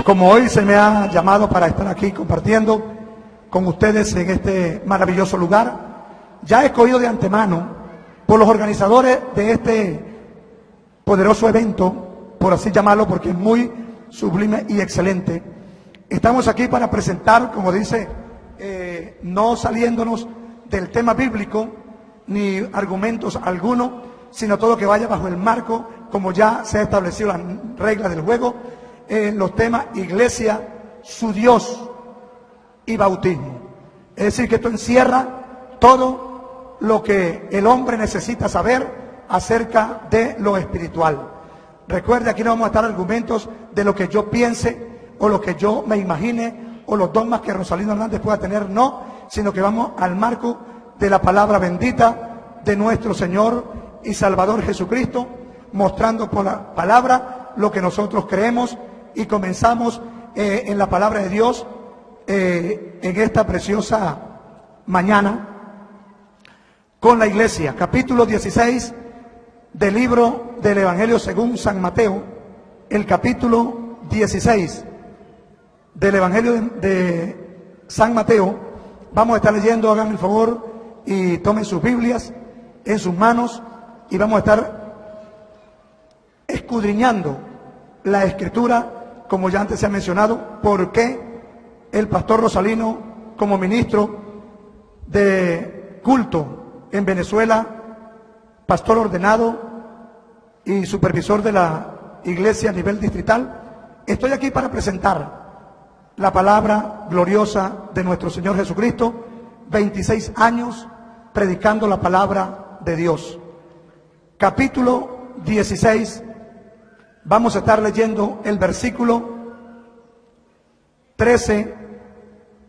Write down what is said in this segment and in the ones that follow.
Como hoy se me ha llamado para estar aquí compartiendo con ustedes en este maravilloso lugar, ya he escogido de antemano por los organizadores de este poderoso evento, por así llamarlo, porque es muy sublime y excelente. Estamos aquí para presentar, como dice, no saliéndonos del tema bíblico ni argumentos alguno, sino todo que vaya bajo el marco, como ya se ha establecido las reglas del juego, los temas iglesia, su Dios y bautismo. Es decir, que esto encierra todo lo que el hombre necesita saber acerca de lo espiritual. Recuerde, aquí no vamos a estar argumentos de lo que yo piense o lo que yo me imagine o los dogmas que Rosalino Hernández pueda tener, no, sino que vamos al marco de la palabra bendita de nuestro Señor y Salvador Jesucristo, mostrando por la palabra lo que nosotros creemos, y comenzamos en la palabra de Dios en esta preciosa mañana con la iglesia. Capítulo 16 del libro del Evangelio según San Mateo, el capítulo 16 del Evangelio de San Mateo. Vamos a estar leyendo, hagan el favor y tomen sus Biblias en sus manos, y vamos a estar escudriñando la Escritura, como ya antes se ha mencionado, porque el pastor Rosalino, como ministro de culto en Venezuela, pastor ordenado y supervisor de la iglesia a nivel distrital, estoy aquí para presentar la palabra gloriosa de nuestro Señor Jesucristo. 26 años predicando la palabra de Dios. Capítulo 16, vamos a estar leyendo el versículo 13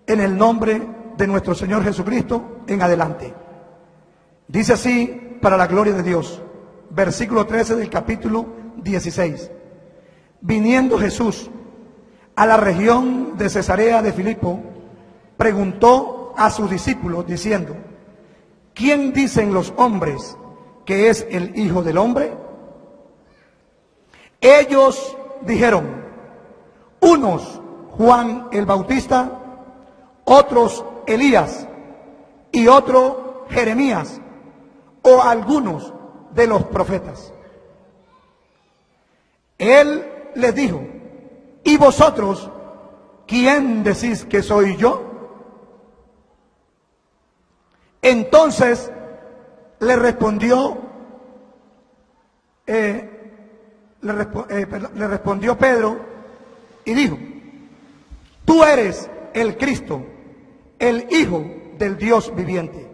en el nombre de nuestro Señor Jesucristo en adelante. Dice así, para la gloria de Dios, versículo 13 del capítulo 16. Viniendo Jesús a la región de Cesarea de Filipo, preguntó a sus discípulos diciendo: ¿quién dicen los hombres que es el Hijo del Hombre? Ellos dijeron: unos Juan el Bautista, otros Elías, y otro Jeremías, o algunos de los profetas. Él les dijo: ¿y vosotros quién decís que soy yo? Entonces le respondió Pedro y dijo: tú eres el Cristo, el Hijo del Dios viviente.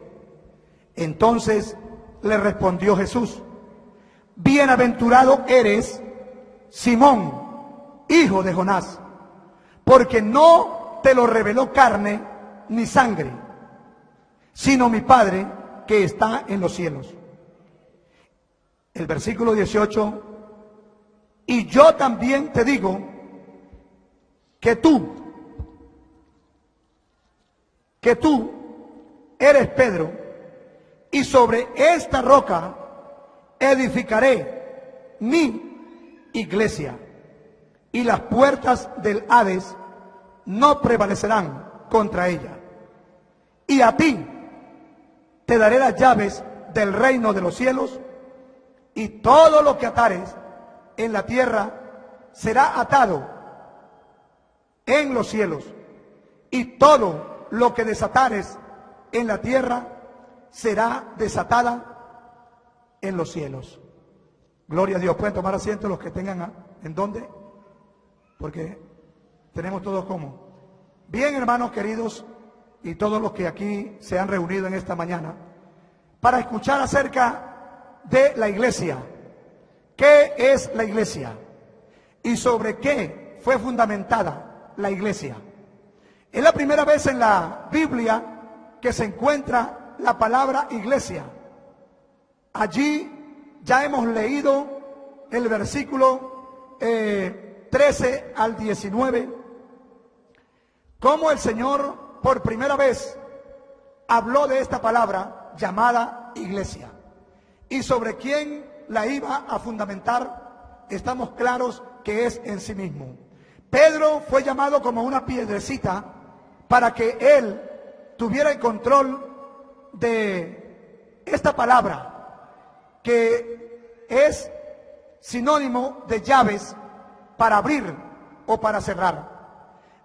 Entonces le respondió Jesús: bienaventurado eres, Simón, hijo de Jonás, porque no te lo reveló carne ni sangre, sino mi Padre que está en los cielos. El versículo 18: y yo también te digo que tú eres Pedro, y sobre esta roca edificaré mi iglesia, y las puertas del Hades no prevalecerán contra ella. Y a ti te daré las llaves del reino de los cielos, y todo lo que atares en la tierra será atado en los cielos, y todo lo que desatares en la tierra será desatada en los cielos. Gloria a Dios. Pueden tomar asiento los que tengan en dónde, porque tenemos todos como. Bien, hermanos queridos, y todos los que aquí se han reunido en esta mañana para escuchar acerca de la iglesia. ¿Qué es la iglesia? ¿Y sobre qué fue fundamentada la iglesia? Es la primera vez en la Biblia que se encuentra la palabra iglesia. Allí ya hemos leído el versículo 13 al 19, cómo el Señor por primera vez habló de esta palabra llamada iglesia, y sobre quién la iba a fundamentar. Estamos claros que es en sí mismo. Pedro fue llamado como una piedrecita para que él tuviera el control de esta palabra, que es sinónimo de llaves para abrir o para cerrar.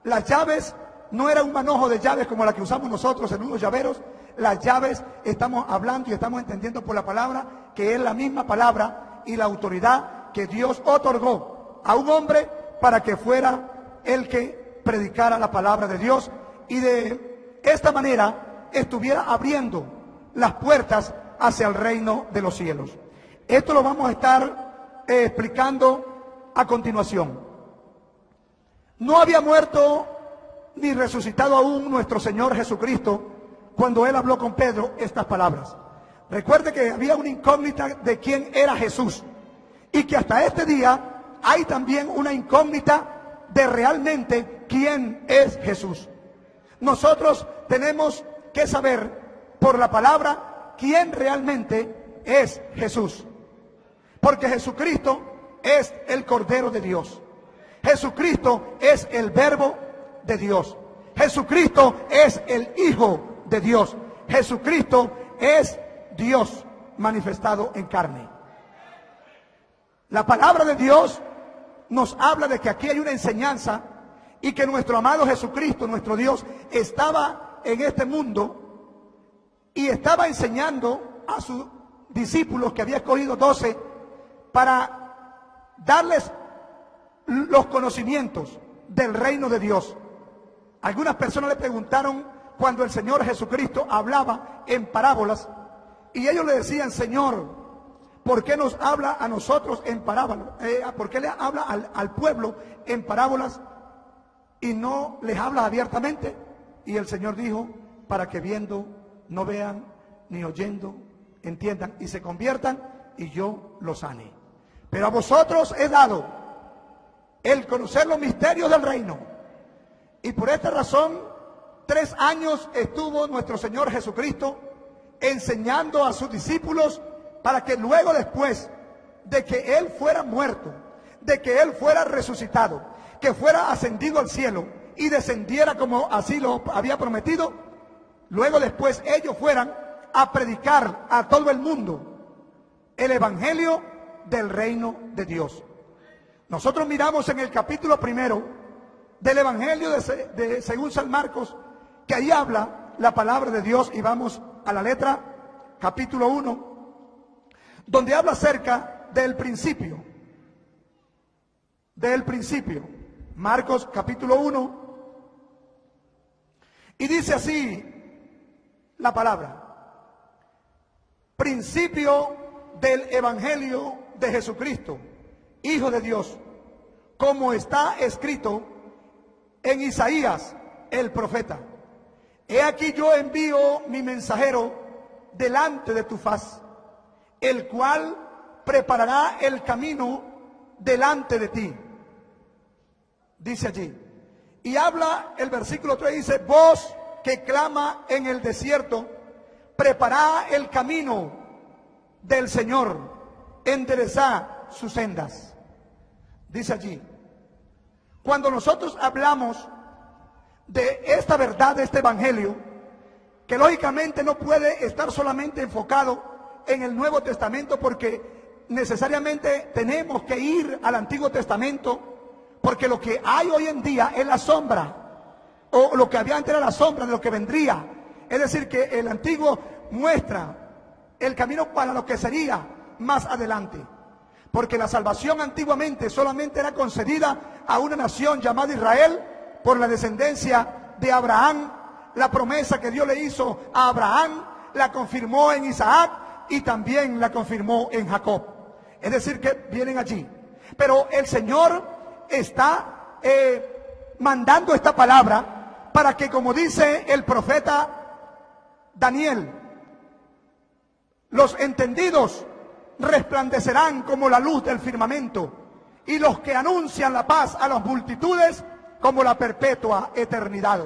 Las llaves no era un manojo de llaves como la que usamos nosotros en unos llaveros. Las llaves, estamos hablando y estamos entendiendo por la palabra, que es la misma palabra y la autoridad que Dios otorgó a un hombre para que fuera el que predicara la palabra de Dios y de esta manera estuviera abriendo las puertas hacia el reino de los cielos. Esto lo vamos a estar explicando a continuación. No había muerto ni resucitado aún nuestro Señor Jesucristo cuando Él habló con Pedro estas palabras. Recuerde que había una incógnita de quién era Jesús y que hasta este día hay también una incógnita de realmente quién es Jesús. Nosotros tenemos que saber por la palabra quién realmente es Jesús. Porque Jesucristo es el Cordero de Dios. Jesucristo es el Verbo de Dios. Jesucristo es el Hijo de Dios. Jesucristo es Dios manifestado en carne. La palabra de Dios nos habla de que aquí hay una enseñanza y que nuestro amado Jesucristo, nuestro Dios, estaba en este mundo y estaba enseñando a sus discípulos, que había escogido 12, para darles los conocimientos del reino de Dios. Algunas personas le preguntaron cuando el Señor Jesucristo hablaba en parábolas y ellos le decían: Señor, ¿por qué nos habla a nosotros en parábolas? ¿Por qué le habla al pueblo en parábolas y no les habla abiertamente? Y el Señor dijo: para que viendo no vean, ni oyendo entiendan y se conviertan y yo los sane. Pero a vosotros he dado el conocer los misterios del reino. Y por esta razón 3 años estuvo nuestro Señor Jesucristo enseñando a sus discípulos, para que luego, después de que Él fuera muerto, de que Él fuera resucitado, que fuera ascendido al cielo y descendiera como así lo había prometido, luego después ellos fueran a predicar a todo el mundo el evangelio del reino de Dios. Nosotros miramos en el capítulo 1 del evangelio de según San Marcos, que ahí habla la palabra de Dios, y vamos a la letra, capítulo 1, donde habla acerca del principio. Marcos capítulo 1, y dice así la palabra: principio del evangelio de Jesucristo, Hijo de Dios, como está escrito en Isaías el profeta: he aquí yo envío mi mensajero delante de tu faz, el cual preparará el camino delante de ti. Dice allí. Y habla el versículo 3, dice: voz que clama en el desierto, preparad el camino del Señor, enderezad sus sendas. Dice allí. Cuando nosotros hablamos de esta verdad, de este evangelio, que lógicamente no puede estar solamente enfocado en el Nuevo Testamento, porque necesariamente tenemos que ir al Antiguo Testamento, porque lo que hay hoy en día es la sombra, o lo que había antes era la sombra de lo que vendría. Es decir, que el Antiguo muestra el camino para lo que sería más adelante, porque la salvación antiguamente solamente era concedida a una nación llamada Israel por la descendencia de Abraham. La promesa que Dios le hizo a Abraham la confirmó en Isaac y también la confirmó en Jacob. Es decir, que vienen allí. Pero el Señor está mandando esta palabra para que, como dice el profeta Daniel, los entendidos resplandecerán como la luz del firmamento, y los que anuncian la paz a las multitudes como la perpetua eternidad.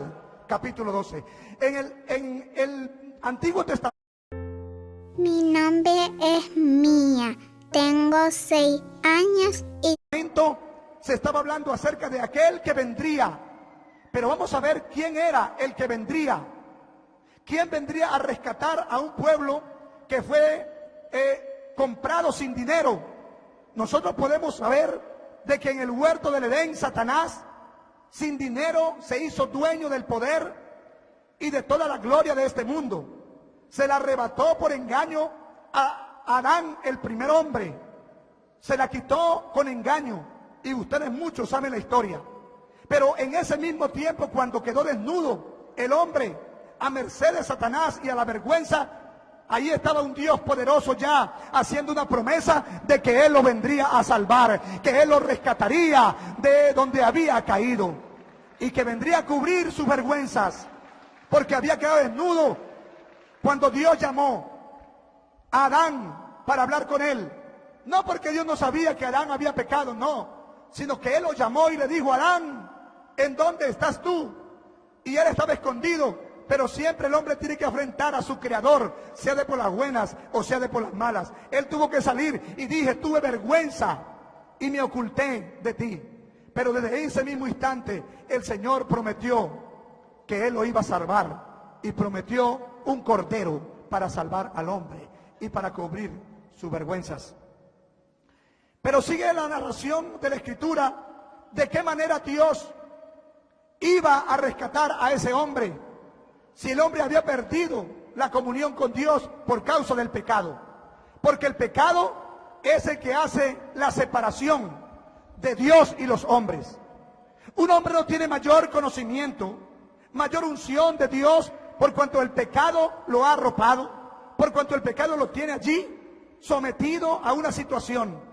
Capítulo 12. En el Antiguo Testamento. Mi nombre es Mía, tengo 6 años y se estaba hablando acerca de aquel que vendría. Pero vamos a ver quién era el que vendría. ¿Quién vendría a rescatar a un pueblo que fue comprado sin dinero? Nosotros podemos saber de que en el huerto del Edén, Satanás, sin dinero, se hizo dueño del poder y de toda la gloria de este mundo. Se la arrebató por engaño a Adán, el primer hombre. Se la quitó con engaño. Y ustedes muchos saben la historia. Pero en ese mismo tiempo, cuando quedó desnudo el hombre, a merced de Satanás y a la vergüenza, ahí estaba un Dios poderoso ya haciendo una promesa de que Él lo vendría a salvar, que Él lo rescataría de donde había caído y que vendría a cubrir sus vergüenzas, porque había quedado desnudo cuando Dios llamó a Adán para hablar con él. No porque Dios no sabía que Adán había pecado, no, sino que Él lo llamó y le dijo: Adán, ¿en dónde estás tú? Y él estaba escondido. Pero siempre el hombre tiene que enfrentar a su creador, sea de por las buenas o sea de por las malas. Él tuvo que salir y dije: tuve vergüenza y me oculté de ti. Pero desde ese mismo instante el Señor prometió que Él lo iba a salvar. Y prometió un cordero para salvar al hombre y para cubrir sus vergüenzas. Pero sigue la narración de la Escritura de qué manera Dios iba a rescatar a ese hombre. Si el hombre había perdido la comunión con Dios por causa del pecado. Porque el pecado es el que hace la separación de Dios y los hombres. Un hombre no tiene mayor conocimiento, mayor unción de Dios, por cuanto el pecado lo ha arropado, por cuanto el pecado lo tiene allí sometido a una situación.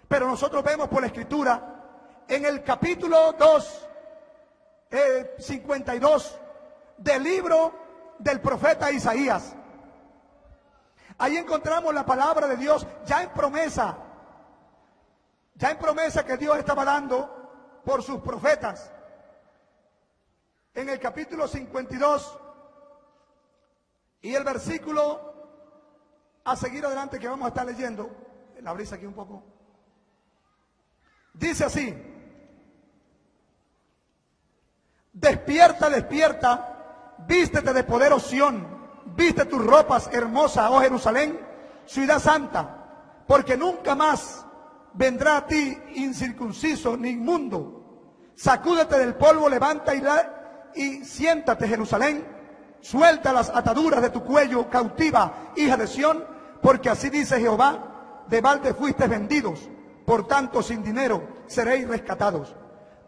Pero nosotros vemos por la Escritura, en el capítulo 2, 52, del libro del profeta Isaías. Ahí encontramos la palabra de Dios ya en promesa que Dios estaba dando por sus profetas. En el capítulo 52 y el versículo a seguir adelante que vamos a estar leyendo, la brisa aquí un poco, dice así: despierta, despierta, vístete de poder, oh Sión, viste tus ropas hermosas, oh Jerusalén, ciudad santa, porque nunca más vendrá a ti incircunciso ni inmundo. Sacúdete del polvo, levanta y siéntate, Jerusalén, suelta las ataduras de tu cuello, cautiva, hija de Sión, porque así dice Jehová: de balde fuisteis vendidos, por tanto sin dinero seréis rescatados.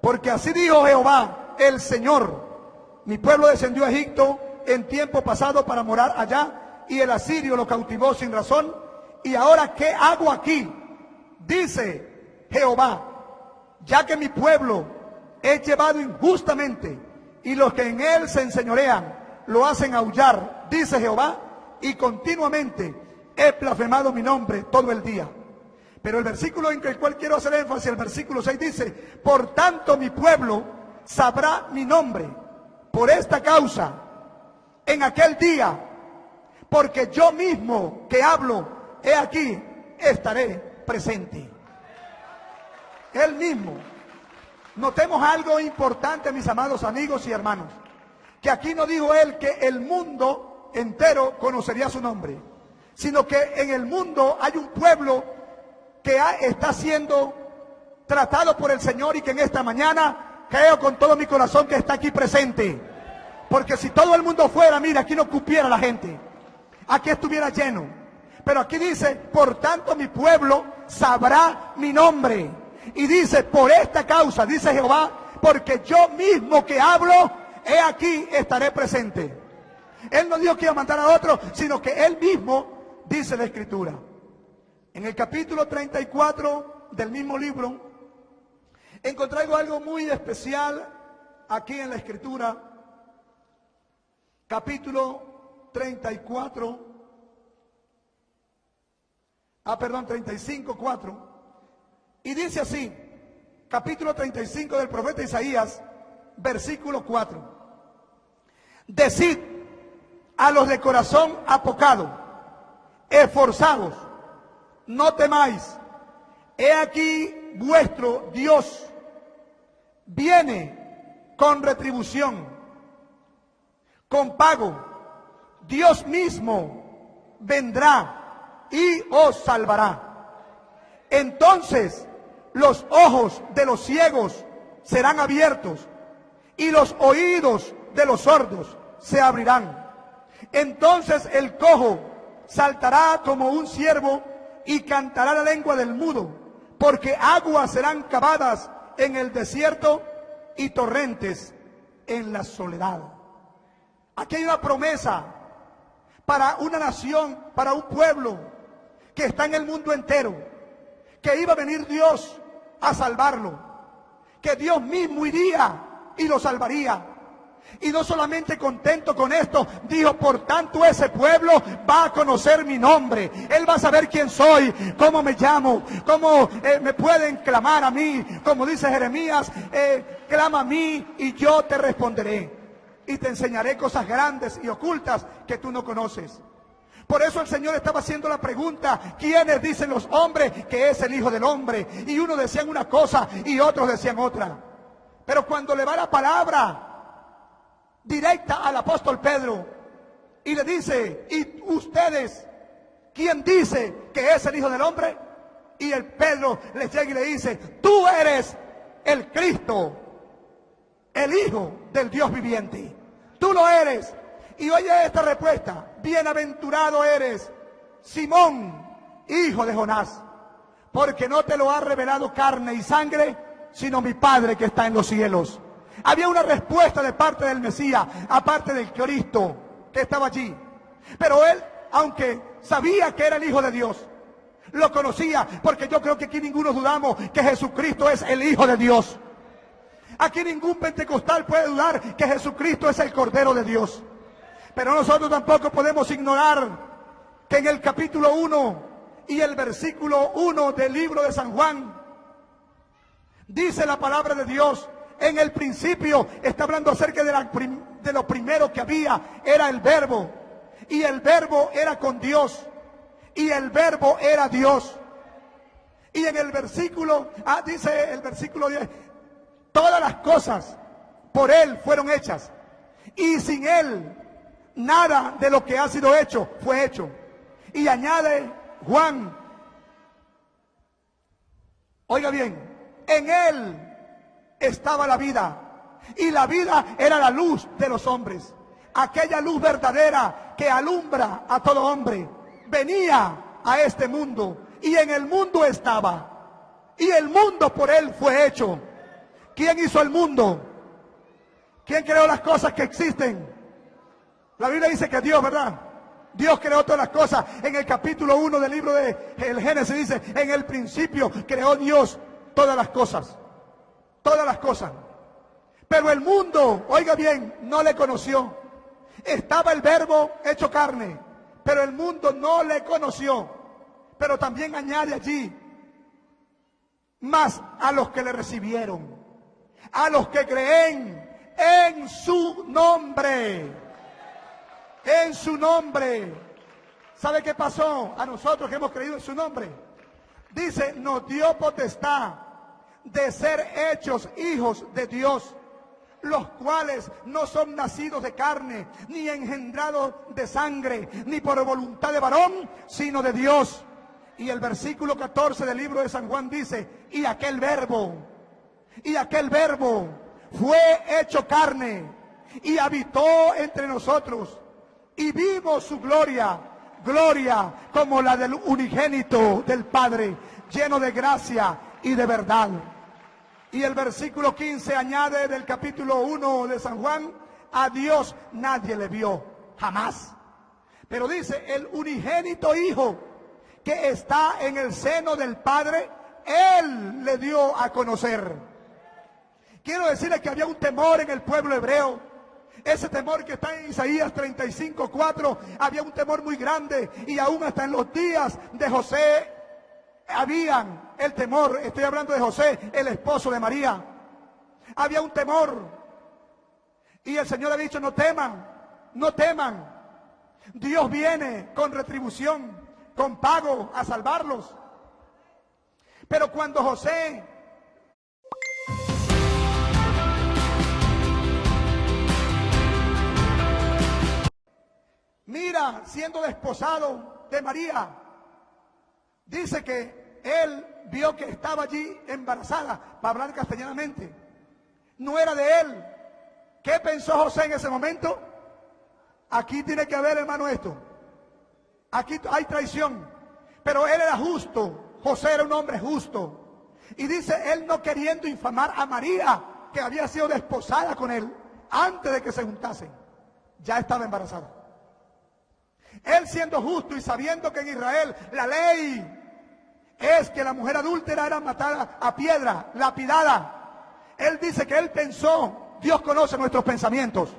Porque así dijo Jehová, el Señor: mi pueblo descendió a Egipto en tiempo pasado para morar allá, y el asirio lo cautivó sin razón. Y ahora, ¿qué hago aquí? Dice Jehová: ya que mi pueblo es llevado injustamente, y los que en él se enseñorean lo hacen aullar, dice Jehová, y continuamente he blasfemado mi nombre todo el día. Pero el versículo en el cual quiero hacer énfasis, el versículo 6 dice: por tanto mi pueblo sabrá mi nombre. Por esta causa, en aquel día, porque yo mismo que hablo, he aquí, estaré presente. Él mismo. Notemos algo importante, mis amados amigos y hermanos, que aquí no dijo Él que el mundo entero conocería su nombre, sino que en el mundo hay un pueblo que está siendo tratado por el Señor y que en esta mañana creo con todo mi corazón que está aquí presente. Porque si todo el mundo fuera, mira, aquí no cupiera la gente, aquí estuviera lleno. Pero aquí dice: por tanto mi pueblo sabrá mi nombre. Y dice: por esta causa, dice Jehová, porque yo mismo que hablo, he aquí estaré presente. Él no dijo que iba a mandar a otro, sino que Él mismo dice la Escritura. En el capítulo 34 del mismo libro, encontré algo muy especial aquí en la Escritura. Capítulo 34, 35, 4. Y dice así, capítulo 35 del profeta Isaías, versículo 4. Decid a los de corazón apocado, esforzados, no temáis. He aquí, vuestro Dios viene con retribución, con pago. Dios mismo vendrá y os salvará. Entonces los ojos de los ciegos serán abiertos y los oídos de los sordos se abrirán. Entonces el cojo saltará como un ciervo y cantará la lengua del mudo, porque aguas serán cavadas en el desierto y torrentes en la soledad. Aquí hay una promesa para una nación, para un pueblo que está en el mundo entero, que iba a venir Dios a salvarlo, que Dios mismo iría y lo salvaría. Y no solamente contento con esto, dijo, por tanto ese pueblo va a conocer mi nombre. Él va a saber quién soy, cómo me llamo, cómo me pueden clamar a mí. Como dice Jeremías, clama a mí y yo te responderé. Y te enseñaré cosas grandes y ocultas que tú no conoces. Por eso el Señor estaba haciendo la pregunta, ¿quiénes dicen los hombres que es el Hijo del Hombre? Y unos decían una cosa y otros decían otra. Pero cuando le va la palabra directa al apóstol Pedro y le dice, ¿y ustedes quién dice que es el Hijo del Hombre? Y el Pedro les llega y le dice, tú eres el Cristo, el Hijo del Dios viviente. Tú lo eres. Y oye esta respuesta, bienaventurado eres, Simón, hijo de Jonás, porque no te lo ha revelado carne y sangre, sino mi Padre que está en los cielos. Había una respuesta de parte del Mesías, aparte del Cristo que estaba allí. Pero él, aunque sabía que era el Hijo de Dios, lo conocía, porque yo creo que aquí ninguno dudamos que Jesucristo es el Hijo de Dios. Aquí ningún pentecostal puede dudar que Jesucristo es el Cordero de Dios. Pero nosotros tampoco podemos ignorar que en el capítulo 1 y el versículo 1 del libro de San Juan, dice la palabra de Dios, en el principio está hablando acerca de lo primero que había, era el Verbo, y el Verbo era con Dios, y el Verbo era Dios. Y en el versículo, dice el versículo 10, todas las cosas por Él fueron hechas, y sin Él nada de lo que ha sido hecho fue hecho. Y añade Juan, oiga bien, en Él estaba la vida, y la vida era la luz de los hombres. Aquella luz verdadera que alumbra a todo hombre venía a este mundo, y en el mundo estaba, y el mundo por Él fue hecho. ¿Quién hizo el mundo? ¿Quién creó las cosas que existen? La Biblia dice que Dios, ¿verdad? Dios creó todas las cosas. En el capítulo 1 del libro de el Génesis dice, en el principio creó Dios todas las cosas. Todas las cosas. Pero el mundo, oiga bien, no le conoció. Estaba el Verbo hecho carne, pero el mundo no le conoció. Pero también añade allí, más a los que le recibieron, a los que creen en su nombre. En su nombre. ¿Sabe qué pasó a nosotros que hemos creído en su nombre? Dice, nos dio potestad de ser hechos hijos de Dios, los cuales no son nacidos de carne, ni engendrados de sangre, ni por voluntad de varón, sino de Dios. Y el versículo 14 del libro de San Juan dice, y aquel verbo fue hecho carne y habitó entre nosotros. Y vimos su gloria, gloria como la del unigénito del Padre, lleno de gracia y de verdad. Y el versículo 15 añade del capítulo 1 de San Juan, a Dios nadie le vio, jamás. Pero dice, el unigénito Hijo que está en el seno del Padre, Él le dio a conocer. Quiero decirles que había un temor en el pueblo hebreo. Ese temor que está en Isaías 35:4, había un temor muy grande, y aún hasta en los días de José habían el temor. Estoy hablando de José, el esposo de María. Había un temor, y el Señor ha dicho, no teman, no teman. Dios viene con retribución, con pago a salvarlos. Pero cuando José mira, siendo desposado de María, dice que él vio que estaba allí embarazada, para hablar castellanamente. No era de él. ¿Qué pensó José en ese momento? Aquí tiene que haber, hermano, esto. Aquí hay traición. Pero él era justo. José era un hombre justo. Y dice, él no queriendo infamar a María, que había sido desposada con él, antes de que se juntasen, ya estaba embarazada. Él siendo justo y sabiendo que en Israel la ley es que la mujer adúltera era matada a piedra, lapidada. Él dice que él pensó, Dios conoce nuestros pensamientos,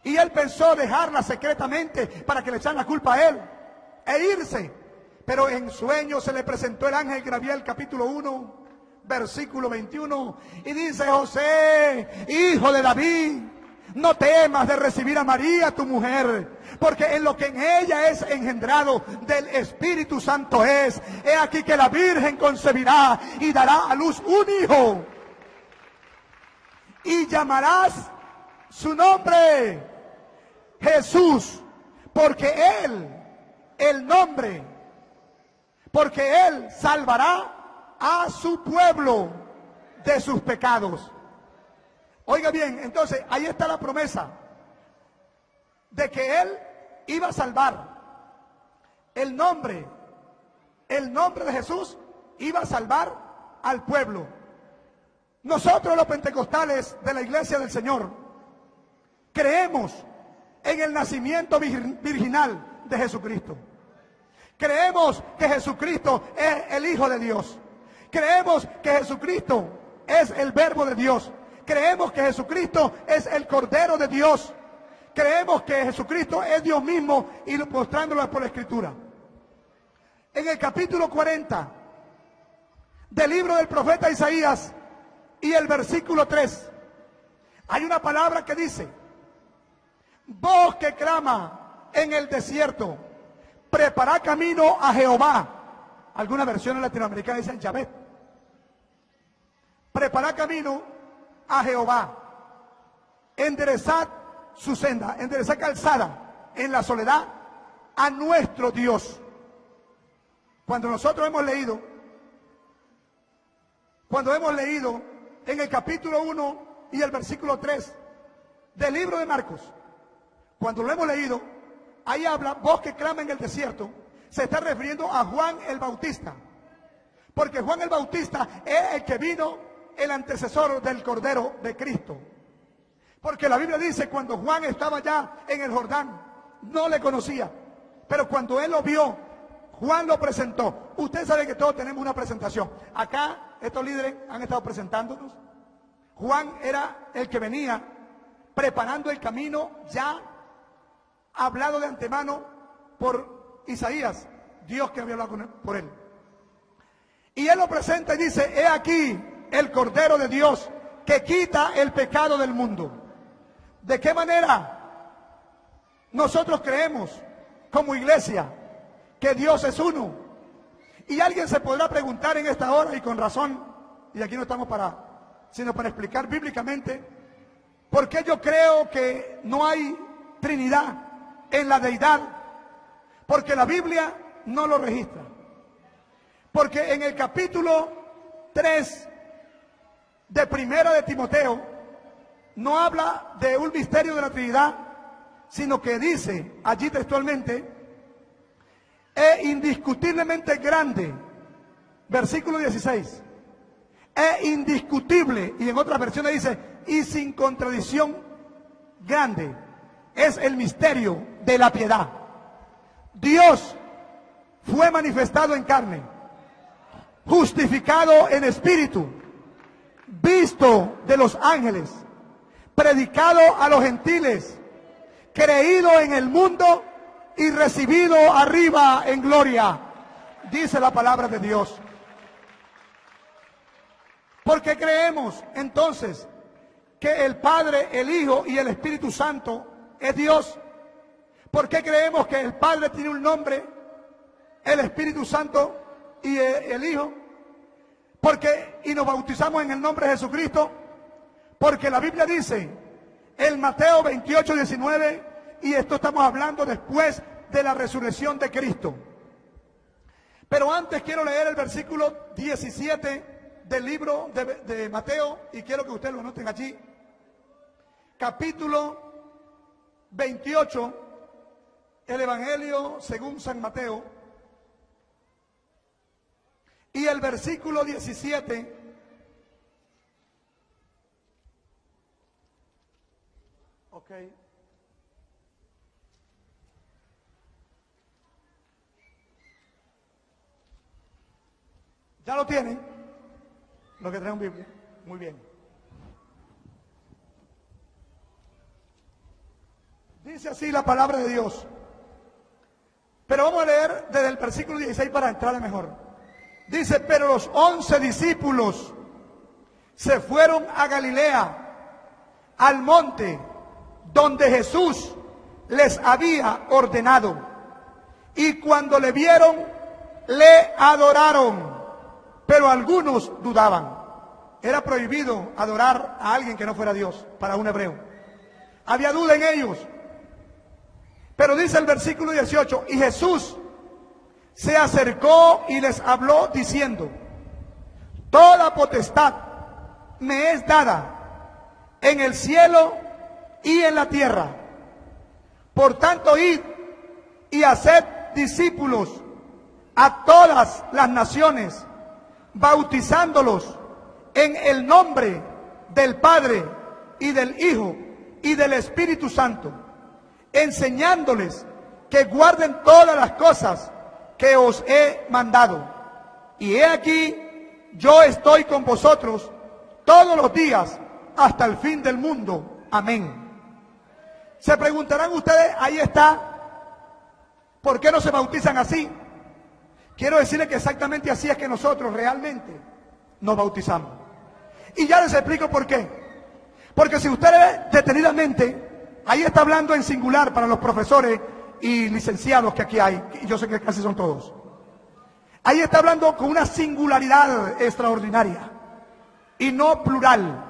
y él pensó dejarla secretamente para que le echaran la culpa a él e irse. Pero en sueño se le presentó el ángel Gabriel, capítulo 1, versículo 21, y dice: José, hijo de David, no temas de recibir a María tu mujer, porque en lo que en ella es engendrado del Espíritu Santo es. He aquí que la Virgen concebirá y dará a luz un hijo, y llamarás su nombre Jesús, porque él salvará a su pueblo de sus pecados. Oiga bien, entonces ahí está la promesa de que él iba a salvar. El nombre de Jesús iba a salvar al pueblo. Nosotros los pentecostales de la Iglesia del Señor creemos en el nacimiento virginal de Jesucristo. Creemos que Jesucristo es el Hijo de Dios. Creemos que Jesucristo es el Verbo de Dios. Creemos que Jesucristo es el Cordero de Dios. Creemos que Jesucristo es Dios mismo, y mostrándolo por la Escritura. En el capítulo 40 del libro del profeta Isaías y el versículo 3, hay una palabra que dice: voz que clama en el desierto, preparad camino a Jehová. Algunas versiones latinoamericanas dicen Yahvé. Preparad camino a Jehová, enderezad su senda, enderezad calzada en la soledad a nuestro Dios. Cuando nosotros hemos leído en el capítulo 1 y el versículo 3 del libro de Marcos, cuando lo hemos leído, ahí habla, voz que clama en el desierto, se está refiriendo a Juan el Bautista, porque Juan el Bautista es el que vino, el antecesor del Cordero de Cristo. Porque la Biblia dice, cuando Juan estaba ya en el Jordán, no le conocía, pero cuando él lo vio, Juan lo presentó. Usted sabe que todos tenemos una presentación. Acá estos líderes han estado presentándonos. Juan era el que venía preparando el camino, ya hablado de antemano por Isaías, Dios que había hablado por él. Y él lo presenta y dice: he aquí el Cordero de Dios que quita el pecado del mundo. ¿De qué manera nosotros creemos como iglesia que Dios es uno? Y alguien se podrá preguntar en esta hora, y con razón, y aquí no estamos sino para explicar bíblicamente, ¿por qué yo creo que no hay Trinidad en la deidad? Porque la Biblia no lo registra. Porque en el capítulo 3 de Primera de Timoteo no habla de un misterio de la Trinidad, sino que dice allí textualmente: es indiscutiblemente grande, versículo 16, es indiscutible, y en otras versiones dice: y sin contradicción grande, es el misterio de la piedad. Dios fue manifestado en carne, justificado en espíritu, visto de los ángeles, predicado a los gentiles, creído en el mundo y recibido arriba en gloria, dice la palabra de Dios. Porque creemos entonces que el Padre, el Hijo y el Espíritu Santo es Dios. ¿Por qué creemos que el Padre tiene un nombre, el Espíritu Santo y el Hijo? Y nos bautizamos en el nombre de Jesucristo, porque la Biblia dice en Mateo 28:19 y esto estamos hablando después de la resurrección de Cristo. Pero antes quiero leer el versículo 17 del libro de Mateo, y quiero que ustedes lo anoten allí. Capítulo 28, el Evangelio según San Mateo, y el versículo 17. Ok. ¿Ya lo tienen? Los que traen Biblia. Muy bien. Dice así la palabra de Dios. Pero vamos a leer desde el versículo 16 para entrar mejor. Dice, pero los 11 discípulos se fueron a Galilea, al monte donde Jesús les había ordenado. Y cuando le vieron, le adoraron. Pero algunos dudaban. Era prohibido adorar a alguien que no fuera Dios para un hebreo. Había duda en ellos. Pero dice el versículo 18, y Jesús se acercó y les habló diciendo, toda potestad me es dada en el cielo y en la tierra. Por tanto, id y haced discípulos a todas las naciones, bautizándolos en el nombre del Padre y del Hijo y del Espíritu Santo, enseñándoles que guarden todas las cosas que os he mandado. Y he aquí, yo estoy con vosotros todos los días hasta el fin del mundo. Amén. Se preguntarán ustedes, ahí está, ¿por qué no se bautizan así? Quiero decirles que exactamente así es que nosotros realmente nos bautizamos. Y ya les explico por qué. Porque si usted ve detenidamente, ahí está hablando en singular para los profesores y licenciados que aquí hay, y yo sé que casi son todos. Ahí está hablando con una singularidad extraordinaria y no plural.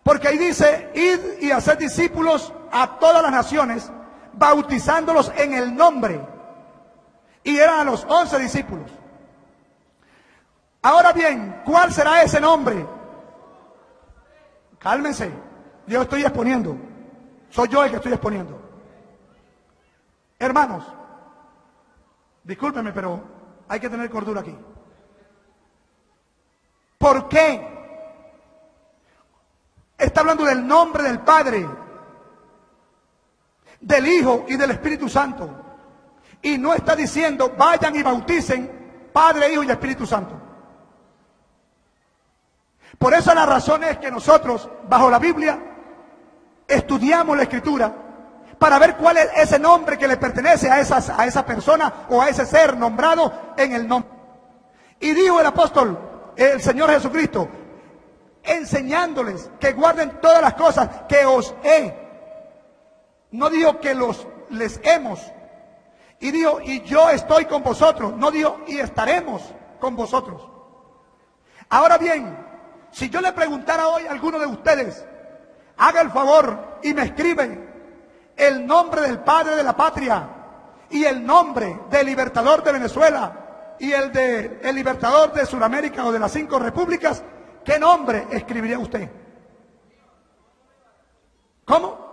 Porque ahí dice, id y haced discípulos a todas las naciones, bautizándolos en el nombre. Y eran a los 11 discípulos. Ahora bien, ¿cuál será ese nombre? Cálmense, yo estoy exponiendo. Soy yo el que estoy exponiendo. Hermanos, discúlpenme, pero hay que tener cordura aquí. ¿Por qué? Está hablando del nombre del Padre, del Hijo y del Espíritu Santo. Y no está diciendo, vayan y bauticen Padre, Hijo y Espíritu Santo. Por eso la razón es que nosotros, bajo la Biblia, estudiamos la Escritura para ver cuál es ese nombre que le pertenece a esa persona o a ese ser nombrado en el nombre. Y dijo el apóstol, el Señor Jesucristo, enseñándoles que guarden todas las cosas que os he. No dijo que les hemos. Y dijo, y yo estoy con vosotros. No dijo, y estaremos con vosotros. Ahora bien, si yo le preguntara hoy a alguno de ustedes, haga el favor y me escribe el nombre del padre de la patria y el nombre del libertador de Venezuela y el libertador de Sudamérica o de las 5 repúblicas, ¿qué nombre escribiría usted? ¿Cómo?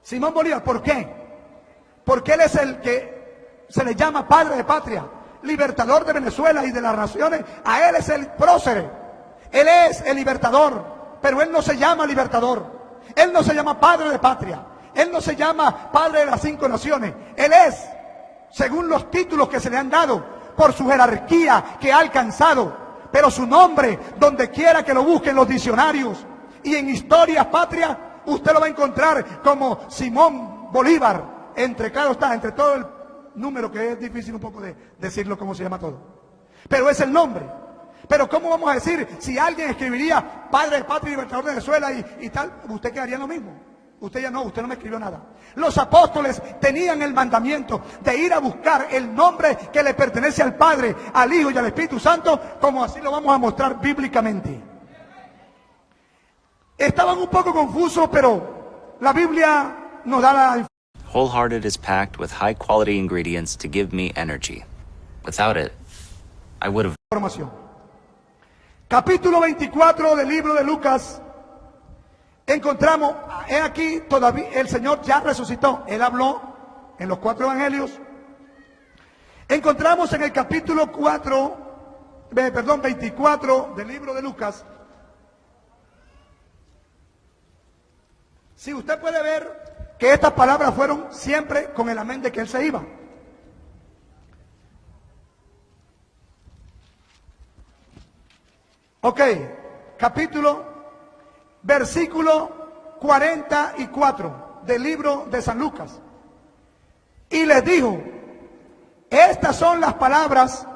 Simón Bolívar. ¿Por qué? Porque él es el que se le llama padre de patria, libertador de Venezuela y de las naciones. A él es el prócer, él es el libertador, pero él no se llama libertador, él no se llama padre de patria, él no se llama padre de las 5 naciones. Él es, según los títulos que se le han dado, por su jerarquía que ha alcanzado, pero su nombre, donde quiera que lo busquen los diccionarios y en historias patrias, usted lo va a encontrar como Simón Bolívar, entre todo el número que es difícil un poco de decirlo cómo se llama todo. Pero es el nombre. Pero ¿cómo vamos a decir si alguien escribiría padre de patria y libertador de Venezuela y tal? Usted quedaría lo mismo. Usted no me escribió nada. Los apóstoles tenían el mandamiento de ir a buscar el nombre que le pertenece al Padre, al Hijo y al Espíritu Santo, como así lo vamos a mostrar bíblicamente. Estaban un poco confusos, pero la Biblia nos da la Wholehearted is packed with high-quality ingredients to give me energy. Without it, I would have... información. Capítulo 24 del libro de Lucas. Encontramos, he aquí, todavía el Señor ya resucitó. Él habló en los 4 evangelios. Encontramos en el capítulo 24 del libro de Lucas. Si usted puede ver que estas palabras fueron siempre con el amén de que Él se iba. Ok, versículo 44 del libro de San Lucas. Y les dijo, estas son las palabras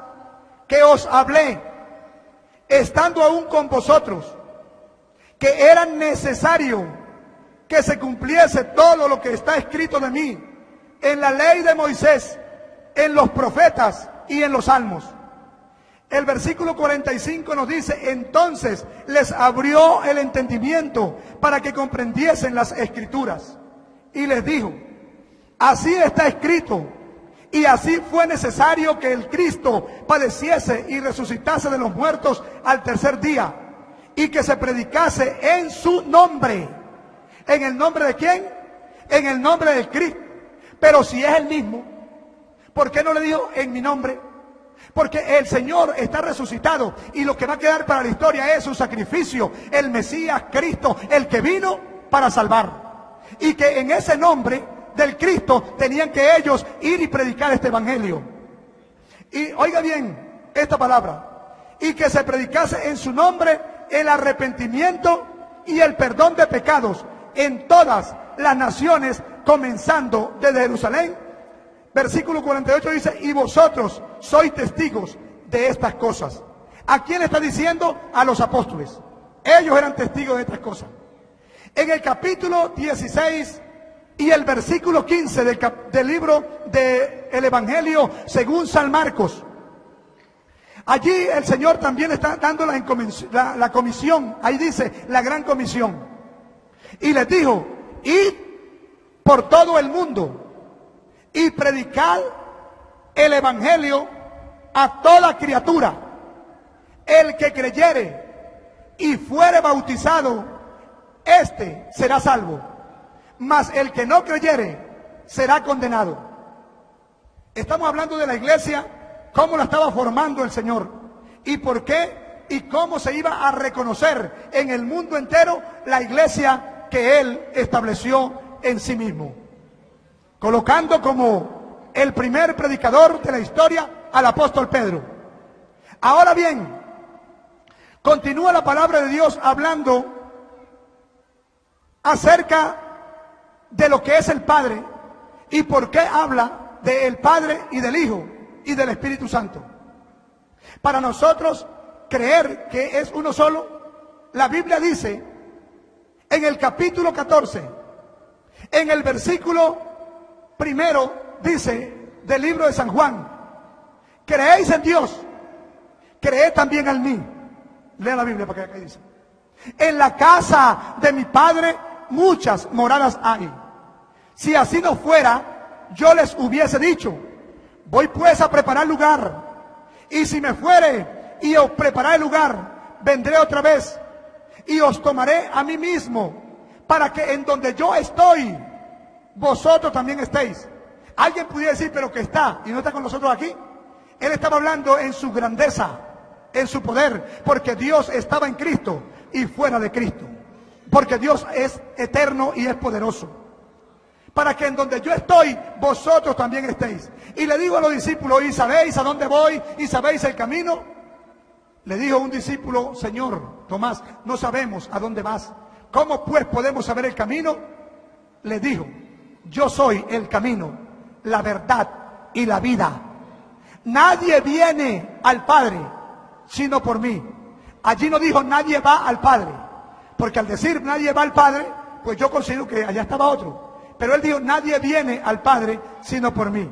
que os hablé, estando aún con vosotros, que era necesario que se cumpliese todo lo que está escrito de mí en la ley de Moisés, en los profetas y en los salmos. El versículo 45 nos dice, entonces les abrió el entendimiento para que comprendiesen las escrituras. Y les dijo, así está escrito, y así fue necesario que el Cristo padeciese y resucitase de los muertos al tercer día, y que se predicase en su nombre. ¿En el nombre de quién? En el nombre del Cristo. Pero si es el mismo, ¿por qué no le dijo en mi nombre? Porque el Señor está resucitado y lo que va a quedar para la historia es su sacrificio, el Mesías Cristo, el que vino para salvar. Y que en ese nombre del Cristo tenían que ellos ir y predicar este evangelio. Y oiga bien esta palabra, y que se predicase en su nombre el arrepentimiento y el perdón de pecados en todas las naciones, comenzando desde Jerusalén. Versículo 48 dice, y vosotros sois testigos de estas cosas. ¿A quién está diciendo? A los apóstoles. Ellos eran testigos de estas cosas. En el capítulo 16 y el versículo 15 del libro del Evangelio según San Marcos, allí el Señor también está dando la comisión. Ahí dice, la gran comisión. Y les dijo, id por todo el mundo y predicad el evangelio a toda criatura. El que creyere y fuere bautizado, éste será salvo, mas el que no creyere será condenado. Estamos hablando de la iglesia, cómo la estaba formando el Señor y por qué y cómo se iba a reconocer en el mundo entero la iglesia que Él estableció en sí mismo, colocando como el primer predicador de la historia al apóstol Pedro. Ahora bien, continúa la palabra de Dios hablando acerca de lo que es el Padre y por qué habla del Padre y del Hijo y del Espíritu Santo. Para nosotros creer que es uno solo, la Biblia dice en el capítulo 14, en el versículo primero, dice del libro de San Juan, creéis en Dios, creed también en mí. Lea la Biblia para que dice, en la casa de mi Padre muchas moradas hay. Si así no fuera, yo les hubiese dicho, voy pues a preparar lugar, y si me fuere y os prepararé lugar, vendré otra vez y os tomaré a mí mismo, para que en donde yo estoy, vosotros también estéis. Alguien pudiera decir, pero que está, y no está con nosotros aquí. Él estaba hablando en su grandeza, en su poder, porque Dios estaba en Cristo y fuera de Cristo. Porque Dios es eterno y es poderoso. Para que en donde yo estoy, vosotros también estéis. Y le digo a los discípulos, ¿y sabéis a dónde voy? ¿Y sabéis el camino? Le dijo un discípulo, Señor, Tomás, no sabemos a dónde vas. ¿Cómo pues podemos saber el camino? Le dijo, yo soy el camino, la verdad y la vida. Nadie viene al Padre sino por mí. Allí no dijo nadie va al Padre, porque al decir nadie va al Padre, pues yo considero que allá estaba otro. Pero él dijo, nadie viene al Padre sino por mí.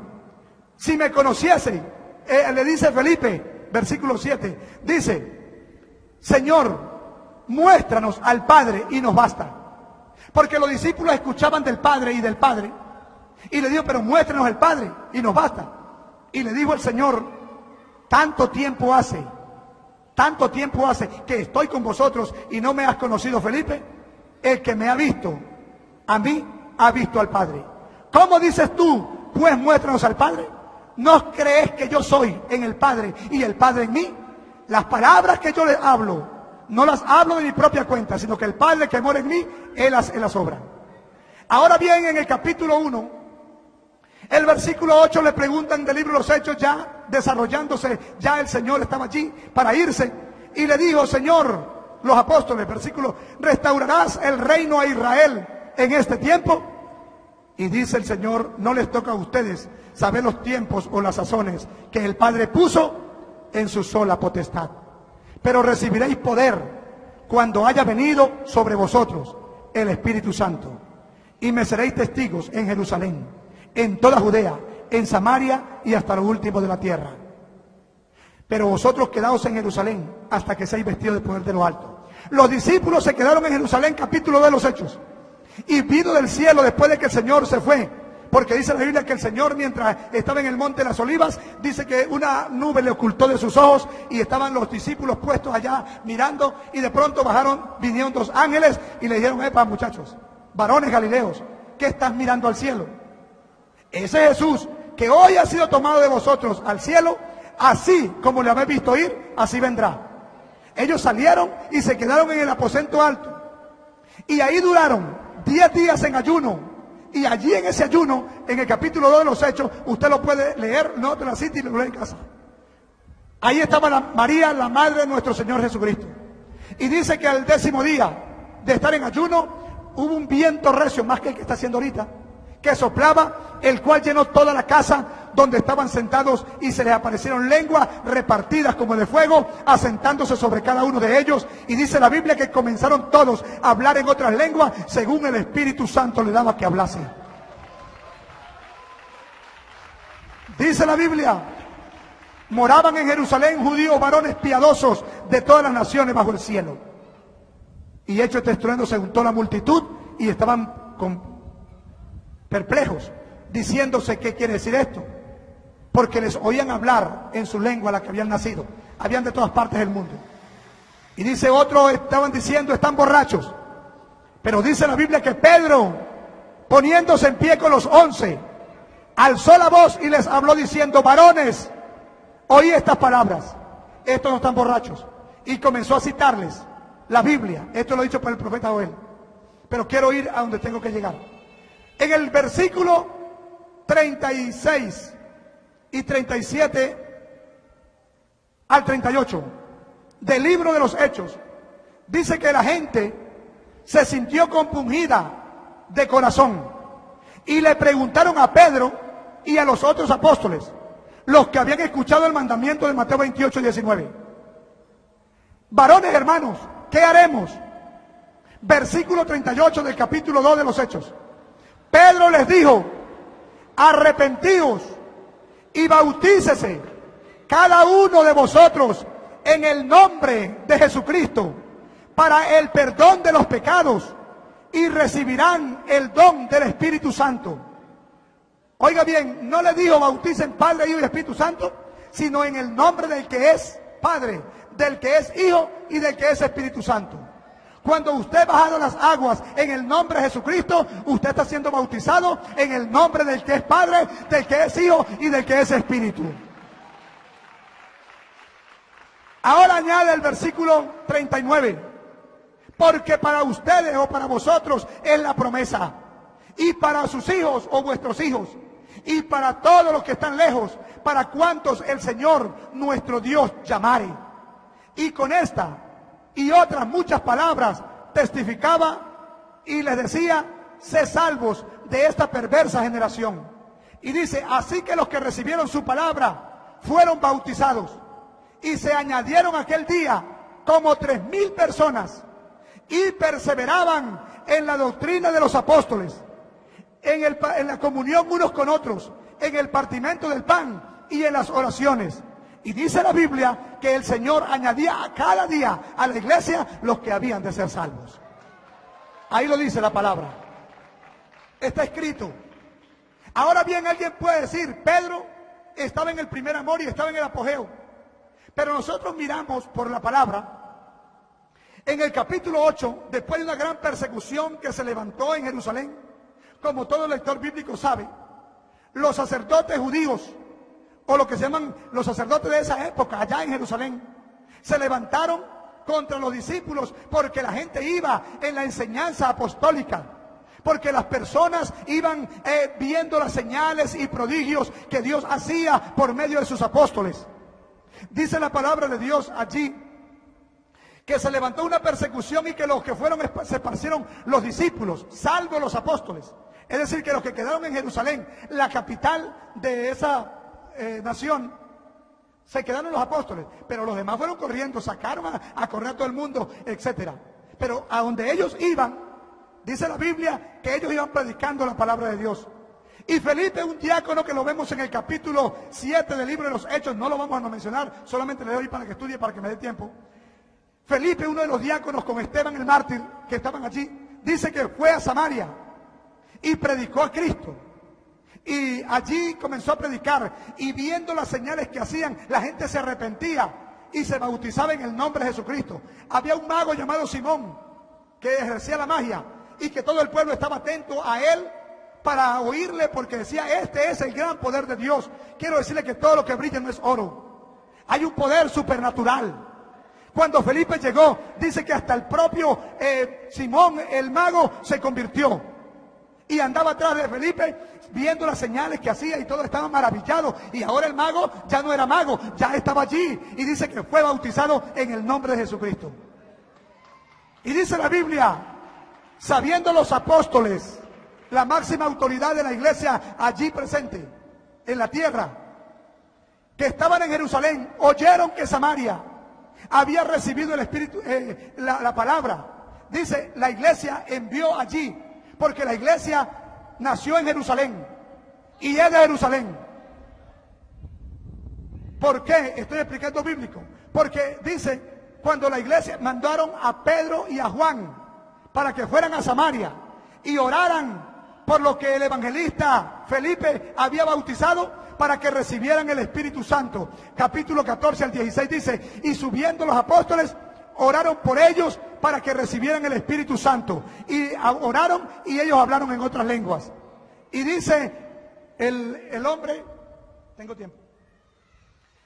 Si me conociesen, le dice Felipe, versículo 7, dice, Señor, muéstranos al Padre y nos basta. Porque los discípulos escuchaban del Padre y del Padre. Y le dijo, pero muéstrenos el Padre y nos basta. Y le dijo el Señor, tanto tiempo hace que estoy con vosotros y no me has conocido, Felipe. El que me ha visto a mí, ha visto al Padre. ¿Cómo dices tú, pues muéstranos al Padre? ¿No crees que yo soy en el Padre y el Padre en mí? Las palabras que yo les hablo, no las hablo de mi propia cuenta, sino que el Padre que mora en mí, Él las obra. Ahora bien, en el capítulo 1, el versículo 8 le preguntan del libro de los Hechos, ya desarrollándose, ya el Señor estaba allí para irse, y le dijo, Señor, los apóstoles, versículo, ¿restaurarás el reino a Israel en este tiempo? Y dice el Señor, no les toca a ustedes saber los tiempos o las sazones que el Padre puso en su sola potestad. Pero recibiréis poder cuando haya venido sobre vosotros el Espíritu Santo. Y me seréis testigos en Jerusalén, en toda Judea, en Samaria y hasta lo último de la tierra. Pero vosotros quedaos en Jerusalén hasta que seáis vestidos de poder de lo alto. Los discípulos se quedaron en Jerusalén, capítulo 2 de los Hechos. Y vino del cielo después de que el Señor se fue. Porque dice la Biblia que el Señor, mientras estaba en el monte de las Olivas, dice que una nube le ocultó de sus ojos y estaban los discípulos puestos allá mirando, y de pronto vinieron dos ángeles y le dijeron, epa muchachos, varones galileos, ¿qué estás mirando al cielo? Ese Jesús que hoy ha sido tomado de vosotros al cielo, así como le habéis visto ir, así vendrá. Ellos salieron y se quedaron en el aposento alto, y ahí duraron 10 días en ayuno. Y allí en ese ayuno, en el capítulo 2 de los Hechos, usted lo puede leer, no te la cita y lo lee en casa. Ahí estaba María, la madre de nuestro Señor Jesucristo. Y dice que al 10º día de estar en ayuno, hubo un viento recio, más que el que está haciendo ahorita, que soplaba, el cual llenó toda la casa donde estaban sentados, y se les aparecieron lenguas repartidas como de fuego, asentándose sobre cada uno de ellos. Y dice la Biblia que comenzaron todos a hablar en otras lenguas, según el Espíritu Santo le daba que hablase. Dice la Biblia, moraban en Jerusalén judíos varones piadosos de todas las naciones bajo el cielo. Y hecho este estruendo se juntó la multitud y estaban perplejos, diciéndose qué quiere decir esto, porque les oían hablar en su lengua la que habían nacido. Habían de todas partes del mundo. Y dice otro, estaban diciendo, están borrachos. Pero dice la Biblia que Pedro, poniéndose en pie con los 11, alzó la voz y les habló diciendo, varones, oí estas palabras, estos no están borrachos. Y comenzó a citarles la Biblia. Esto lo he dicho por el profeta Joel, pero quiero ir a donde tengo que llegar. En el versículo 36 y 37 al 38 del libro de los Hechos, dice que la gente se sintió compungida de corazón y le preguntaron a Pedro y a los otros apóstoles, los que habían escuchado el mandamiento de Mateo 28, 19. Varones hermanos, ¿qué haremos? Versículo 38 del capítulo 2 de los Hechos. Pedro les dijo, arrepentíos y bautícese cada uno de vosotros en el nombre de Jesucristo para el perdón de los pecados, y recibirán el don del Espíritu Santo. Oiga bien, no le dijo bauticen Padre, Hijo y Espíritu Santo, sino en el nombre del que es Padre, del que es Hijo y del que es Espíritu Santo. Cuando usted bajado las aguas en el nombre de Jesucristo, usted está siendo bautizado en el nombre del que es Padre, del que es Hijo y del que es Espíritu. Ahora añade el versículo 39. Porque para ustedes o para vosotros es la promesa, y para sus hijos o vuestros hijos, y para todos los que están lejos, para cuantos el Señor nuestro Dios llamare. Y con esta y otras muchas palabras testificaba y les decía, sé salvos de esta perversa generación. Y dice, así que los que recibieron su palabra fueron bautizados, y se añadieron aquel día como 3,000 personas, y perseveraban en la doctrina de los apóstoles, en la comunión unos con otros, en el partimiento del pan y en las oraciones. Y dice la Biblia que el Señor añadía a cada día a la iglesia los que habían de ser salvos. Ahí lo dice la palabra. Está escrito. Ahora bien, alguien puede decir, Pedro estaba en el primer amor y estaba en el apogeo. Pero nosotros miramos por la palabra. En el capítulo 8, después de una gran persecución que se levantó en Jerusalén, como todo lector bíblico sabe, los sacerdotes judíos, o lo que se llaman los sacerdotes de esa época, allá en Jerusalén, se levantaron contra los discípulos porque la gente iba en la enseñanza apostólica, porque las personas iban viendo las señales y prodigios que Dios hacía por medio de sus apóstoles. Dice la palabra de Dios allí que se levantó una persecución y que los que fueron se esparcieron los discípulos, salvo los apóstoles. Es decir, que los que quedaron en Jerusalén, la capital de esa nación, se quedaron los apóstoles, pero los demás fueron corriendo, sacaron a correr a todo el mundo, etcétera. Pero a donde ellos iban, dice la Biblia que ellos iban predicando la palabra de Dios. Y Felipe, un diácono que lo vemos en el capítulo 7 del libro de los Hechos, no lo vamos a mencionar, solamente le doy para que estudie, para que me dé tiempo. Felipe, uno de los diáconos con Esteban el mártir, que estaban allí, dice que fue a Samaria y predicó a Cristo. Y allí comenzó a predicar, y viendo las señales que hacían, la gente se arrepentía y se bautizaba en el nombre de Jesucristo. Había un mago llamado Simón que ejercía la magia y que todo el pueblo estaba atento a él para oírle, porque decía, este es el gran poder de Dios. Quiero decirle que todo lo que brilla no es oro, hay un poder supernatural. Cuando Felipe llegó, dice que hasta el propio Simón, el mago, se convirtió. Y andaba atrás de Felipe, viendo las señales que hacía, y todos estaban maravillados. Y ahora el mago ya no era mago, ya estaba allí. Y dice que fue bautizado en el nombre de Jesucristo. Y dice la Biblia, sabiendo los apóstoles, la máxima autoridad de la iglesia allí presente, en la tierra, que estaban en Jerusalén, oyeron que Samaria había recibido el Espíritu, la palabra. Dice, la iglesia envió allí, porque la iglesia nació en Jerusalén y es de Jerusalén. ¿Por qué? Estoy explicando bíblico. Porque dice, cuando la iglesia mandaron a Pedro y a Juan para que fueran a Samaria y oraran por lo que el evangelista Felipe había bautizado, para que recibieran el Espíritu Santo. Capítulo 14 al 16 dice, y subiendo los apóstoles, oraron por ellos para que recibieran el Espíritu Santo. Y oraron y ellos hablaron en otras lenguas. Y dice el hombre, tengo tiempo.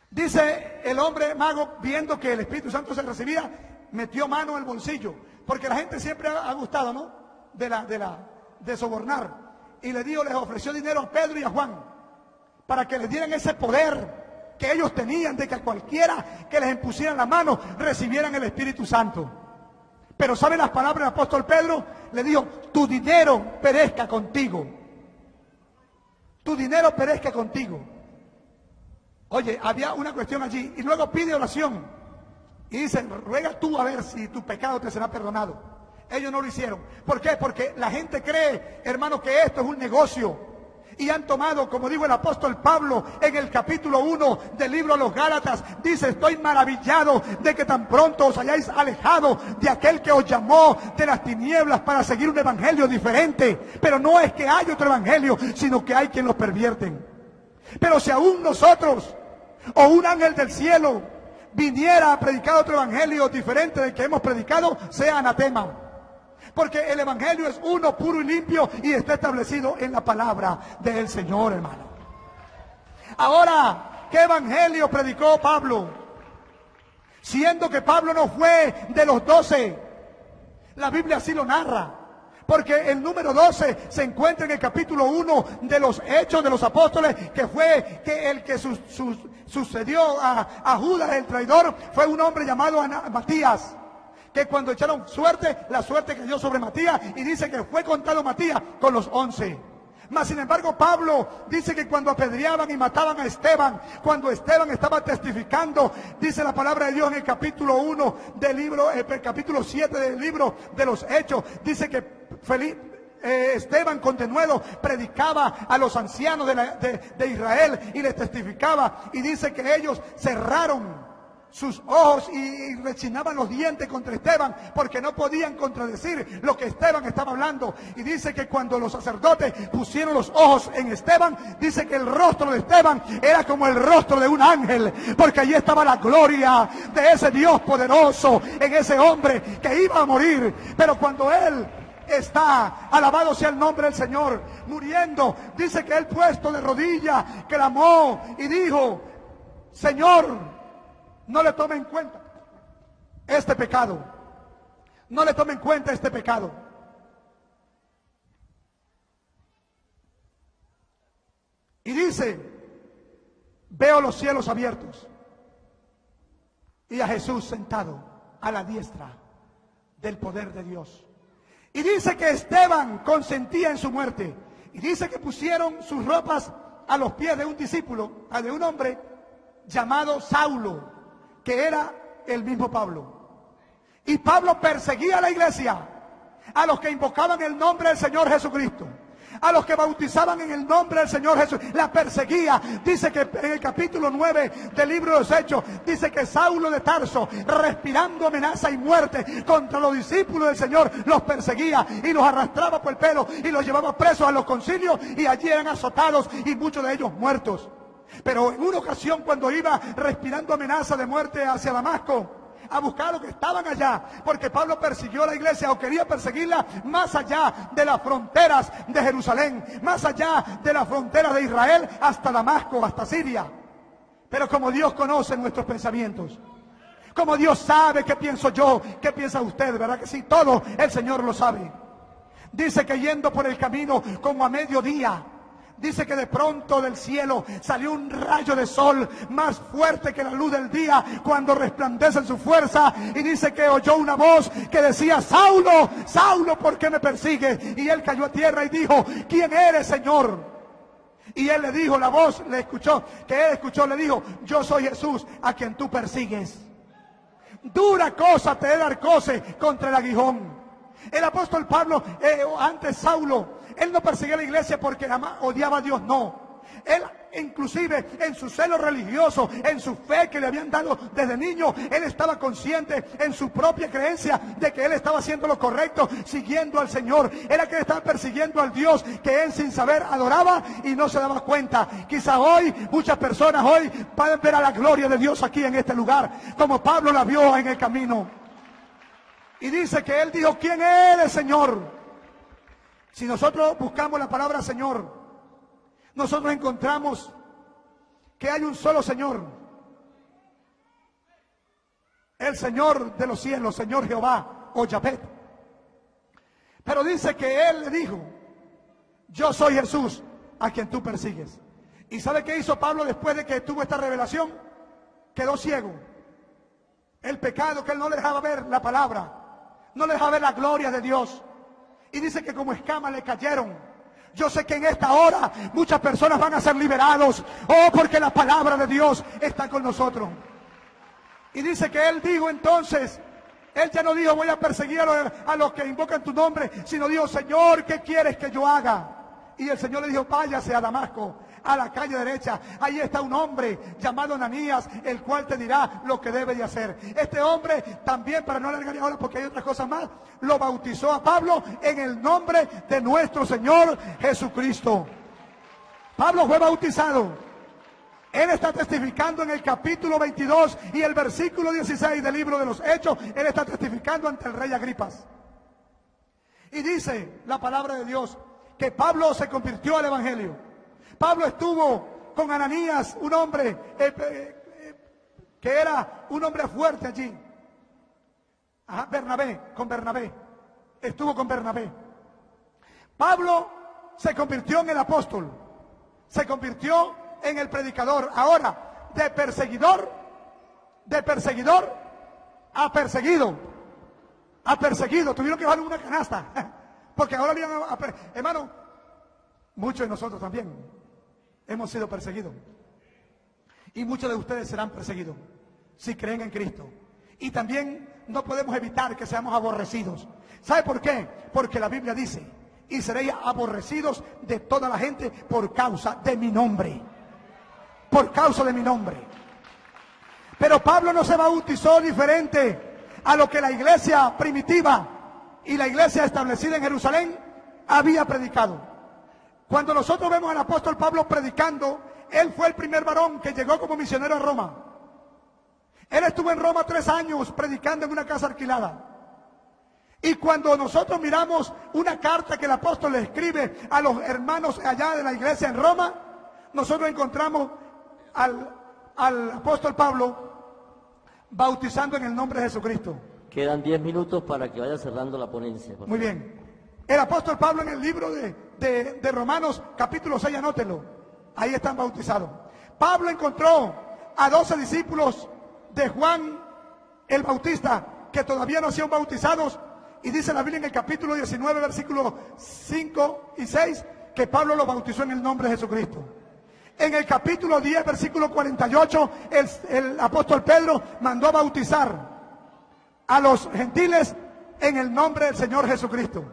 Dice el hombre mago, viendo que el Espíritu Santo se recibía, metió mano en el bolsillo. Porque la gente siempre ha gustado, ¿no? De sobornar. Y les ofreció dinero a Pedro y a Juan, para que les dieran ese poder que ellos tenían, de que a cualquiera que les impusieran la mano recibieran el Espíritu Santo. Pero ¿saben las palabras del apóstol Pedro? Le dijo, tu dinero perezca contigo. Tu dinero perezca contigo. Oye, había una cuestión allí, y luego pide oración. Y dice, ruega tú a ver si tu pecado te será perdonado. Ellos no lo hicieron. ¿Por qué? Porque la gente cree, hermano, que esto es un negocio. Y han tomado, como dijo el apóstol Pablo en el capítulo 1 del libro a los Gálatas, dice, estoy maravillado de que tan pronto os hayáis alejado de aquel que os llamó de las tinieblas para seguir un evangelio diferente. Pero no es que hay otro evangelio, sino que hay quien los pervierten. Pero si aún nosotros o un ángel del cielo viniera a predicar otro evangelio diferente del que hemos predicado, sea anatema. Porque el evangelio es uno, puro y limpio, y está establecido en la palabra del Señor, hermano. Ahora, ¿qué evangelio predicó Pablo? Siendo que Pablo no fue de los 12, la Biblia así lo narra. Porque el número 12 se encuentra en el capítulo 1 de los Hechos de los Apóstoles, que fue que el que sucedió a Judas el traidor, fue un hombre llamado Matías. Que cuando echaron suerte, la suerte cayó sobre Matías, y dice que fue contado Matías con los 11. Mas sin embargo Pablo dice que cuando apedreaban y mataban a Esteban, cuando Esteban estaba testificando, dice la palabra de Dios en el capítulo 1 del libro, el capítulo 7 del libro de los Hechos, dice que Esteban con denuedo predicaba a los ancianos de Israel y les testificaba, y dice que ellos cerraron sus ojos y rechinaban los dientes contra Esteban, porque no podían contradecir lo que Esteban estaba hablando. Y dice que cuando los sacerdotes pusieron los ojos en Esteban, dice que el rostro de Esteban era como el rostro de un ángel, porque allí estaba la gloria de ese Dios poderoso en ese hombre que iba a morir. Pero cuando él está, alabado sea el nombre del Señor, muriendo, dice que él, puesto de rodillas, clamó y dijo: Señor, no le tome en cuenta este pecado. No le tome en cuenta este pecado. Y dice: veo los cielos abiertos y a Jesús sentado a la diestra del poder de Dios. Y dice que Esteban consentía en su muerte. Y dice que pusieron sus ropas a los pies de un discípulo, de un hombre llamado Saulo, que era el mismo Pablo. Y Pablo perseguía a la iglesia, a los que invocaban el nombre del Señor Jesucristo, a los que bautizaban en el nombre del Señor Jesús. La perseguía. Dice que en el capítulo 9 del libro de los Hechos, dice que Saulo de Tarso, respirando amenaza y muerte contra los discípulos del Señor, los perseguía y los arrastraba por el pelo y los llevaba presos a los concilios, y allí eran azotados y muchos de ellos muertos. Pero en una ocasión, cuando iba respirando amenaza de muerte hacia Damasco, a buscar a los que estaban allá, porque Pablo persiguió a la iglesia, o quería perseguirla más allá de las fronteras de Jerusalén, más allá de las fronteras de Israel, hasta Damasco, hasta Siria. Pero como Dios conoce nuestros pensamientos, como Dios sabe qué pienso yo, qué piensa usted, ¿verdad que sí? Todo el Señor lo sabe. Dice que yendo por el camino como a mediodía, dice que de pronto del cielo salió un rayo de sol más fuerte que la luz del día cuando resplandece en su fuerza. Y dice que oyó una voz que decía: Saulo, Saulo, ¿por qué me persigues? Y él cayó a tierra y dijo: ¿quién eres, Señor? Y él le dijo, la voz le escuchó, que él escuchó, le dijo: yo soy Jesús a quien tú persigues. Dura cosa te he dar coce contra el aguijón. El apóstol Pablo, antes Saulo, él no perseguía a la iglesia porque odiaba a Dios, no. Él, inclusive en su celo religioso, en su fe que le habían dado desde niño, él estaba consciente en su propia creencia de que él estaba haciendo lo correcto, siguiendo al Señor. Era que él estaba persiguiendo al Dios que él sin saber adoraba y no se daba cuenta. Quizá hoy, muchas personas hoy pueden ver a la gloria de Dios aquí en este lugar, como Pablo la vio en el camino. Y dice que él dijo: ¿quién eres, Señor? Si nosotros buscamos la palabra Señor, nosotros encontramos que hay un solo Señor, el Señor de los cielos, Señor Jehová o Yahvé. Pero dice que él le dijo: yo soy Jesús a quien tú persigues. ¿Y sabe qué hizo Pablo después de que tuvo esta revelación? Quedó ciego. El pecado, que él no le dejaba ver la palabra, no le dejaba ver la gloria de Dios. Y dice que como escamas le cayeron. Yo sé que en esta hora muchas personas van a ser liberados. Oh, porque la palabra de Dios está con nosotros. Y dice que él dijo entonces, él ya no dijo: voy a perseguir a los que invocan tu nombre, sino dijo: Señor, ¿qué quieres que yo haga? Y el Señor le dijo: váyase a Damasco, a la calle derecha. Ahí está un hombre llamado Ananías, el cual te dirá lo que debe de hacer. Este hombre también, para no alargar ahora porque hay otras cosas más, lo bautizó a Pablo en el nombre de nuestro Señor Jesucristo. Pablo fue bautizado. Él está testificando en el capítulo 22 y el versículo 16 del libro de los Hechos. Él está testificando ante el rey Agripas. Y dice la palabra de Dios que Pablo se convirtió al evangelio. Pablo estuvo con Ananías, un hombre que era un hombre fuerte allí. Con Bernabé. Estuvo con Bernabé. Pablo se convirtió en el apóstol. Se convirtió en el predicador. Ahora, de perseguidor a perseguido. A perseguido. Tuvieron que darle una canasta. Porque ahora vienen hermano, muchos de nosotros también hemos sido perseguidos. Y muchos de ustedes serán perseguidos si creen en Cristo. Y también no podemos evitar que seamos aborrecidos. ¿Sabe por qué? Porque la Biblia dice: y seréis aborrecidos de toda la gente por causa de mi nombre. Por causa de mi nombre. Pero Pablo no se bautizó diferente a lo que la iglesia primitiva y la iglesia establecida en Jerusalén había predicado. Cuando nosotros vemos al apóstol Pablo predicando, él fue el primer varón que llegó como misionero a Roma. Él estuvo en Roma 3 años predicando en una casa alquilada. Y cuando nosotros miramos una carta que el apóstol le escribe a los hermanos allá de la iglesia en Roma, nosotros encontramos al apóstol Pablo bautizando en el nombre de Jesucristo. Quedan 10 minutos para que vaya cerrando la ponencia. Muy bien. El apóstol Pablo en el libro de Romanos, capítulo 6, anótenlo. Ahí están bautizados. Pablo encontró a 12 discípulos de Juan el Bautista que todavía no hacían bautizados. Y dice la Biblia en el capítulo 19, versículos 5 y 6, que Pablo los bautizó en el nombre de Jesucristo. En el capítulo 10, versículo 48, el apóstol Pedro mandó a bautizar a los gentiles en el nombre del Señor Jesucristo.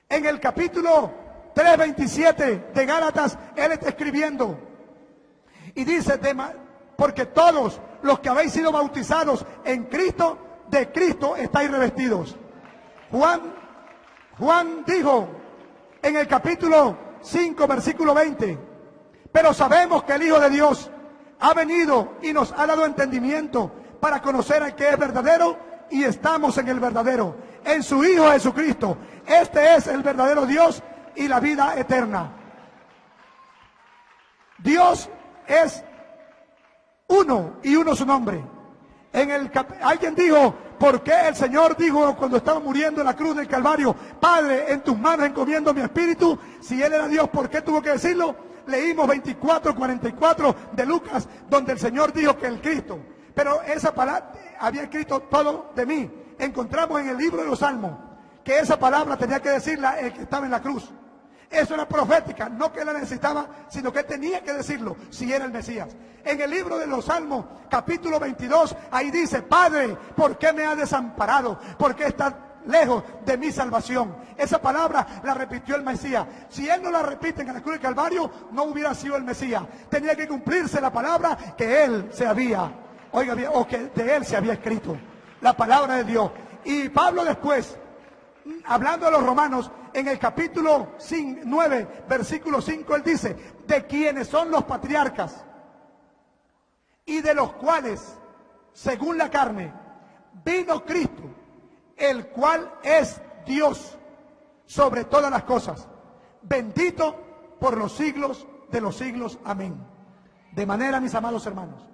En el capítulo 3:27 de Gálatas, él está escribiendo y dice, porque todos los que habéis sido bautizados en Cristo, de Cristo estáis revestidos. Juan dijo en el capítulo 5, versículo 20, pero sabemos que el Hijo de Dios ha venido y nos ha dado entendimiento para conocer al que es verdadero, y estamos en el verdadero, en su Hijo Jesucristo. Este es el verdadero Dios y la vida eterna. Dios es uno y uno su nombre. Alguien dijo, ¿por qué el Señor dijo cuando estaba muriendo en la cruz del Calvario, Padre, en tus manos encomiendo mi espíritu? Si Él era Dios, ¿por qué tuvo que decirlo? Leímos 24:44 de Lucas, donde el Señor dijo que el Cristo, pero esa palabra había escrito todo de mí. Encontramos en el libro de los Salmos que esa palabra tenía que decirla el que estaba en la cruz. Eso era profética, no que él la necesitaba, sino que tenía que decirlo si era el Mesías. En el libro de los Salmos, capítulo 22, ahí dice, Padre, ¿por qué me has desamparado? ¿Por qué estás lejos de mi salvación? Esa palabra la repitió el Mesías. Si él no la repite en la cruz del Calvario, no hubiera sido el Mesías. Tenía que cumplirse la palabra que él se había, o que de él se había escrito, la palabra de Dios. Y Pablo después, hablando de los romanos, en el capítulo 9, versículo 5, él dice, de quienes son los patriarcas y de los cuales, según la carne, vino Cristo, el cual es Dios sobre todas las cosas, bendito por los siglos de los siglos. Amén. De manera, mis amados hermanos,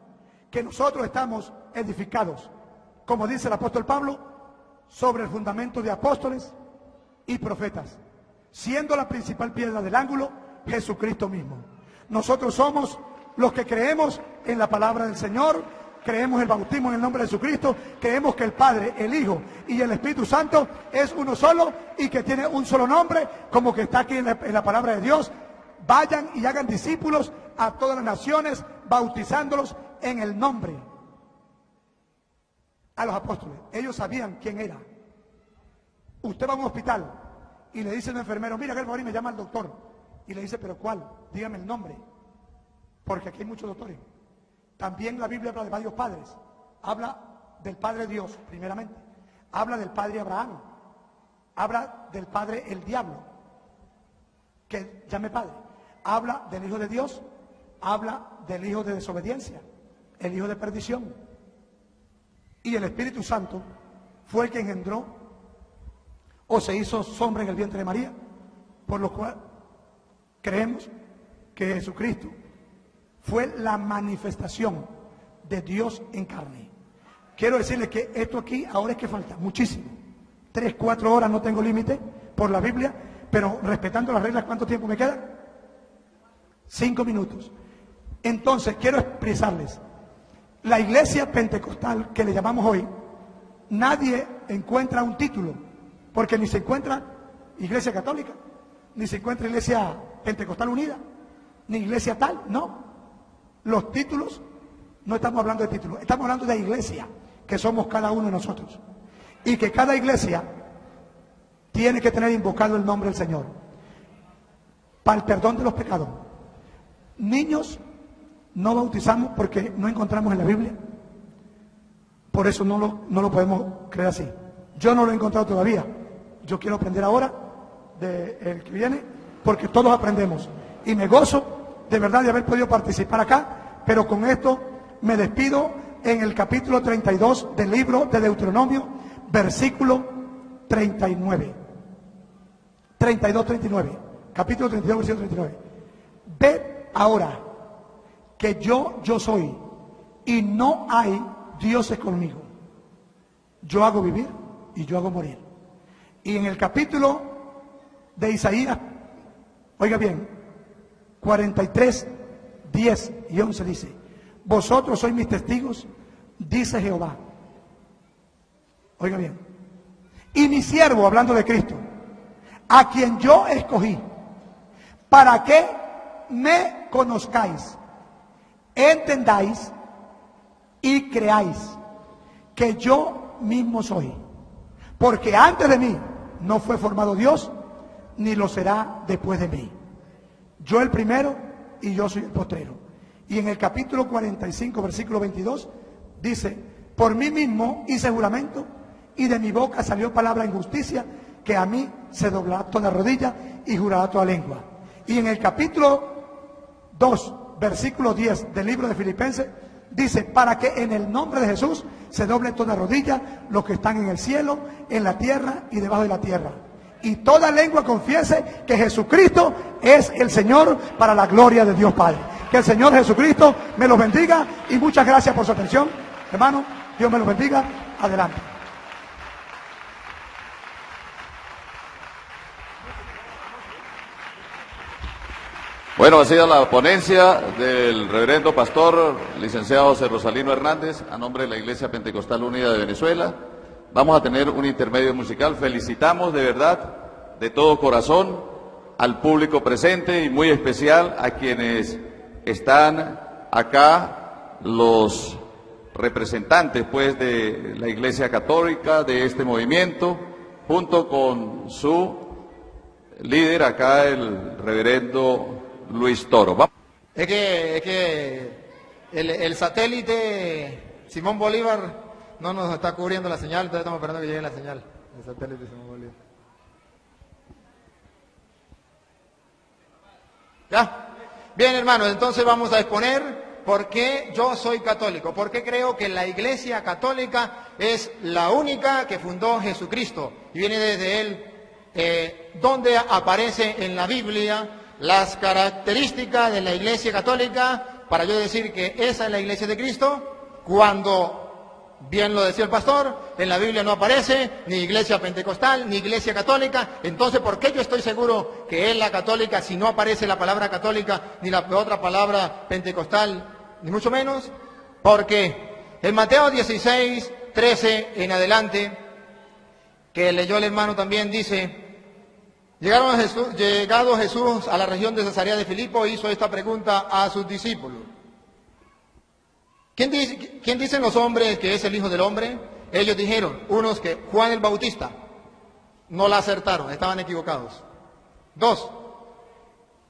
que nosotros estamos edificados, como dice el apóstol Pablo, sobre el fundamento de apóstoles y profetas, siendo la principal piedra del ángulo Jesucristo mismo. Nosotros somos los que creemos en la palabra del Señor, creemos el bautismo en el nombre de Jesucristo, creemos que el Padre, el Hijo y el Espíritu Santo es uno solo y que tiene un solo nombre, como que está aquí en la palabra de Dios. Vayan y hagan discípulos a todas las naciones, bautizándolos en el nombre. A los apóstoles, ellos sabían quién era. Usted va a un hospital y le dice a un enfermero, mira que el me llama al doctor, y le dice, pero ¿cuál? Dígame el nombre, porque aquí hay muchos doctores. También la Biblia habla de varios padres. Habla del Padre Dios, primeramente. Habla del Padre Abraham. Habla del Padre el diablo, que llame Padre. Habla del Hijo de Dios. Habla del Hijo de desobediencia, el Hijo de perdición. Y el Espíritu Santo fue el que engendró o se hizo sombra en el vientre de María, por lo cual creemos que Jesucristo fue la manifestación de Dios en carne. Quiero decirles que esto aquí ahora es que falta muchísimo. 3, 4 horas, no tengo límite por la Biblia, pero respetando las reglas, ¿cuánto tiempo me queda? 5 minutos. Entonces, quiero expresarles, la iglesia pentecostal que le llamamos hoy, nadie encuentra un título, porque ni se encuentra iglesia católica, ni se encuentra iglesia pentecostal unida, ni iglesia tal, no. Los títulos, no estamos hablando de títulos, estamos hablando de iglesia, que somos cada uno de nosotros. Y que cada iglesia tiene que tener invocado el nombre del Señor para el perdón de los pecados. Niños no bautizamos porque no encontramos en la Biblia. Por eso no lo podemos creer así. Yo no lo he encontrado todavía. Yo quiero aprender ahora del que viene, porque todos aprendemos. Y me gozo de verdad de haber podido participar acá, pero con esto me despido en el capítulo 32 del libro de Deuteronomio, versículo 39. 32-39. Capítulo 32, versículo 39. Ved ahora que yo soy, y no hay dioses conmigo. Yo hago vivir y yo hago morir. Y en el capítulo de Isaías, oiga bien, 43, 10 y 11 dice: vosotros sois mis testigos, dice Jehová. Oiga bien. Y mi siervo, hablando de Cristo, a quien yo escogí, para que me conozcáis, entendáis y creáis que yo mismo soy. Porque antes de mí no fue formado Dios, ni lo será después de mí. Yo el primero y yo soy el postrero. Y en el capítulo 45, versículo 22, dice: por mí mismo hice juramento, y de mi boca salió palabra en justicia, que a mí se doblará toda rodilla y jurará toda lengua. Y en el capítulo 2, versículo 10 del libro de Filipenses, dice: para que en el nombre de Jesús se doble toda rodilla, los que están en el cielo, en la tierra y debajo de la tierra, y toda lengua confiese que Jesucristo es el Señor, para la gloria de Dios Padre. Que el Señor Jesucristo me los bendiga, y muchas gracias por su atención, hermano. Dios me los bendiga. Adelante. Bueno, ha sido la ponencia del reverendo pastor licenciado José Rosalino Hernández a nombre de la Iglesia Pentecostal Unida de Venezuela. Vamos a tener un intermedio musical. Felicitamos de verdad, de todo corazón, al público presente, y muy especial a quienes están acá, los representantes pues de la Iglesia Católica, de este movimiento, junto con su líder acá, el reverendo Luis Toro. Es que el satélite Simón Bolívar no nos está cubriendo la señal, entonces estamos esperando que llegue la señal. El satélite Simón Bolívar. ¿Ya? Bien, hermanos, entonces vamos a exponer por qué yo soy católico, por qué creo que la Iglesia Católica es la única que fundó Jesucristo y viene desde él, donde aparece en la Biblia las características de la Iglesia Católica, para yo decir que esa es la Iglesia de Cristo, cuando, bien lo decía el pastor, en la Biblia no aparece ni Iglesia Pentecostal, ni Iglesia Católica. Entonces, ¿por qué yo estoy seguro que es la católica si no aparece la palabra católica, ni la otra palabra pentecostal, ni mucho menos? Porque en Mateo 16, 13 en adelante, que leyó el hermano también, dice: llegado Jesús a la región de Cesarea de Filipo, hizo esta pregunta a sus discípulos: ¿Quién dicen los hombres que es el Hijo del Hombre? Ellos dijeron, unos que Juan el Bautista. No la acertaron, estaban equivocados. 2.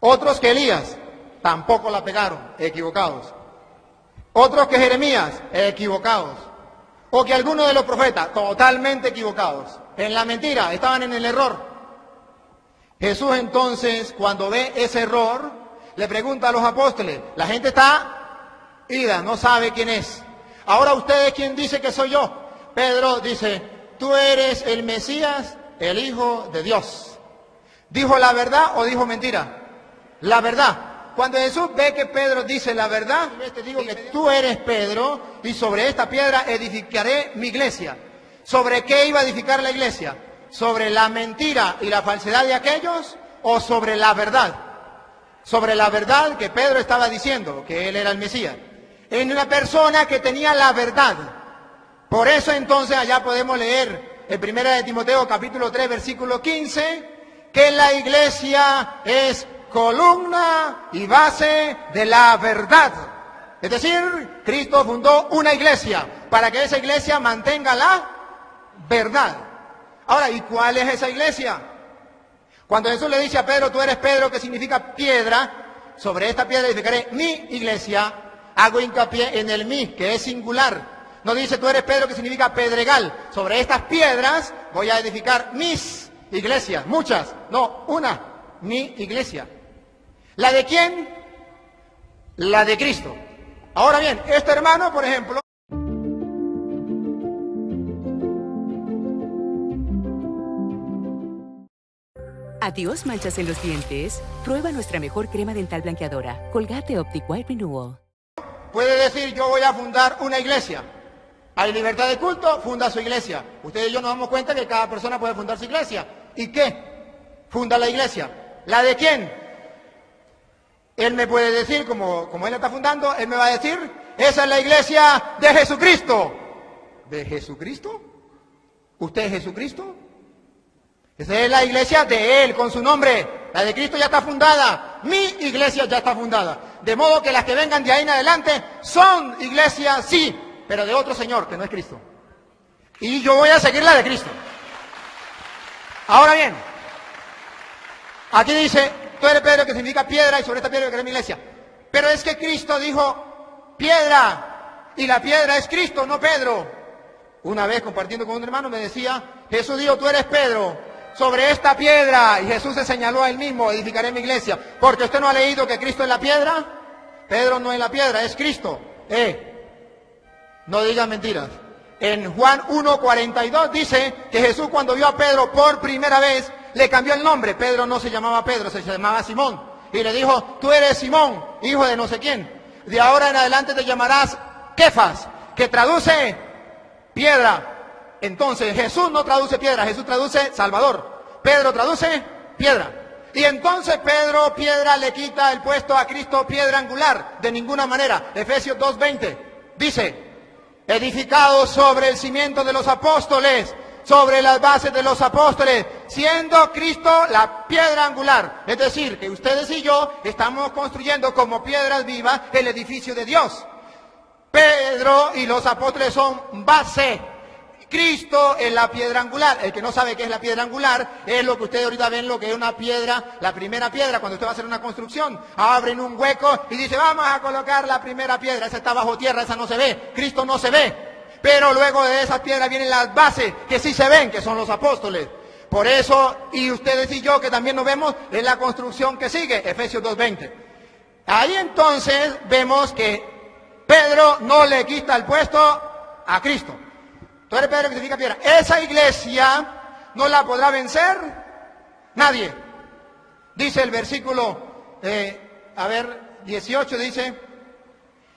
Otros que Elías, tampoco la pegaron, equivocados. Otros que Jeremías, equivocados. O que alguno de los profetas, totalmente equivocados. En la mentira, estaban en el error. Jesús entonces, cuando ve ese error, le pregunta a los apóstoles: la gente está ida, no sabe quién es. Ahora ustedes, ¿quién dice que soy yo? Pedro dice: tú eres el Mesías, el Hijo de Dios. ¿Dijo la verdad o dijo mentira? La verdad. Cuando Jesús ve que Pedro dice la verdad, te digo que tú eres Pedro, y sobre esta piedra edificaré mi iglesia. ¿Sobre qué iba a edificar la iglesia? ¿Sobre la mentira y la falsedad de aquellos, o sobre la verdad? Sobre la verdad que Pedro estaba diciendo, que él era el Mesías. En una persona que tenía la verdad. Por eso entonces allá podemos leer en 1 de Timoteo capítulo 3 versículo 15, que la iglesia es columna y base de la verdad. Es decir, Cristo fundó una iglesia para que esa iglesia mantenga la verdad. Ahora, ¿y cuál es esa iglesia? Cuando Jesús le dice a Pedro: tú eres Pedro, que significa piedra, sobre esta piedra edificaré mi iglesia, hago hincapié en el mí, que es singular. No dice tú eres Pedro, que significa pedregal. Sobre estas piedras voy a edificar mis iglesias, muchas, no, una, mi iglesia. ¿La de quién? La de Cristo. Ahora bien, este hermano, por ejemplo, Adiós manchas en los dientes. Prueba nuestra mejor crema dental blanqueadora, Colgate Optic White Renewal. puede decir yo voy a fundar una iglesia. Hay libertad de culto, funda su iglesia. Ustedes y yo nos damos cuenta que cada persona puede fundar su iglesia. ¿Y qué? Funda la iglesia. ¿La de quién? Él me puede decir, como él la está fundando, él me va a decir, esa es la iglesia de Jesucristo. ¿De Jesucristo? ¿Usted es Jesucristo? Esa es la iglesia de Él, con su nombre. La de Cristo ya está fundada. Mi iglesia ya está fundada. De modo que las que vengan de ahí en adelante son iglesias, sí, pero de otro Señor, que no es Cristo. Y yo voy a seguir la de Cristo. Ahora bien, aquí dice, tú eres Pedro, que significa piedra, y sobre esta piedra voy a crear mi iglesia. Pero es que Cristo dijo, piedra, y la piedra es Cristo, no Pedro. Una vez compartiendo con un hermano me decía, Jesús dijo, tú eres Pedro, sobre esta piedra, y Jesús se señaló a él mismo, edificaré mi iglesia. Porque usted no ha leído que Cristo es la piedra. Pedro no es la piedra, es Cristo. No digan mentiras. En Juan 1:42 dice que Jesús, cuando vio a Pedro por primera vez, le cambió el nombre. Pedro no se llamaba Pedro, se llamaba Simón. Y le dijo, tú eres Simón, hijo de no sé quién. De ahora en adelante te llamarás Kefas, que traduce piedra. Entonces Jesús no traduce piedra, Jesús traduce Salvador. Pedro traduce piedra. Y entonces Pedro, piedra, le quita el puesto a Cristo, piedra angular. De ninguna manera. Efesios 2:20 dice, edificado sobre el cimiento de los apóstoles, sobre las bases de los apóstoles, siendo Cristo la piedra angular. Es decir, que ustedes y yo estamos construyendo como piedras vivas el edificio de Dios. Pedro y los apóstoles son base. Cristo es la piedra angular. El que no sabe qué es la piedra angular es lo que ustedes ahorita ven, lo que es una piedra, la primera piedra. Cuando usted va a hacer una construcción, abren un hueco y dice, vamos a colocar la primera piedra. Esa está bajo tierra, esa no se ve. Cristo no se ve. Pero luego de esas piedras vienen las bases que sí se ven, que son los apóstoles. Por eso, y ustedes y yo que también nos vemos, es la construcción que sigue, Efesios 2:20. Ahí entonces vemos que Pedro no le quita el puesto a Cristo. Tú eres Pedro, que significa piedra. Esa iglesia no la podrá vencer nadie. Dice el versículo, 18 dice,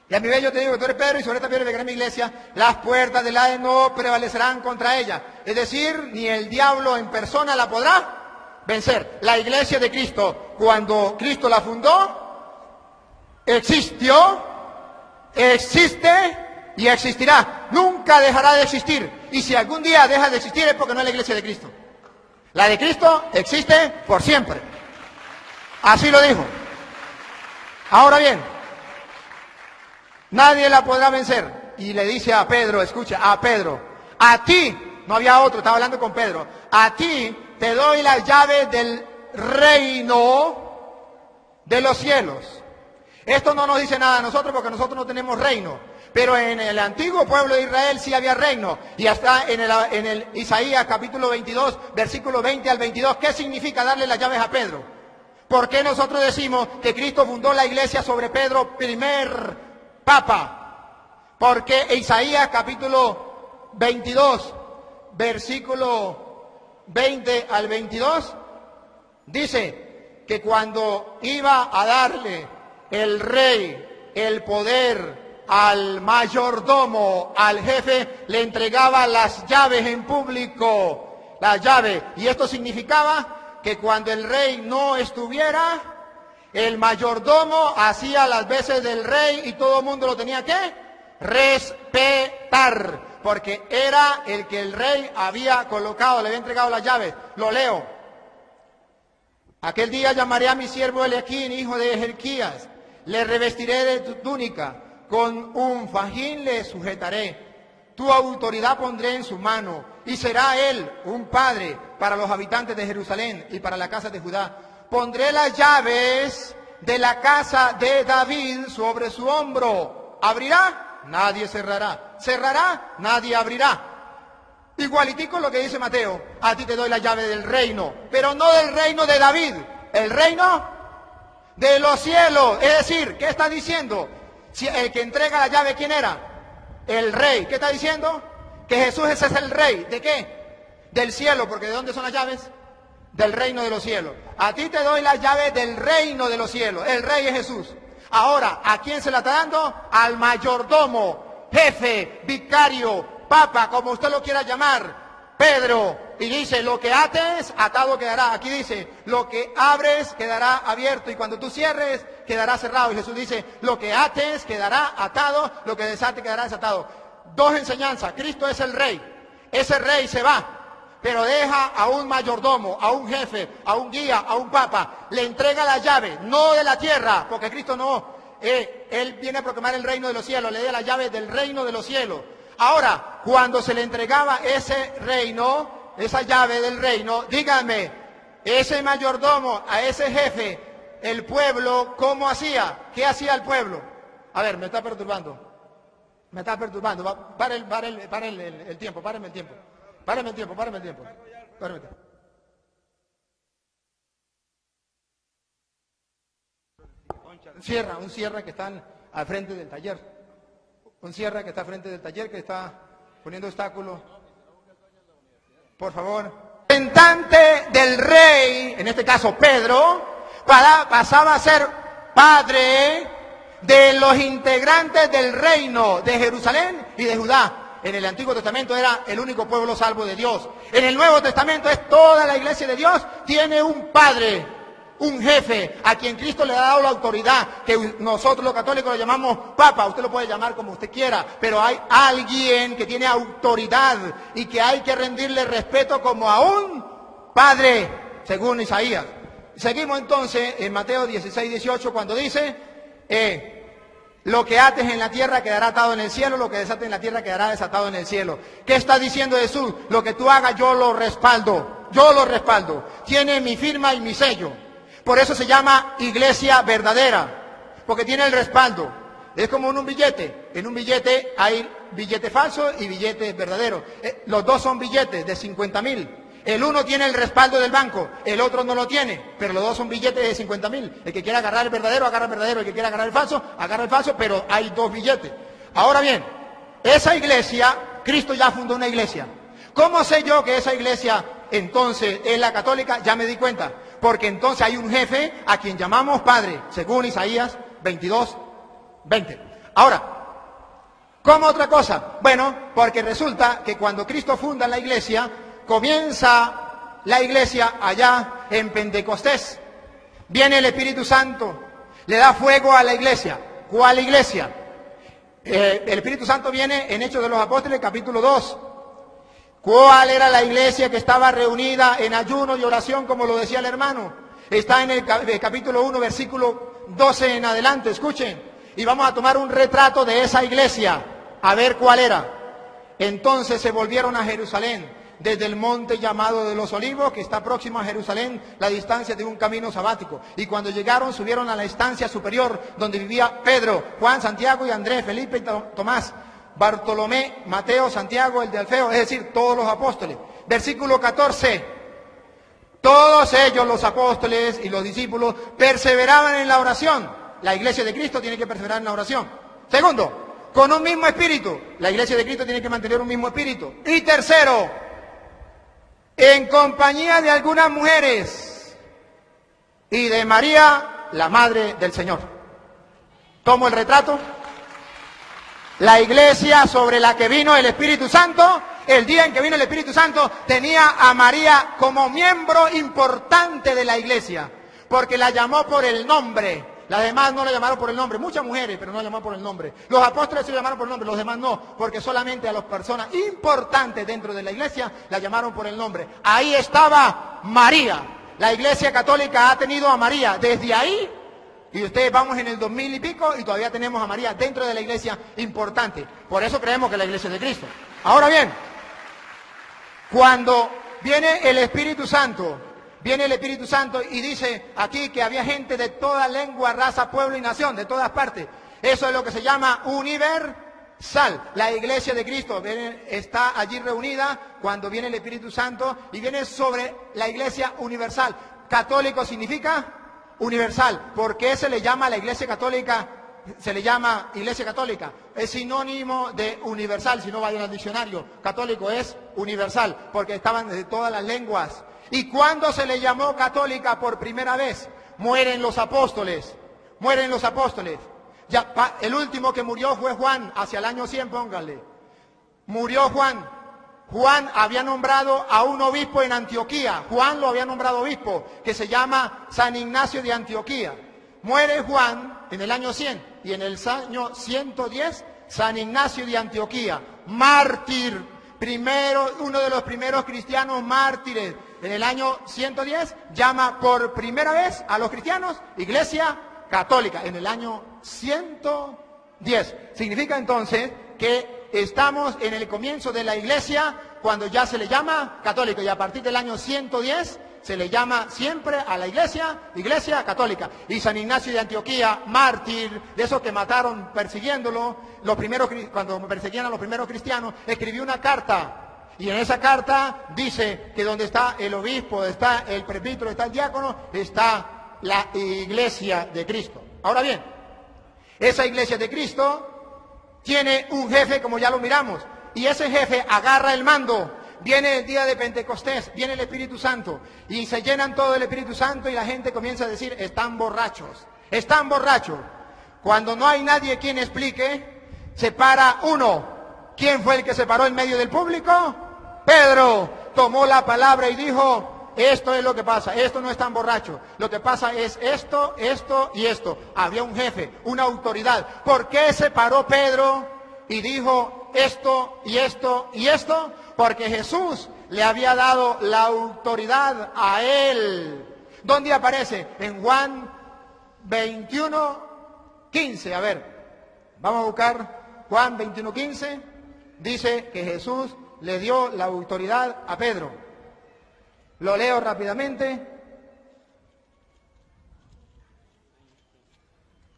y a mi vez yo te digo que tú eres Pedro, y sobre esta piedra edificaré mi iglesia, las puertas del Hades no prevalecerán contra ella. Es decir, ni el diablo en persona la podrá vencer. La iglesia de Cristo, cuando Cristo la fundó, existió, existe y existirá. Nunca dejará de existir. Y si algún día deja de existir es porque no es la iglesia de Cristo. La de Cristo existe por siempre. Así lo dijo. Ahora bien, nadie la podrá vencer. Y le dice a Pedro, escucha, a Pedro, a ti, no había otro, estaba hablando con Pedro, a ti te doy las llaves del reino de los cielos. Esto no nos dice nada a nosotros porque nosotros no tenemos reino. Pero en el antiguo pueblo de Israel sí había reino. Y hasta en el Isaías capítulo 22, versículo 20 al 22, ¿qué significa darle las llaves a Pedro? ¿Por qué nosotros decimos que Cristo fundó la iglesia sobre Pedro, primer papa? Porque Isaías capítulo 22, versículo 20 al 22, dice que cuando iba a darle el rey el poder al mayordomo, al jefe, le entregaba las llaves en público, las llaves. Y esto significaba que cuando el rey no estuviera, el mayordomo hacía las veces del rey y todo el mundo lo tenía que respetar, porque era el que el rey había colocado, le había entregado las llaves. Lo leo. Aquel día llamaré a mi siervo Eliaquín, hijo de Jerquías, le revestiré de tu túnica, con un fajín le sujetaré, tu autoridad pondré en su mano, y será él un padre para los habitantes de Jerusalén y para la casa de Judá. Pondré las llaves de la casa de David sobre su hombro. Abrirá, nadie cerrará. Cerrará, nadie abrirá. Igualitico lo que dice Mateo. A ti te doy la llave del reino, pero no del reino de David, el reino de los cielos. Es decir, ¿qué está diciendo? Si el que entrega la llave, ¿quién era? El rey. ¿Qué está diciendo? Que Jesús ese es el rey. ¿De qué? Del cielo, porque ¿de dónde son las llaves? Del reino de los cielos. A ti te doy la llave del reino de los cielos. El rey es Jesús. Ahora, ¿a quién se la está dando? Al mayordomo, jefe, vicario, papa, como usted lo quiera llamar, Pedro. Y dice, lo que ates, atado quedará. Aquí dice, lo que abres, quedará abierto. Y cuando tú cierres, quedará cerrado. Y Jesús dice, lo que ates, quedará atado. Lo que desate, quedará desatado. Dos enseñanzas. Cristo es el rey. Ese rey se va, pero deja a un mayordomo, a un jefe, a un guía, a un papa. Le entrega la llave, no de la tierra, porque Cristo no. Él viene a proclamar el reino de los cielos. Le da la llave del reino de los cielos. Ahora, cuando se le entregaba ese reino, esa llave del reino, díganme, ese mayordomo, a ese jefe, el pueblo, ¿cómo hacía? ¿Qué hacía el pueblo? A ver, me está perturbando. Me está perturbando. Pare el tiempo, páreme el tiempo. Páreme el tiempo. Un cierre que están al frente del taller. Un cierre que está al frente del taller, que está poniendo obstáculos. Por favor. Representante del rey, en este caso Pedro, pasaba a ser padre de los integrantes del reino de Jerusalén y de Judá. En el Antiguo Testamento era el único pueblo salvo de Dios. En el Nuevo Testamento es toda la iglesia de Dios, tiene un padre, un jefe, a quien Cristo le ha dado la autoridad, que nosotros los católicos lo llamamos papa. Usted lo puede llamar como usted quiera, pero hay alguien que tiene autoridad y que hay que rendirle respeto como a un padre, según Isaías. Seguimos entonces en Mateo 16:18, cuando dice, lo que ates en la tierra quedará atado en el cielo, lo que desates en la tierra quedará desatado en el cielo. ¿Qué está diciendo Jesús? Lo que tú hagas yo lo respaldo, tiene mi firma y mi sello. Por eso se llama iglesia verdadera, porque tiene el respaldo. Es como en un billete. En un billete hay billete falso y billetes verdaderos. Los dos son billetes de 50.000. El uno tiene el respaldo del banco, el otro no lo tiene, pero los dos son billetes de 50.000. El que quiera agarrar el verdadero, agarra el verdadero. El que quiera agarrar el falso, agarra el falso, pero hay dos billetes. Ahora bien, esa iglesia, Cristo ya fundó una iglesia. ¿Cómo sé yo que esa iglesia entonces es la católica? Ya me di cuenta. Porque entonces hay un jefe a quien llamamos Padre, según Isaías 22:20. Ahora, ¿cómo otra cosa? Bueno, porque resulta que cuando Cristo funda la iglesia, comienza la iglesia allá en Pentecostés. Viene el Espíritu Santo, le da fuego a la iglesia. ¿Cuál iglesia? El Espíritu Santo viene en Hechos de los Apóstoles, capítulo 2. ¿Cuál era la iglesia que estaba reunida en ayuno y oración, como lo decía el hermano? Está en el capítulo 1, versículo 12 en adelante, escuchen. Y vamos a tomar un retrato de esa iglesia, a ver cuál era. Entonces se volvieron a Jerusalén, desde el monte llamado de los Olivos, que está próximo a Jerusalén, la distancia de un camino sabático. Y cuando llegaron, subieron a la estancia superior, donde vivía Pedro, Juan, Santiago y Andrés, Felipe y Tomás, Bartolomé, Mateo, Santiago, el de Alfeo, es decir, todos los apóstoles. Versículo 14. Todos ellos, los apóstoles y los discípulos, perseveraban en la oración. La iglesia de Cristo tiene que perseverar en la oración. Segundo, con un mismo espíritu. La iglesia de Cristo tiene que mantener un mismo espíritu. Y tercero, en compañía de algunas mujeres y de María, la madre del Señor. ¿Tomo el retrato? La iglesia sobre la que vino el Espíritu Santo, el día en que vino el Espíritu Santo, tenía a María como miembro importante de la iglesia, porque la llamó por el nombre. Las demás no la llamaron por el nombre, muchas mujeres, pero no la llamaron por el nombre. Los apóstoles se llamaron por el nombre, los demás no, porque solamente a las personas importantes dentro de la iglesia la llamaron por el nombre. Ahí estaba María. La iglesia católica ha tenido a María desde ahí. Y ustedes vamos en el 2000 y pico y todavía tenemos a María dentro de la iglesia importante. Por eso creemos que es la iglesia de Cristo. Ahora bien, cuando viene el Espíritu Santo y dice aquí que había gente de toda lengua, raza, pueblo y nación, de todas partes. Eso es lo que se llama universal. La iglesia de Cristo está allí reunida cuando viene el Espíritu Santo y viene sobre la iglesia universal. Católico significa universal. ¿Por qué se le llama a la iglesia católica? Se le llama iglesia católica. Es sinónimo de universal. Si no vayan al diccionario, católico es universal, porque estaban de todas las lenguas. ¿Y cuándo se le llamó católica por primera vez? Mueren los apóstoles. Mueren los apóstoles. Ya, el último que murió fue Juan, hacia el año 100, póngale. Murió Juan. Juan había nombrado a un obispo en Antioquía. Juan lo había nombrado obispo, que se llama San Ignacio de Antioquía. Muere Juan en el año 100 y en el año 110 San Ignacio de Antioquía, mártir, uno de los primeros cristianos mártires. En el año 110 llama por primera vez a los cristianos iglesia católica. En el año 110. Significa entonces que estamos en el comienzo de la iglesia cuando ya se le llama católico, y a partir del año 110 se le llama siempre a la iglesia católica. Y San Ignacio de Antioquía, mártir, de esos que mataron persiguiéndolo, cuando perseguían a los primeros cristianos, escribió una carta. Y en esa carta dice que donde está el obispo, está el presbítero, está el diácono, está la iglesia de Cristo. Ahora bien, esa iglesia de Cristo tiene un jefe, como ya lo miramos, y ese jefe agarra el mando. Viene el día de Pentecostés, viene el Espíritu Santo, y se llenan todo el Espíritu Santo y la gente comienza a decir, están borrachos, están borrachos. Cuando no hay nadie quien explique, se para uno. ¿Quién fue el que se paró en medio del público? Pedro tomó la palabra y dijo, esto es lo que pasa, esto no es tan borracho, lo que pasa es esto, esto y esto. Había un jefe, una autoridad. ¿Por qué se paró Pedro y dijo esto y esto y esto? Porque Jesús le había dado la autoridad a él. ¿Dónde aparece? En Juan 21:15. A ver, vamos a buscar Juan 21:15. Dice que Jesús le dio la autoridad a Pedro. Lo leo rápidamente.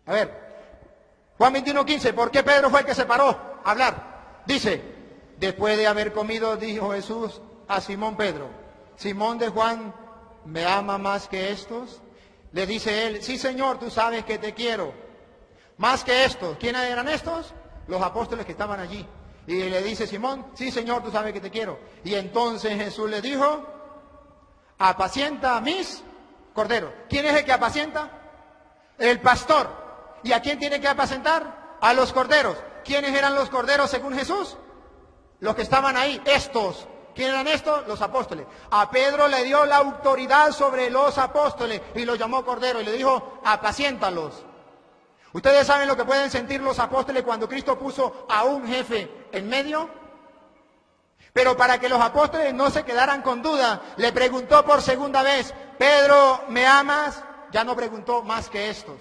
A ver, Juan 21:15. ¿Por qué Pedro fue el que se paró a hablar? Dice, después de haber comido, dijo Jesús a Simón Pedro, Simón de Juan, ¿me ama más que estos? Le dice él, sí Señor, tú sabes que te quiero. Más que estos. ¿Quiénes eran estos? Los apóstoles que estaban allí. Y le dice Simón, sí Señor, tú sabes que te quiero. Y entonces Jesús le dijo, apacienta a mis corderos. ¿Quién es el que apacienta? El pastor. ¿Y a quién tiene que apacentar? A los corderos. ¿Quiénes eran los corderos según Jesús? Los que estaban ahí, estos. ¿Quién eran estos? Los apóstoles. A Pedro le dio la autoridad sobre los apóstoles y los llamó cordero y le dijo, apaciéntalos. ¿Ustedes saben lo que pueden sentir los apóstoles cuando Cristo puso a un jefe en medio? Pero para que los apóstoles no se quedaran con duda, le preguntó por segunda vez, Pedro, ¿me amas? Ya no preguntó más que estos.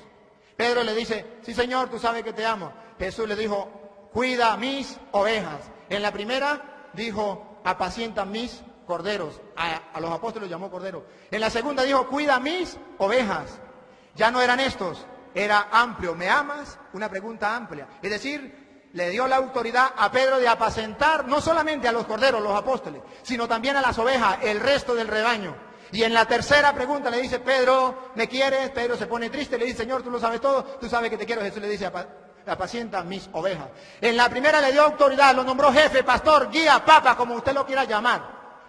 Pedro le dice, sí Señor, tú sabes que te amo. Jesús le dijo, cuida mis ovejas. En la primera dijo, apacienta mis corderos. A los apóstoles los llamó corderos. En la segunda dijo, cuida mis ovejas. Ya no eran estos, era amplio. ¿Me amas? Una pregunta amplia. Es decir, le dio la autoridad a Pedro de apacentar no solamente a los corderos, los apóstoles, sino también a las ovejas, el resto del rebaño. Y en la tercera pregunta le dice, Pedro, ¿me quieres? Pedro se pone triste, le dice, Señor, tú lo sabes todo, tú sabes que te quiero. Jesús le dice, apacienta mis ovejas. En la primera le dio autoridad, lo nombró jefe, pastor, guía, papa, como usted lo quiera llamar,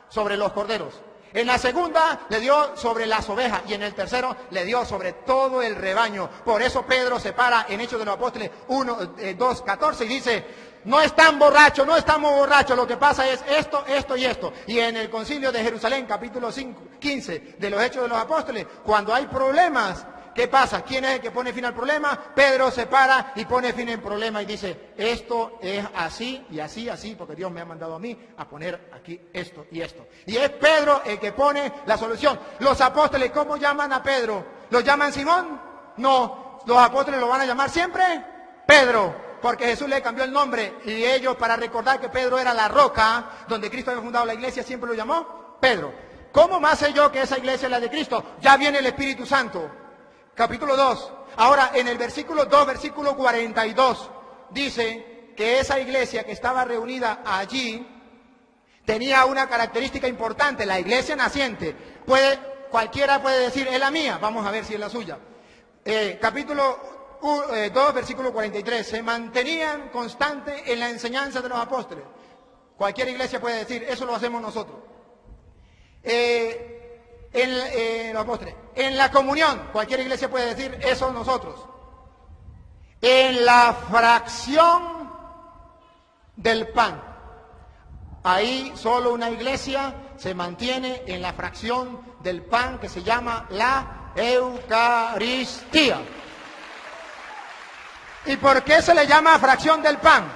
sobre los corderos. En la segunda le dio sobre las ovejas y en el tercero le dio sobre todo el rebaño. Por eso Pedro se para en Hechos de los Apóstoles 2:14 y dice, no están borrachos, no estamos borrachos, lo que pasa es esto, esto y esto. Y en el concilio de Jerusalén, capítulo 15 de los Hechos de los Apóstoles, cuando hay problemas, ¿qué pasa? ¿Quién es el que pone fin al problema? Pedro se para y pone fin al problema y dice, esto es así y así, así, porque Dios me ha mandado a mí a poner aquí esto y esto. Y es Pedro el que pone la solución. Los apóstoles, ¿cómo llaman a Pedro? ¿Lo llaman Simón? No, los apóstoles lo van a llamar siempre Pedro, porque Jesús le cambió el nombre y ellos, para recordar que Pedro era la roca donde Cristo había fundado la iglesia, siempre lo llamó Pedro. ¿Cómo más sé yo que esa iglesia es la de Cristo? Ya viene el Espíritu Santo. Capítulo 2. Ahora, en el versículo 2, versículo 42, dice que esa iglesia que estaba reunida allí tenía una característica importante, la iglesia naciente. Cualquiera puede decir, es la mía, vamos a ver si es la suya. Capítulo 2, versículo 43, se mantenían constantes en la enseñanza de los apóstoles. Cualquier iglesia puede decir, eso lo hacemos nosotros. Los apóstoles. En la comunión, cualquier iglesia puede decir, eso nosotros. En la fracción del pan. Ahí solo una iglesia se mantiene en la fracción del pan que se llama la Eucaristía. ¿Y por qué se le llama fracción del pan?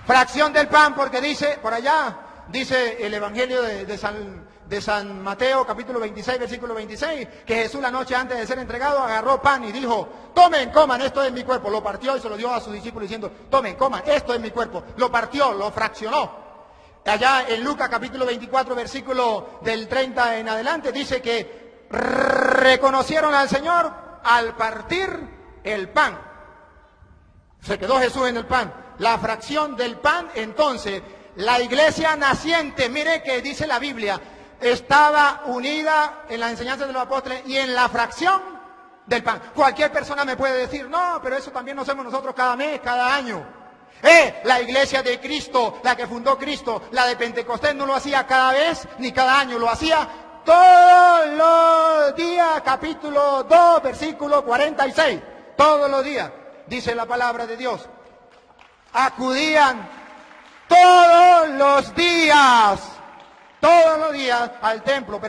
Fracción del pan porque dice, por allá, dice el Evangelio de San Mateo, capítulo 26, versículo 26, que Jesús la noche antes de ser entregado agarró pan y dijo, tomen, coman, esto es mi cuerpo. Lo partió y se lo dio a sus discípulos diciendo, tomen, coman, esto es mi cuerpo. Lo partió, lo fraccionó. Allá en Lucas capítulo 24, versículo del 30 en adelante, dice que reconocieron al Señor al partir el pan. Se quedó Jesús en el pan. La fracción del pan, entonces, la iglesia naciente, mire que dice la Biblia, estaba unida en la enseñanza de los apóstoles y en la fracción del pan. Cualquier persona me puede decir, no, pero eso también lo hacemos nosotros cada mes, cada año. La iglesia de Cristo, la que fundó Cristo, la de Pentecostés, no lo hacía cada vez ni cada año, lo hacía todos los días, capítulo 2, versículo 46, todos los días, dice la palabra de Dios. Acudían todos los días al templo,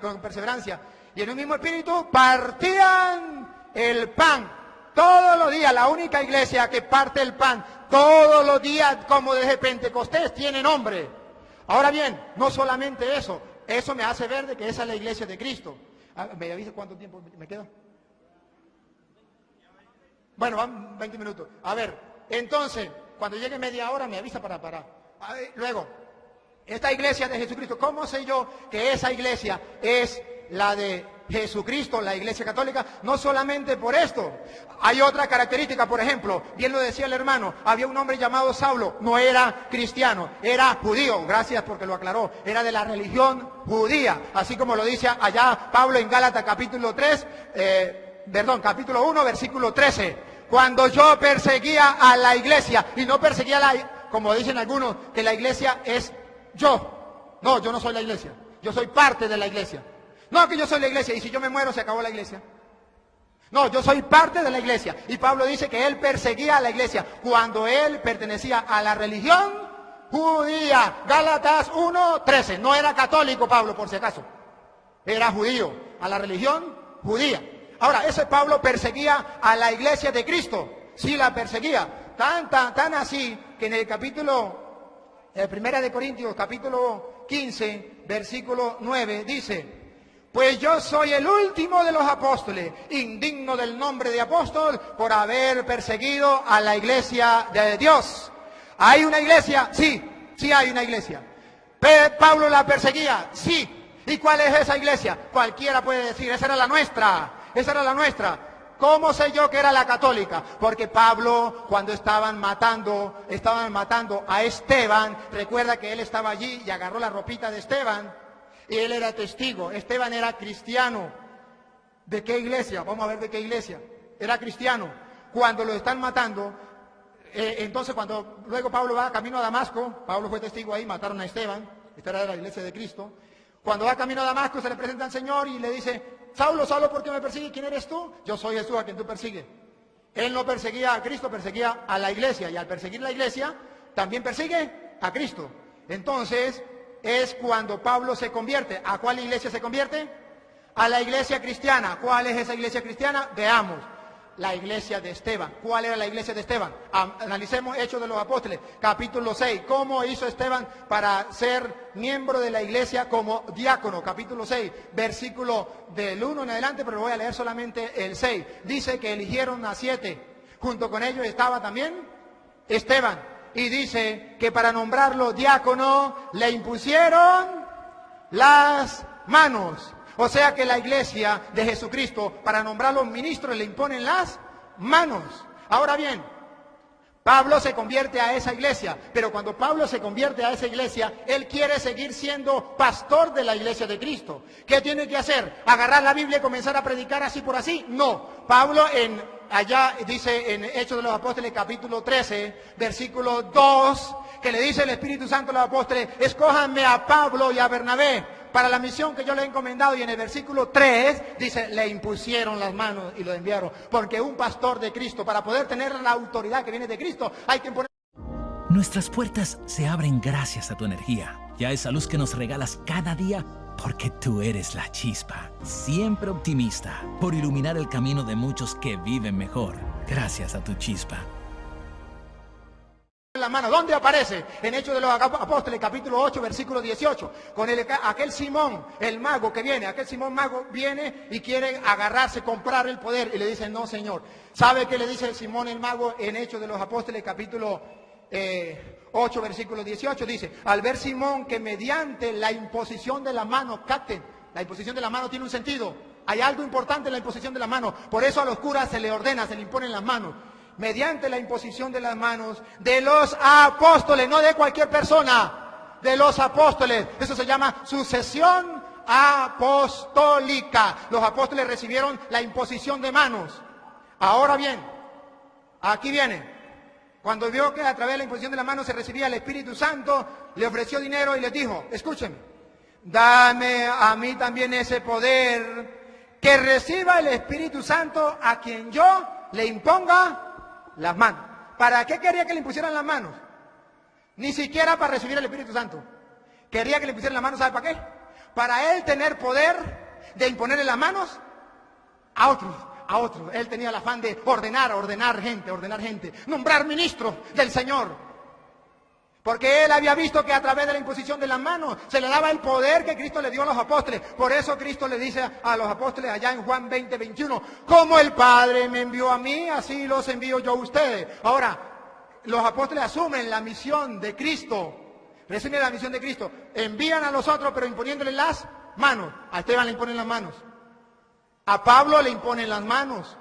con perseverancia, y en un mismo espíritu partían el pan. Todos los días, la única iglesia que parte el pan, todos los días, como desde Pentecostés, tiene nombre. Ahora bien, no solamente eso me hace ver de que esa es la iglesia de Cristo. ¿Me avisa cuánto tiempo me queda? Bueno, van 20 minutos. A ver, entonces, cuando llegue media hora me avisa para parar. Luego, esta iglesia de Jesucristo, ¿cómo sé yo que esa iglesia es la de Jesucristo, la iglesia católica? No solamente por esto. Hay otra característica, por ejemplo, bien lo decía el hermano, había un hombre llamado Saulo, no era cristiano, era judío, gracias porque lo aclaró, era de la religión judía, así como lo dice allá Pablo en Gálatas capítulo 1, versículo 13. Cuando yo perseguía a la iglesia, y no perseguía como dicen algunos, que la iglesia es yo. No, yo no soy la iglesia, yo soy parte de la iglesia. No, que yo soy la iglesia y si yo me muero se acabó la iglesia. No, yo soy parte de la iglesia. Y Pablo dice que él perseguía a la iglesia cuando él pertenecía a la religión judía. Gálatas 1:13. No era católico Pablo, por si acaso. Era judío, a la religión judía. Ahora, ese Pablo perseguía a la iglesia de Cristo. Sí la perseguía. Tan así que en el capítulo, Primera de Corintios, capítulo 15, versículo 9, dice: pues yo soy el último de los apóstoles, indigno del nombre de apóstol por haber perseguido a la iglesia de Dios. ¿Hay una iglesia? Sí hay una iglesia. ¿Pablo la perseguía? Sí. ¿Y cuál es esa iglesia? Cualquiera puede decir, esa era la nuestra. ¿Cómo sé yo que era la católica? Porque Pablo, cuando estaban matando a Esteban, recuerda que él estaba allí y agarró la ropita de Esteban. Y él era testigo. Esteban era cristiano. ¿De qué iglesia? Vamos a ver de qué iglesia. Era cristiano. Cuando lo están matando, entonces cuando luego Pablo va camino a Damasco, Pablo fue testigo ahí, mataron a Esteban. Esta era la iglesia de Cristo. Cuando va camino a Damasco se le presenta al Señor y le dice: Saulo, ¿por qué me persigues? ¿Quién eres tú? Yo soy Jesús a quien tú persigues. Él no perseguía a Cristo, perseguía a la iglesia. Y al perseguir la iglesia, también persigue a Cristo. Entonces es cuando Pablo se convierte. ¿A cuál iglesia se convierte? A la iglesia cristiana. ¿Cuál es esa iglesia cristiana? Veamos. La iglesia de Esteban. ¿Cuál era la iglesia de Esteban? Analicemos Hechos de los Apóstoles, capítulo 6. ¿Cómo hizo Esteban para ser miembro de la iglesia como diácono? Capítulo 6, versículo del 1 en adelante, pero voy a leer solamente el 6. Dice que eligieron a 7. Junto con ellos estaba también Esteban. Y dice que para nombrarlo diácono le impusieron las manos. O sea que la iglesia de Jesucristo, para nombrar los ministros, le imponen las manos. Ahora bien, Pablo se convierte a esa iglesia, pero cuando Pablo se convierte a esa iglesia, él quiere seguir siendo pastor de la iglesia de Cristo. ¿Qué tiene que hacer? ¿Agarrar la Biblia y comenzar a predicar así por así? No. Pablo allá dice en Hechos de los Apóstoles capítulo 13, versículo 2, que le dice el Espíritu Santo a los apóstoles, escójanme a Pablo y a Bernabé para la misión que yo le he encomendado. Y en el versículo 3 dice, le impusieron las manos y lo enviaron. Porque un pastor de Cristo, para poder tener la autoridad que viene de Cristo, hay que poner... Nuestras puertas se abren gracias a tu energía y a esa luz que nos regalas cada día, porque tú eres la chispa, siempre optimista, por iluminar el camino de muchos que viven mejor. Gracias a tu chispa. La mano, ¿dónde aparece? En Hechos de los Apóstoles, capítulo 8, versículo 18, con aquel Simón, el mago que viene, aquel Simón mago viene y quiere agarrarse, comprar el poder, y le dice, no, Señor. ¿Sabe qué le dice el Simón el mago en Hechos de los Apóstoles, capítulo 8, versículo 18? Dice, al ver Simón que mediante la imposición de la mano, capten, la imposición de la mano tiene un sentido, hay algo importante en la imposición de la mano, por eso a los curas se le ordena, se le imponen las manos. Mediante la imposición de las manos de los apóstoles, no de cualquier persona, de los apóstoles. Eso se llama sucesión apostólica. Los apóstoles recibieron la imposición de manos. Ahora bien, aquí viene. Cuando vio que a través de la imposición de las manos se recibía el Espíritu Santo, le ofreció dinero y les dijo, escúchenme, dame a mí también ese poder, que reciba el Espíritu Santo a quien yo le imponga las manos. ¿Para qué quería que le impusieran las manos? Ni siquiera para recibir el Espíritu Santo. Quería que le pusieran las manos, ¿sabe para qué? Para él tener poder de imponerle las manos a otros. Él tenía el afán de ordenar gente, nombrar ministros del Señor. Porque él había visto que a través de la imposición de las manos se le daba el poder que Cristo le dio a los apóstoles. Por eso Cristo le dice a los apóstoles allá en Juan 20, 21, como el Padre me envió a mí, así los envío yo a ustedes. Ahora, los apóstoles asumen la misión de Cristo, reciben la misión de Cristo, envían a los otros pero imponiéndole las manos. A Esteban le imponen las manos, a Pablo le imponen las manos,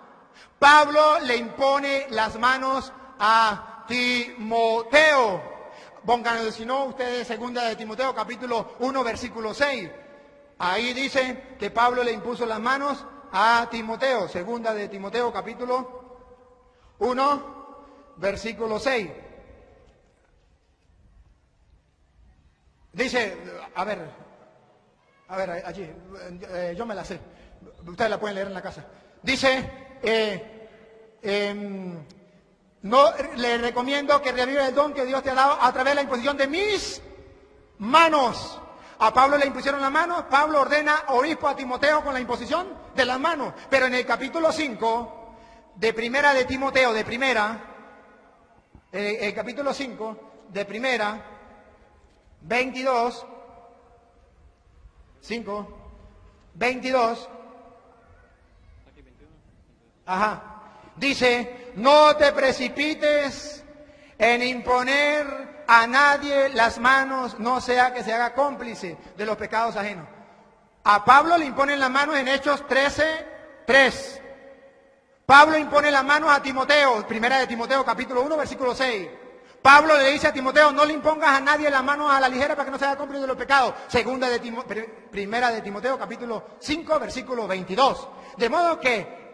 Pablo le impone las manos a Timoteo. Pónganlo, si no, ustedes, segunda de Timoteo, capítulo 1, versículo 6. Ahí dice que Pablo le impuso las manos a Timoteo. Segunda de Timoteo, capítulo 1, versículo 6. Dice, a ver, allí, yo me la sé. Ustedes la pueden leer en la casa. Dice, no le recomiendo que reviva el don que Dios te ha dado a través de la imposición de mis manos. A Pablo le impusieron las manos, Pablo ordena obispo a Timoteo con la imposición de las manos. Pero en el capítulo 5 de primera de Timoteo, el capítulo 5 de primera, 22, 22, dice, no te precipites en imponer a nadie las manos, no sea que se haga cómplice de los pecados ajenos. A Pablo le imponen las manos en Hechos 13:3. Pablo impone las manos a Timoteo, primera de Timoteo capítulo 1, versículo 6. Pablo le dice a Timoteo, no le impongas a nadie las manos a la ligera para que no se haga cómplice de los pecados. Primera de Timoteo capítulo 5, versículo 22. De modo que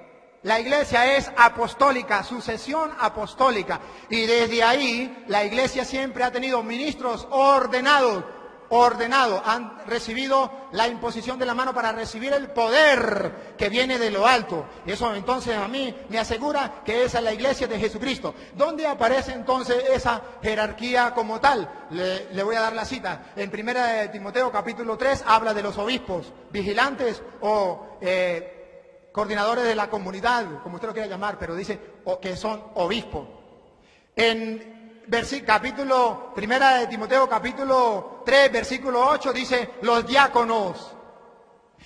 la iglesia es apostólica, sucesión apostólica. Y desde ahí la iglesia siempre ha tenido ministros ordenados, han recibido la imposición de la mano para recibir el poder que viene de lo alto. Eso entonces a mí me asegura que esa es la iglesia de Jesucristo. ¿Dónde aparece entonces esa jerarquía como tal? Le voy a dar la cita. En primera de Timoteo capítulo 3 habla de los obispos, vigilantes o coordinadores de la comunidad, como usted lo quiera llamar, pero dice que son obispos. En primera de Timoteo capítulo 3, versículo 8 dice los diáconos.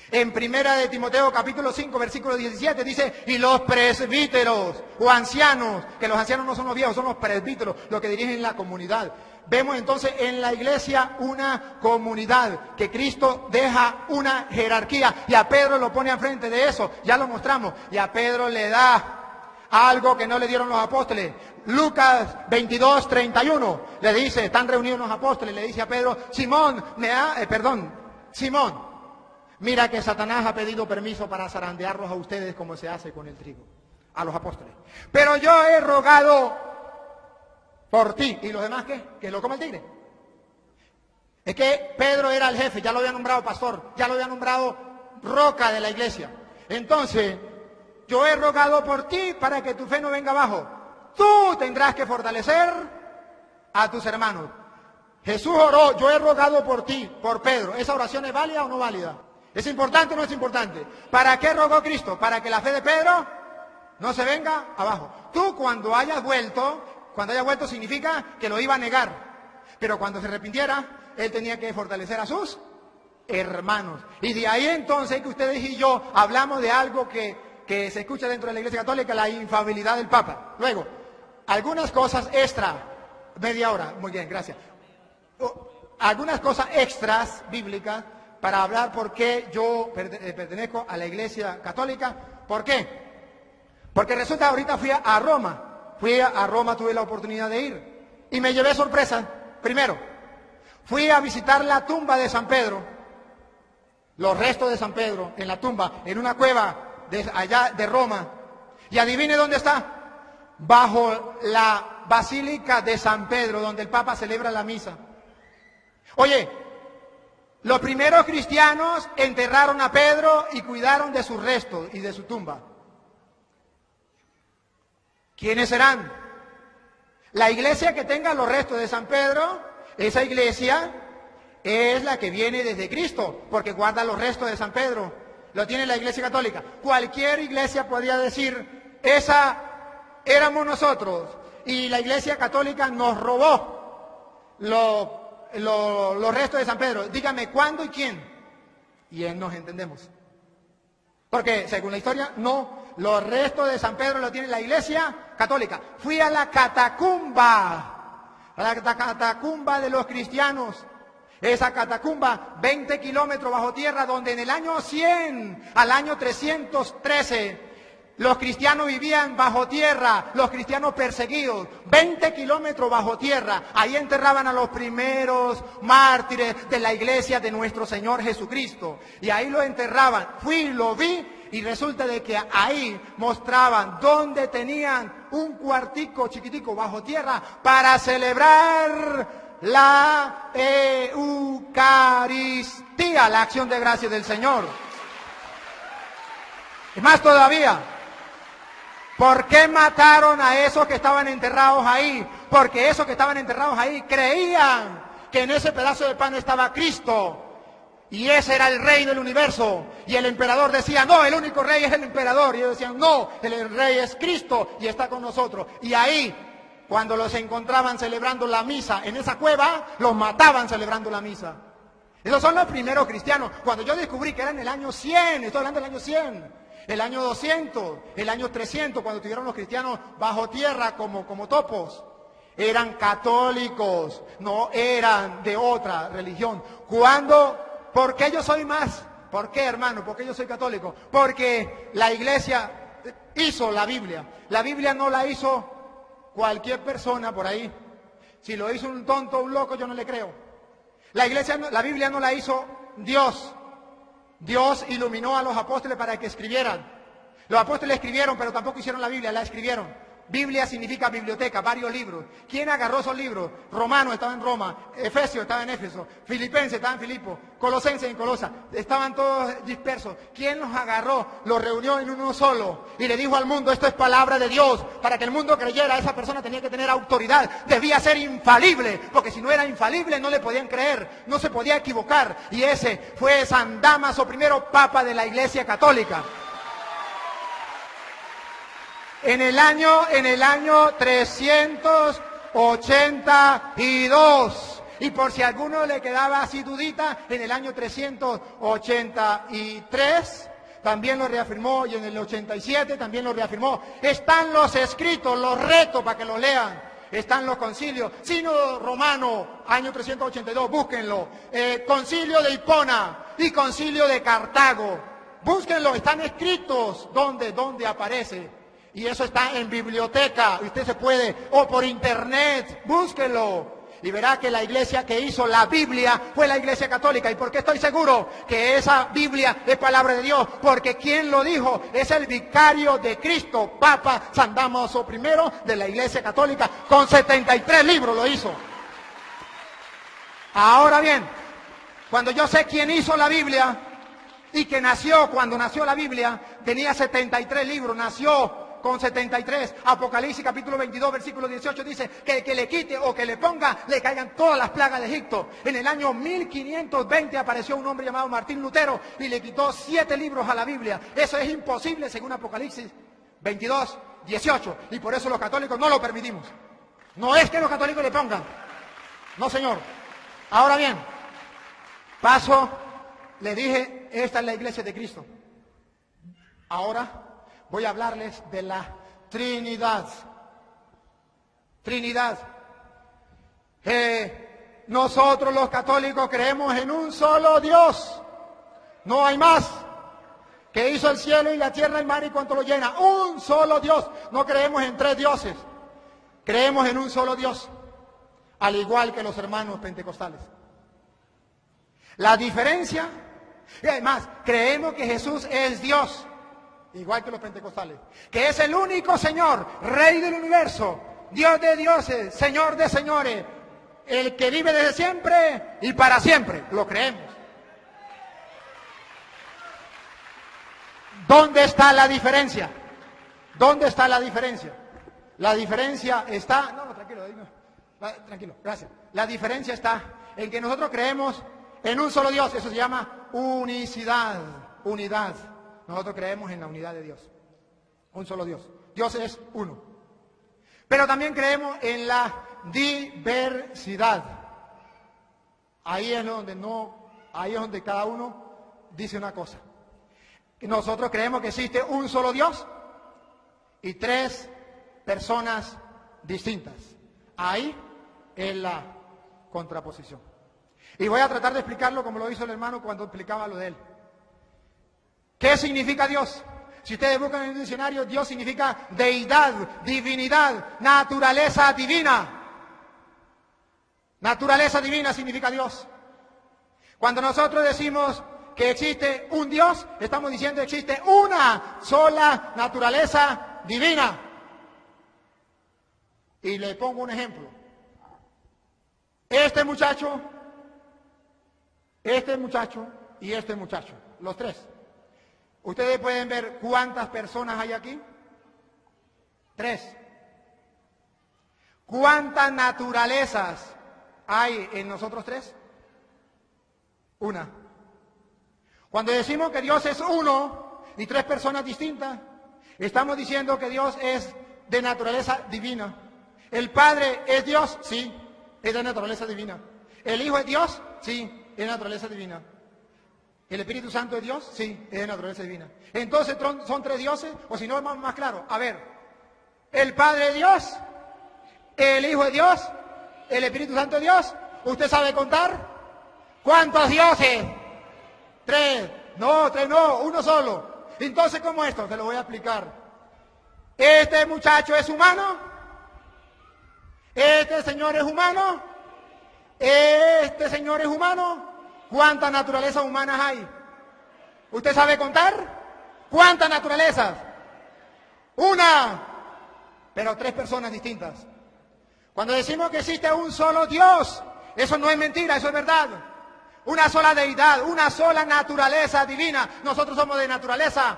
En primera de Timoteo capítulo 5, versículo 17 dice y los presbíteros o ancianos, que los ancianos no son los viejos, son los presbíteros, los que dirigen la comunidad. Vemos entonces en la iglesia una comunidad, que Cristo deja una jerarquía y a Pedro lo pone al frente de eso, ya lo mostramos, y a Pedro le da algo que no le dieron los apóstoles. Lucas 22:31 le dice, están reunidos los apóstoles, le dice a Pedro, Simón, Simón, mira que Satanás ha pedido permiso para zarandearlos a ustedes como se hace con el trigo, a los apóstoles. Pero yo he rogado por ti. ¿Y los demás qué? Que lo coma el tigre. Es que Pedro era el jefe, ya lo había nombrado pastor, ya lo había nombrado roca de la iglesia. Entonces, yo he rogado por ti para que tu fe no venga abajo. Tú tendrás que fortalecer a tus hermanos. Jesús oró, yo he rogado por ti, por Pedro. ¿Esa oración es válida o no válida? ¿Es importante o no es importante? ¿Para qué rogó Cristo? Para que la fe de Pedro no se venga abajo. Tú cuando hayas vuelto significa que lo iba a negar. Pero cuando se arrepintiera, él tenía que fortalecer a sus hermanos. Y de ahí entonces que ustedes y yo hablamos de algo que se escucha dentro de la Iglesia Católica, la infalibilidad del Papa. Luego, algunas cosas extra, media hora, muy bien, gracias. Algunas cosas extras bíblicas para hablar por qué yo pertenezco a la Iglesia Católica. ¿Por qué? Porque resulta, ahorita fui a Roma, tuve la oportunidad de ir y me llevé sorpresa. Primero, fui a visitar la tumba de San Pedro, los restos de San Pedro en la tumba, en una cueva allá de Roma. Y adivine dónde está, bajo la Basílica de San Pedro, donde el Papa celebra la misa. Oye, los primeros cristianos enterraron a Pedro y cuidaron de sus restos y de su tumba. ¿Quiénes serán? La iglesia que tenga los restos de San Pedro, esa iglesia es la que viene desde Cristo, porque guarda los restos de San Pedro. Lo tiene la Iglesia Católica. Cualquier iglesia podría decir, esa éramos nosotros, y la Iglesia Católica nos robó los restos de San Pedro. Dígame cuándo y quién. Y nos entendemos. Porque según la historia, no. Los restos de San Pedro lo tiene la Iglesia Católica. Fui a la catacumba de los cristianos. Esa catacumba, 20 kilómetros bajo tierra, donde en el año 100 al año 313, los cristianos vivían bajo tierra, los cristianos perseguidos, 20 kilómetros bajo tierra. Ahí enterraban a los primeros mártires de la iglesia de nuestro Señor Jesucristo. Y ahí lo enterraban. Fui, lo vi. Y resulta de que ahí mostraban dónde tenían un cuartico chiquitico bajo tierra para celebrar la Eucaristía, la acción de gracias del Señor. Y más todavía, ¿por qué mataron a esos que estaban enterrados ahí? Porque esos que estaban enterrados ahí creían que en ese pedazo de pan estaba Cristo. Y ese era el rey del universo. Y el emperador decía, no, el único rey es el emperador. Y ellos decían, no, el rey es Cristo y está con nosotros. Y ahí, cuando los encontraban celebrando la misa en esa cueva, los mataban celebrando la misa. Esos son los primeros cristianos. Cuando yo descubrí que era en el año 100, estoy hablando del año 100, el año 200, el año 300, cuando tuvieron los cristianos bajo tierra como topos. Eran católicos, no eran de otra religión. ¿Por qué yo soy más? ¿Por qué, hermano? ¿Por qué yo soy católico? Porque la iglesia hizo la Biblia. La Biblia no la hizo cualquier persona por ahí. Si lo hizo un tonto, un loco, yo no le creo. La Biblia no la hizo Dios. Dios iluminó a los apóstoles para que escribieran. Los apóstoles escribieron, pero tampoco hicieron la Biblia, la escribieron. Biblia significa biblioteca, varios libros. ¿Quién agarró esos libros? Romanos estaba en Roma, Efesios estaba en Éfeso, Filipenses estaba en Filipo, Colosenses en Colosa, estaban todos dispersos. ¿Quién los agarró? Los reunió en uno solo y le dijo al mundo, esto es palabra de Dios. Para que el mundo creyera, esa persona tenía que tener autoridad, debía ser infalible, porque si no era infalible no le podían creer, no se podía equivocar. Y ese fue San Dámaso, primero papa de la Iglesia Católica. En el año 382, y por si a alguno le quedaba así dudita, en el año 383 también lo reafirmó, y en el 87 también lo reafirmó. Están los escritos, los retos para que los lean. Están los concilios. Sínodo romano, año 382, búsquenlo. Concilio de Hipona y concilio de Cartago. Búsquenlo, están escritos. ¿Dónde aparece? Y eso está en biblioteca. Usted se puede, o por internet, búsquenlo. Y verá que la iglesia que hizo la Biblia fue la iglesia católica. ¿Y por qué estoy seguro que esa Biblia es palabra de Dios? Porque quien lo dijo es el vicario de Cristo, Papa San Dámaso I de la iglesia católica, con 73 libros lo hizo. Ahora bien, cuando yo sé quién hizo la Biblia y que nació, cuando nació la Biblia, tenía 73 libros, nació con 73. Apocalipsis capítulo 22 versículo 18 dice que el que le quite o que le ponga le caigan todas las plagas de Egipto. En el año 1520 apareció un hombre llamado Martín Lutero y le quitó 7 libros a la Biblia. Eso es imposible según Apocalipsis 22, 18. Y por eso los católicos no lo permitimos. No es que los católicos le pongan. No, señor. Ahora bien, paso, le dije, esta es la iglesia de Cristo. Ahora voy a hablarles de la Trinidad. Trinidad. Nosotros los católicos creemos en un solo Dios. No hay más. Que hizo el cielo y la tierra, el mar y cuanto lo llena. Un solo Dios. No creemos en 3 dioses. Creemos en un solo Dios. Al igual que los hermanos pentecostales. La diferencia, y además, creemos que Jesús es Dios. Igual que los pentecostales, que es el único Señor, Rey del universo, Dios de dioses, Señor de señores, el que vive desde siempre y para siempre, lo creemos. ¿Dónde está la diferencia? ¿Dónde está la diferencia? La diferencia está, tranquilo, gracias. La diferencia está en que nosotros creemos en un solo Dios, eso se llama unicidad, unidad. Nosotros creemos en la unidad de Dios. Un solo Dios. Dios es uno. Pero también creemos en la diversidad. Ahí es donde cada uno dice una cosa. Nosotros creemos que existe un solo Dios y 3 personas distintas. Ahí es la contraposición. Y voy a tratar de explicarlo como lo hizo el hermano cuando explicaba lo de él. ¿Qué significa Dios? Si ustedes buscan en el diccionario, Dios significa deidad, divinidad, naturaleza divina. Naturaleza divina significa Dios. Cuando nosotros decimos que existe un Dios, estamos diciendo que existe una sola naturaleza divina. Y le pongo un ejemplo. Este muchacho y este muchacho, los 3. Ustedes pueden ver cuántas personas hay aquí. 3. ¿Cuántas naturalezas hay en nosotros 3? 1. Cuando decimos que Dios es uno y 3 personas distintas, estamos diciendo que Dios es de naturaleza divina. ¿El Padre es Dios? Sí, es de naturaleza divina. ¿El Hijo es Dios? Sí, es de naturaleza divina. ¿El Espíritu Santo es Dios? Sí, es de naturaleza divina. Entonces, ¿son 3 dioses? O si no, es más claro. A ver, ¿el Padre es Dios? ¿El Hijo es Dios? ¿El Espíritu Santo es Dios? ¿Usted sabe contar? ¿Cuántos dioses? 3. No, 3 no, uno solo. Entonces, ¿cómo es esto? Se lo voy a explicar. ¿Este muchacho es humano? ¿Este señor es humano? ¿Este señor es humano? ¿Cuántas naturalezas humanas hay? ¿Usted sabe contar? ¿Cuántas naturalezas? 1, pero 3 personas distintas. Cuando decimos que existe un solo Dios, eso no es mentira, eso es verdad. Una sola deidad, una sola naturaleza divina. Nosotros somos de naturaleza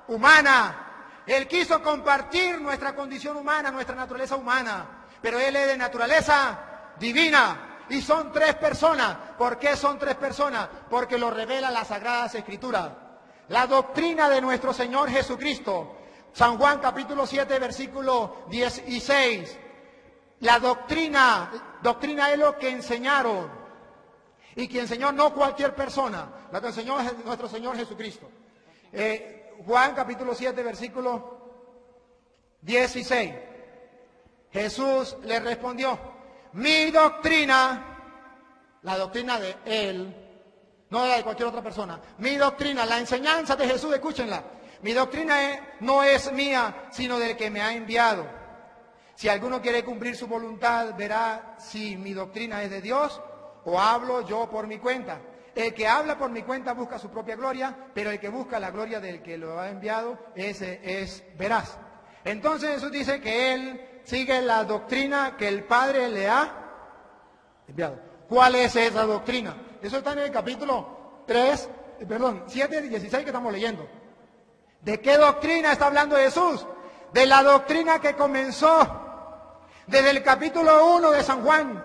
humana. Él quiso compartir nuestra condición humana, nuestra naturaleza humana, pero Él es de naturaleza divina. Y son 3 personas. ¿Por qué son 3 personas? Porque lo revela las Sagradas Escrituras. La doctrina de nuestro Señor Jesucristo. San Juan capítulo 7, versículo 16. La doctrina es lo que enseñaron. Y que enseñó no cualquier persona, la que enseñó es nuestro Señor Jesucristo. Juan capítulo 7, versículo 16. Jesús le respondió, mi doctrina, la doctrina de Él, no la de cualquier otra persona, mi doctrina, la enseñanza de Jesús, escúchenla, mi doctrina no es mía, sino del que me ha enviado. Si alguno quiere cumplir su voluntad, verá si mi doctrina es de Dios o hablo yo por mi cuenta. El que habla por mi cuenta busca su propia gloria, pero el que busca la gloria del que lo ha enviado, ese es veraz. Entonces Jesús dice que Él sigue la doctrina que el Padre le ha enviado. ¿Cuál es esa doctrina? Eso está en el capítulo 7 y 16 que estamos leyendo. ¿De qué doctrina está hablando Jesús? De la doctrina que comenzó desde el capítulo 1 de San Juan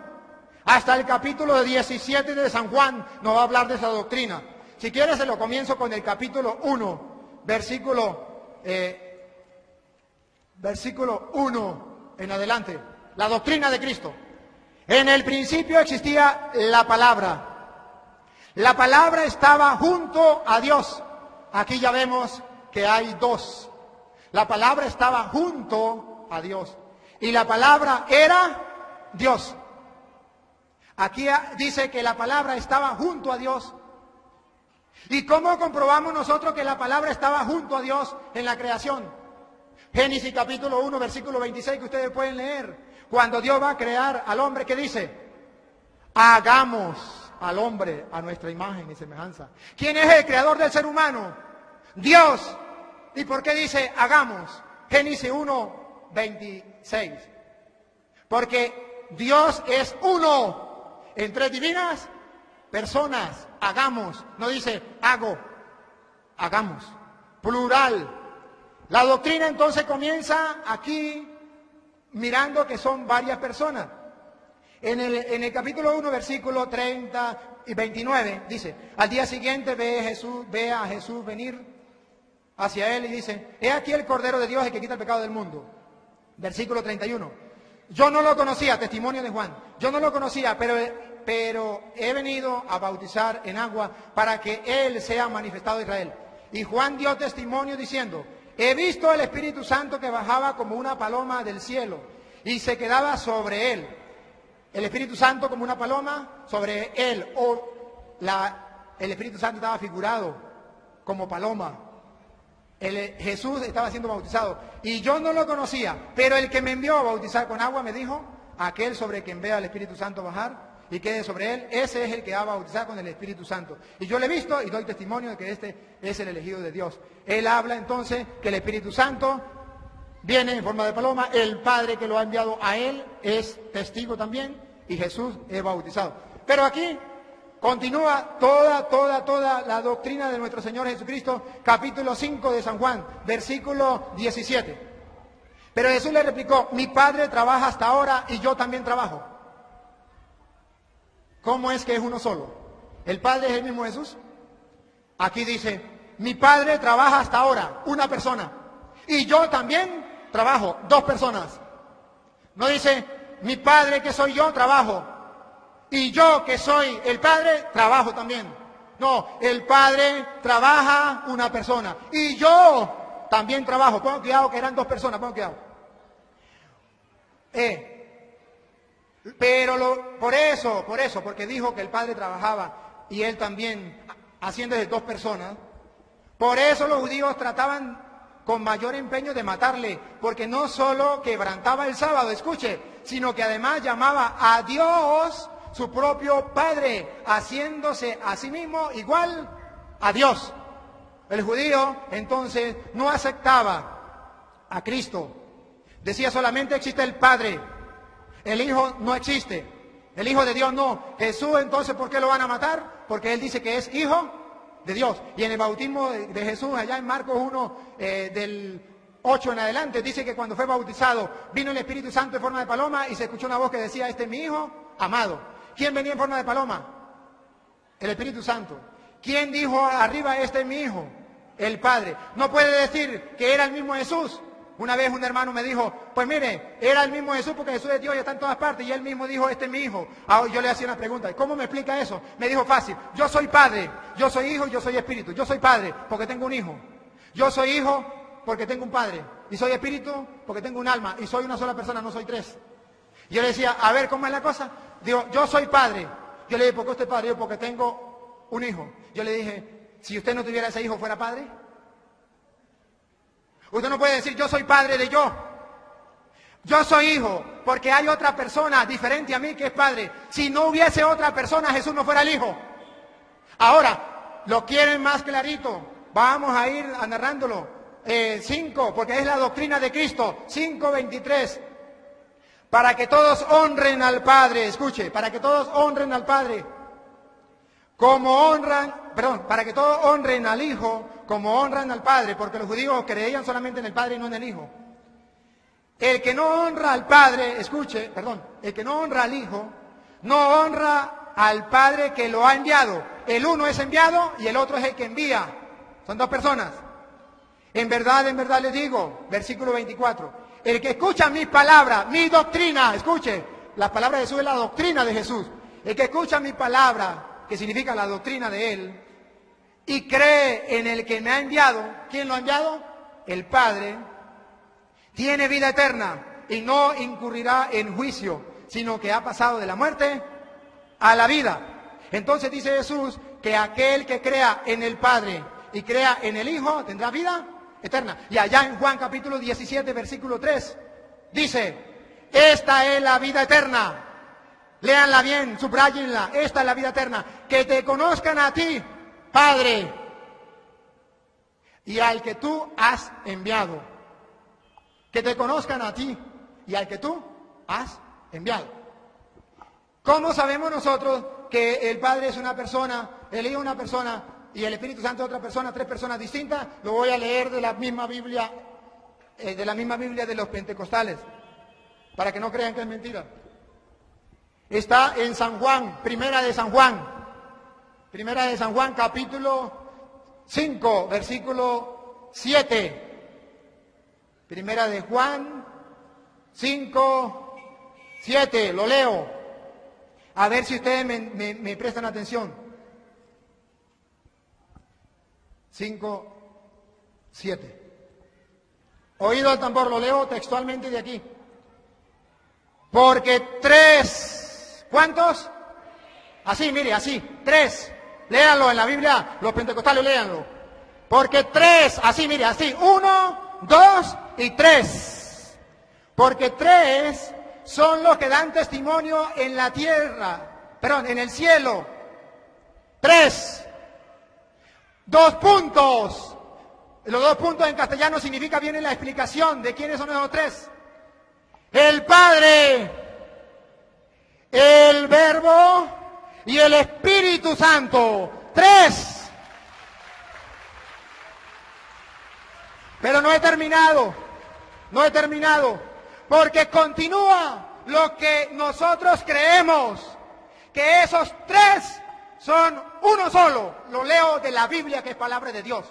hasta el capítulo 17 de San Juan. Nos va a hablar de esa doctrina. Si quieres se lo comienzo con el capítulo 1, versículo 1 en adelante. La doctrina de Cristo. En el principio existía la palabra. La palabra estaba junto a Dios. Aquí ya vemos que hay dos. La palabra estaba junto a Dios. Y la palabra era Dios. Aquí dice que la palabra estaba junto a Dios. ¿Y cómo comprobamos nosotros que la palabra estaba junto a Dios en la creación? Génesis capítulo 1, versículo 26, que ustedes pueden leer. Cuando Dios va a crear al hombre, ¿qué dice? Hagamos al hombre a nuestra imagen y semejanza. ¿Quién es el creador del ser humano? Dios. ¿Y por qué dice hagamos? Génesis 1, 26. Porque Dios es uno en tres divinas personas. Hagamos. No dice hago. Hagamos. Plural. La doctrina entonces comienza aquí mirando que son varias personas. En el capítulo 1, versículo 30 y 29 dice, al día siguiente ve a Jesús venir hacia él y dice, he aquí el Cordero de Dios, el que quita el pecado del mundo. Versículo 31. Yo no lo conocía, testimonio de Juan. Yo no lo conocía, pero he venido a bautizar en agua para que Él sea manifestado a Israel. Y Juan dio testimonio diciendo, he visto el Espíritu Santo que bajaba como una paloma del cielo y se quedaba sobre Él. El Espíritu Santo como una paloma sobre Él. El Espíritu Santo estaba figurado como paloma. Jesús estaba siendo bautizado y yo no lo conocía, pero el que me envió a bautizar con agua me dijo, aquel sobre quien vea el Espíritu Santo bajar y quede sobre él, ese es el que va a bautizar con el Espíritu Santo. Y yo le he visto y doy testimonio de que este es el elegido de Dios. Él habla entonces que el Espíritu Santo viene en forma de paloma, el Padre que lo ha enviado a él es testigo también y Jesús es bautizado. Pero aquí continúa toda la doctrina de nuestro Señor Jesucristo, capítulo 5 de San Juan, versículo 17. Pero Jesús le replicó, mi Padre trabaja hasta ahora y yo también trabajo. ¿Cómo es que es uno solo? ¿El Padre es el mismo Jesús? Aquí dice, mi Padre trabaja hasta ahora, una persona. Y yo también trabajo, dos personas. No dice, mi Padre que soy yo trabajo. Y yo que soy el Padre, trabajo también. No, el Padre trabaja una persona. Y yo también trabajo. Pongan cuidado que eran dos personas, pongan cuidado. Pero por eso, porque dijo que el Padre trabajaba y él también, haciendo de dos personas, por eso los judíos trataban con mayor empeño de matarle, porque no solo quebrantaba el sábado, escuche, sino que además llamaba a Dios su propio Padre, haciéndose a sí mismo igual a Dios. El judío entonces no aceptaba a Cristo. Decía solamente existe el Padre, el Hijo no existe, el Hijo de Dios no. Jesús entonces, ¿por qué lo van a matar? Porque él dice que es Hijo de Dios. Y en el bautismo de Jesús, allá en Marcos 1, del 8 en adelante, dice que cuando fue bautizado, vino el Espíritu Santo en forma de paloma y se escuchó una voz que decía, este es mi Hijo amado. ¿Quién venía en forma de paloma? El Espíritu Santo. ¿Quién dijo arriba, este es mi Hijo? El Padre. No puede decir que era el mismo Jesús. Una vez un hermano me dijo, pues mire, era el mismo Jesús porque Jesús es Dios y está en todas partes. Y él mismo dijo, este es mi Hijo. Ahora yo le hacía una pregunta, ¿cómo me explica eso? Me dijo fácil, yo soy Padre, yo soy Hijo y yo soy Espíritu. Yo soy Padre porque tengo un Hijo. Yo soy Hijo porque tengo un Padre. y soy espíritu porque tengo un alma y soy una sola persona, no soy tres. Y yo le decía, a ver, ¿cómo es la cosa? Digo, yo soy padre. Yo le dije, ¿por qué usted es padre? Yo, porque tengo un hijo. Yo le dije, si usted no tuviera ese hijo, ¿fuera padre? Usted no puede decir, yo soy padre de yo. Yo soy hijo, porque hay otra persona diferente a mí que es padre. Si no hubiese otra persona, Jesús no fuera el hijo. Ahora, lo quieren más clarito. Vamos a ir narrándolo. 5, porque es la doctrina de Cristo. 5:23. Para que todos honren al Padre. Escuche, para que todos honren al Padre. Para que todos honren al Hijo como honran al Padre, porque los judíos creían solamente en el Padre y no en el Hijo. El que no honra al Padre, el que no honra al Hijo, no honra al Padre que lo ha enviado. El uno es enviado y el otro es el que envía. Son dos personas. En verdad les digo, versículo 24, el que escucha mis palabras, mi doctrina, escuche, la palabra de Jesús es la doctrina de Jesús. El que escucha mi palabra, que significa la doctrina de Él, y cree en el que me ha enviado, ¿quién lo ha enviado? El Padre, tiene vida eterna y no incurrirá en juicio, sino que ha pasado de la muerte a la vida. Entonces dice Jesús que aquel que crea en el Padre y crea en el Hijo tendrá vida eterna. Y allá en Juan capítulo 17, versículo 3, dice, esta es la vida eterna. Léanla bien, subrayenla. Esta es la vida eterna. Que te conozcan a ti, Padre, y al que tú has enviado. Que te conozcan a ti y al que tú has enviado. ¿Cómo sabemos nosotros que el Padre es una persona, el Hijo es una persona y el Espíritu Santo es otra persona, tres personas distintas? Lo voy a leer de la misma Biblia de los pentecostales, para que no crean que es mentira. Está en San Juan, Primera de San Juan, capítulo 5, versículo 7. Primera de Juan 5, 7, lo leo. A ver si ustedes me prestan atención. 5, 7. Oído al tambor, lo leo textualmente de aquí. Porque tres, ¿cuántos? Así, mire, así, tres. Léanlo en la Biblia, los pentecostales léanlo. Porque tres, así, mire, así, 1, 2 y 3. Porque tres son los que dan testimonio en la tierra, en el cielo. 3. 2 puntos. Los 2 puntos en castellano significa, viene la explicación de quiénes son esos tres. El Padre, el Verbo y el Espíritu Santo. 3. Pero no he terminado, porque continúa lo que nosotros creemos, que esos tres son uno solo. Lo leo de la Biblia, que es palabra de Dios.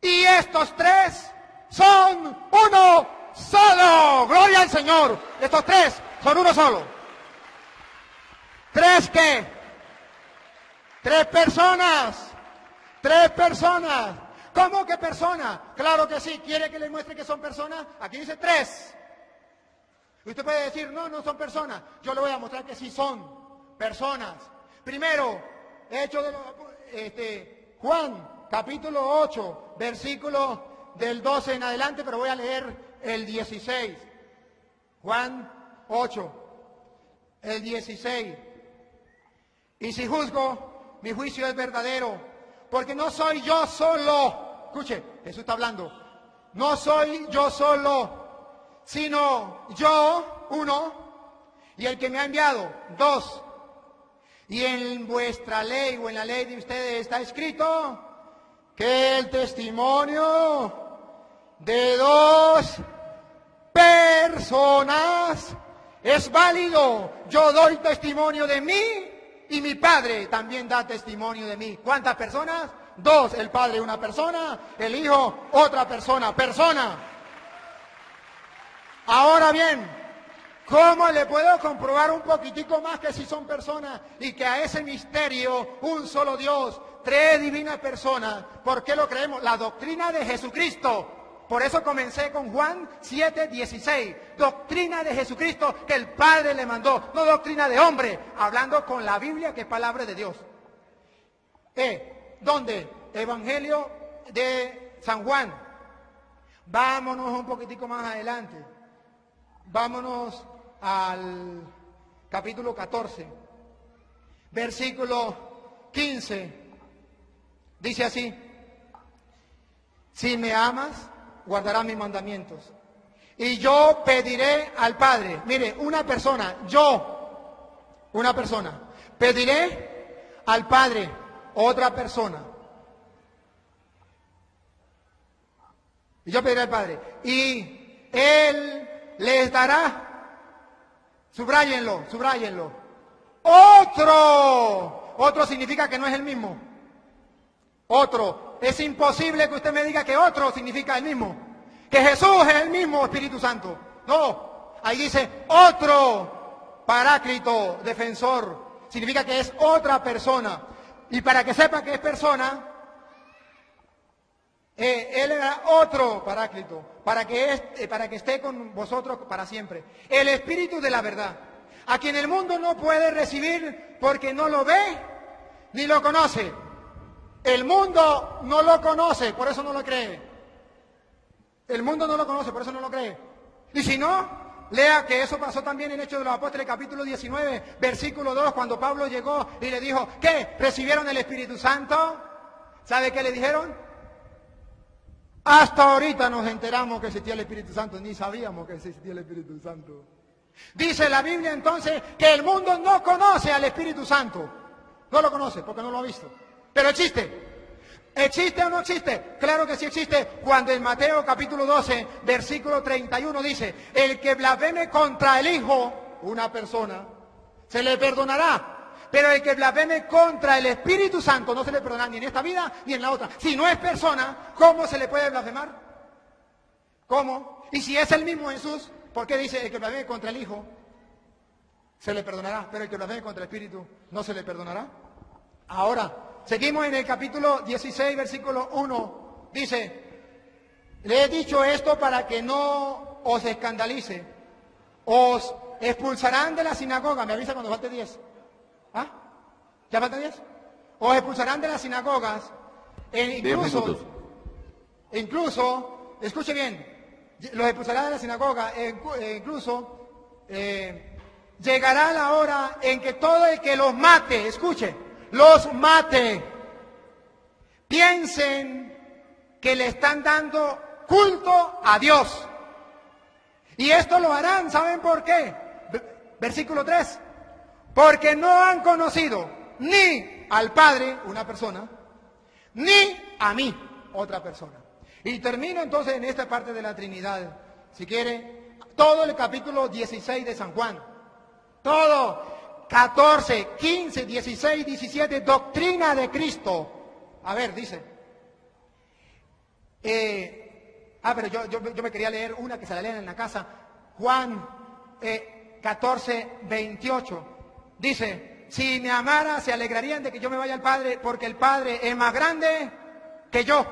Y estos tres son uno solo. Gloria al Señor. Estos tres son uno solo. ¿Tres qué? 3 personas. 3 personas. ¿Cómo que personas? Claro que sí. ¿Quiere que les muestre que son personas? Aquí dice 3. Usted puede decir, no son personas. Yo le voy a mostrar que sí son personas. Primero, Hechos de Juan, capítulo 8, versículo del 12 en adelante, pero voy a leer el 16. Juan 8, el 16. Y si juzgo, mi juicio es verdadero, porque no soy yo solo. Escuche, Jesús está hablando. No soy yo solo, sino yo, 1, y el que me ha enviado, 2. Y en vuestra ley o en la ley de ustedes está escrito que el testimonio de 2 personas es válido. Yo doy testimonio de mí y mi Padre también da testimonio de mí. ¿Cuántas personas? 2. El Padre una persona, el Hijo otra persona. Ahora bien, ¿cómo le puedo comprobar un poquitico más que si son personas y que a ese misterio, un solo Dios, 3 divinas personas? ¿Por qué lo creemos? La doctrina de Jesucristo. Por eso comencé con Juan 7:16. Doctrina de Jesucristo que el Padre le mandó, no doctrina de hombre, hablando con la Biblia que es palabra de Dios. ¿Dónde? Evangelio de San Juan. Vámonos un poquitico más adelante. Vámonos al capítulo 14, versículo 15. Dice así: si me amas, guardarás mis mandamientos. Y yo pediré al Padre. Mire, una persona, pediré al Padre, otra persona. Y yo pediré al Padre. Y Él les dará, subráyenlo. Otro significa que no es el mismo. Otro. Es imposible que usted me diga que otro significa el mismo. Que Jesús es el mismo Espíritu Santo. No. Ahí dice otro paráclito, defensor. Significa que es otra persona. Y para que sepa que es persona, Él era otro paráclito, para que esté con vosotros para siempre. El Espíritu de la verdad, a quien el mundo no puede recibir porque no lo ve ni lo conoce. El mundo no lo conoce, por eso no lo cree. El mundo no lo conoce, por eso no lo cree. Y si no, lea que eso pasó también en Hechos de los Apóstoles, capítulo 19, versículo 2, cuando Pablo llegó y le dijo, ¿qué? ¿Recibieron el Espíritu Santo? ¿Sabe qué le dijeron? Hasta ahorita nos enteramos que existía el Espíritu Santo, ni sabíamos que existía el Espíritu Santo. Dice la Biblia entonces que el mundo no conoce al Espíritu Santo. No lo conoce porque no lo ha visto. Pero existe. ¿Existe o no existe? Claro que sí existe. Cuando en Mateo capítulo 12, versículo 31 dice, el que blasfeme contra el Hijo, una persona, se le perdonará. Pero el que blasfeme contra el Espíritu Santo no se le perdonará ni en esta vida ni en la otra. Si no es persona, ¿cómo se le puede blasfemar? ¿Cómo? Y si es el mismo Jesús, ¿por qué dice el que blasfeme contra el Hijo se le perdonará? Pero el que blasfeme contra el Espíritu no se le perdonará. Ahora, seguimos en el capítulo 16, versículo 1. Dice, le he dicho esto para que no os escandalice. Os expulsarán de la sinagoga. Me avisa cuando falte 10. ¿Ah? ¿Ya falta 10? Os expulsarán de las sinagogas. Incluso, escuche bien, los expulsarán de la sinagoga. Incluso llegará la hora en que todo el que los mate, escuche, los mate, piensen que le están dando culto a Dios. Y esto lo harán, ¿saben por qué? Versículo 3. Porque no han conocido ni al Padre, una persona, ni a mí, otra persona. Y termino entonces en esta parte de la Trinidad, si quiere, todo el capítulo 16 de San Juan. Todo, 14, 15, 16, 17, doctrina de Cristo. A ver, dice. Pero yo me quería leer una que se la lean en la casa. Juan 14, 28. Dice, si me amara, se alegrarían de que yo me vaya al Padre, porque el Padre es más grande que yo.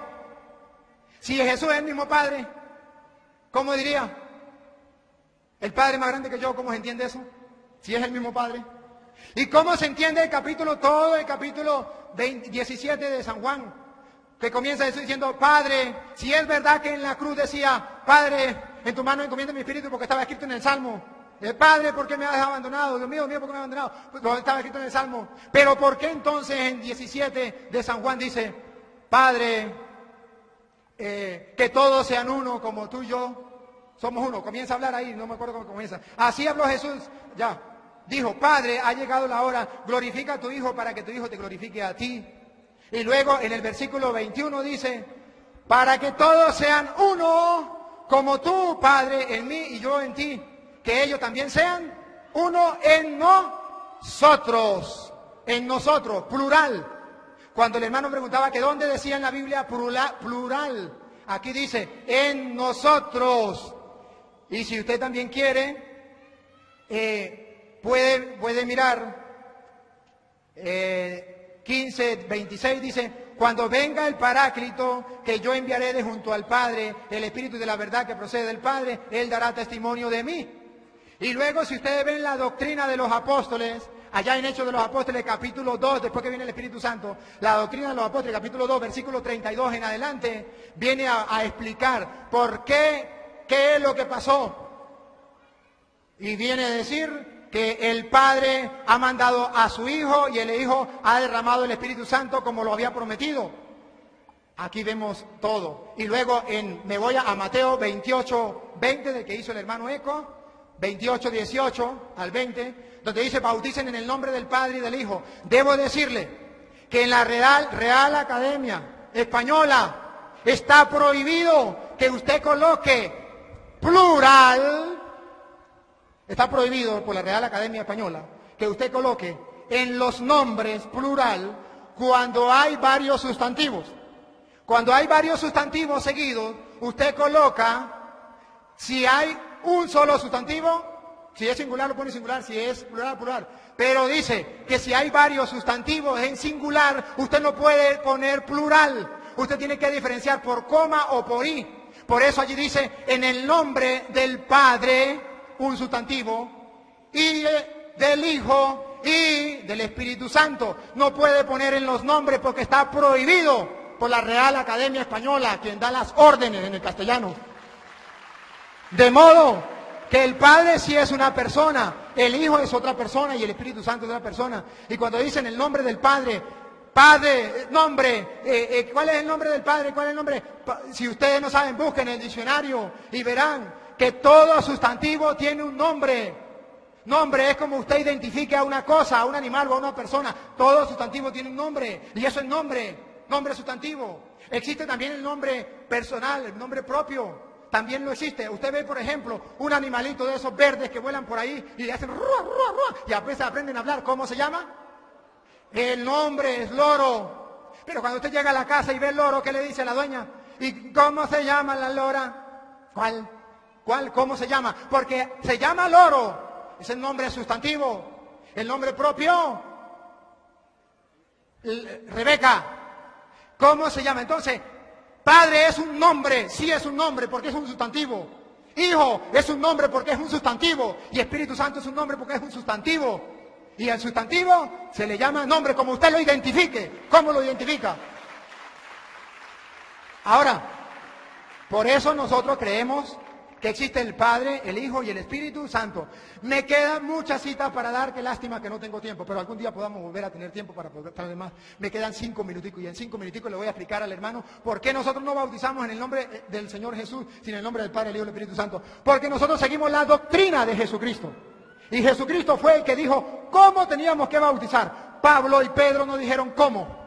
Si Jesús es el mismo Padre, ¿cómo diría? El Padre es más grande que yo, ¿cómo se entiende eso? Si es el mismo Padre. ¿Y cómo se entiende todo el capítulo 17 de San Juan? Que comienza Jesús diciendo, Padre, si es verdad que en la cruz decía, Padre, en tu mano encomiendo mi espíritu, porque estaba escrito en el Salmo. Padre, ¿por qué me has abandonado? Dios mío, ¿por qué me has abandonado? Pues lo estaba escrito en el Salmo. Pero ¿por qué entonces en 17 de San Juan dice, Padre, que todos sean uno como tú y yo somos uno? Comienza a hablar ahí, no me acuerdo cómo comienza. Así habló Jesús, ya. Dijo, Padre, ha llegado la hora, glorifica a tu Hijo para que tu Hijo te glorifique a ti. Y luego en el versículo 21 dice, para que todos sean uno como tú, Padre, en mí y yo en ti. Que ellos también sean uno en nosotros, plural. Cuando el hermano preguntaba que dónde decía en la Biblia plural, aquí dice en nosotros. Y si usted también quiere, puede mirar 15, 26 dice, cuando venga el Paráclito que yo enviaré de junto al Padre, el Espíritu de la verdad que procede del Padre, Él dará testimonio de mí. Y luego, si ustedes ven la doctrina de los apóstoles, allá en Hechos de los Apóstoles, capítulo 2, después que viene el Espíritu Santo, la doctrina de los apóstoles, capítulo 2, versículo 32 en adelante, viene a explicar por qué es lo que pasó. Y viene a decir que el Padre ha mandado a su Hijo y el Hijo ha derramado el Espíritu Santo como lo había prometido. Aquí vemos todo. Y luego me voy a Mateo 28, 20, del que hizo el hermano Eco, 28, 18 al 20, donde dice: bauticen en el nombre del Padre y del Hijo. Debo decirle que en la Real Academia Española está prohibido que usted coloque plural. Está prohibido por la Real Academia Española que usted coloque en los nombres plural cuando hay varios sustantivos. Cuando hay varios sustantivos seguidos, usted coloca, si hay un solo sustantivo, si es singular lo pone singular, si es plural, plural. Pero dice que si hay varios sustantivos en singular, usted no puede poner plural. Usted tiene que diferenciar por coma o por i. Por eso allí dice, en el nombre del Padre, un sustantivo, y del Hijo y del Espíritu Santo. No puede poner en los nombres porque está prohibido por la Real Academia Española, quien da las órdenes en el castellano. De modo que el Padre sí es una persona, el Hijo es otra persona y el Espíritu Santo es otra persona. Y cuando dicen el nombre del Padre, Padre, nombre, ¿cuál es el nombre del Padre? ¿Cuál es el nombre? Si ustedes no saben, busquen el diccionario y verán que todo sustantivo tiene un nombre. Nombre es como usted identifique a una cosa, a un animal o a una persona. Todo sustantivo tiene un nombre y eso es nombre sustantivo. Existe también el nombre personal, el nombre propio. También lo existe. Usted ve, por ejemplo, un animalito de esos verdes que vuelan por ahí y hacen ruah, ruah, ruah, y a veces aprenden a hablar. ¿Cómo se llama? El nombre es loro. Pero cuando usted llega a la casa y ve el loro, ¿qué le dice a la dueña? ¿Y cómo se llama la lora? ¿Cuál? ¿Cómo se llama? Porque se llama loro. Es el nombre sustantivo. El nombre propio. Rebeca. ¿Cómo se llama? Entonces, Padre es un nombre, sí es un nombre porque es un sustantivo. Hijo es un nombre porque es un sustantivo. Y Espíritu Santo es un nombre porque es un sustantivo. Y al sustantivo se le llama nombre, como usted lo identifique. ¿Cómo lo identifica? Ahora, por eso nosotros creemos que existe el Padre, el Hijo y el Espíritu Santo. Me quedan muchas citas para dar, qué lástima que no tengo tiempo, pero algún día podamos volver a tener tiempo para poder traer más. Me quedan 5 minuticos y en 5 minuticos le voy a explicar al hermano por qué nosotros no bautizamos en el nombre del Señor Jesús, sino en el nombre del Padre, el Hijo y el Espíritu Santo. Porque nosotros seguimos la doctrina de Jesucristo. Y Jesucristo fue el que dijo cómo teníamos que bautizar. Pablo y Pedro no dijeron cómo.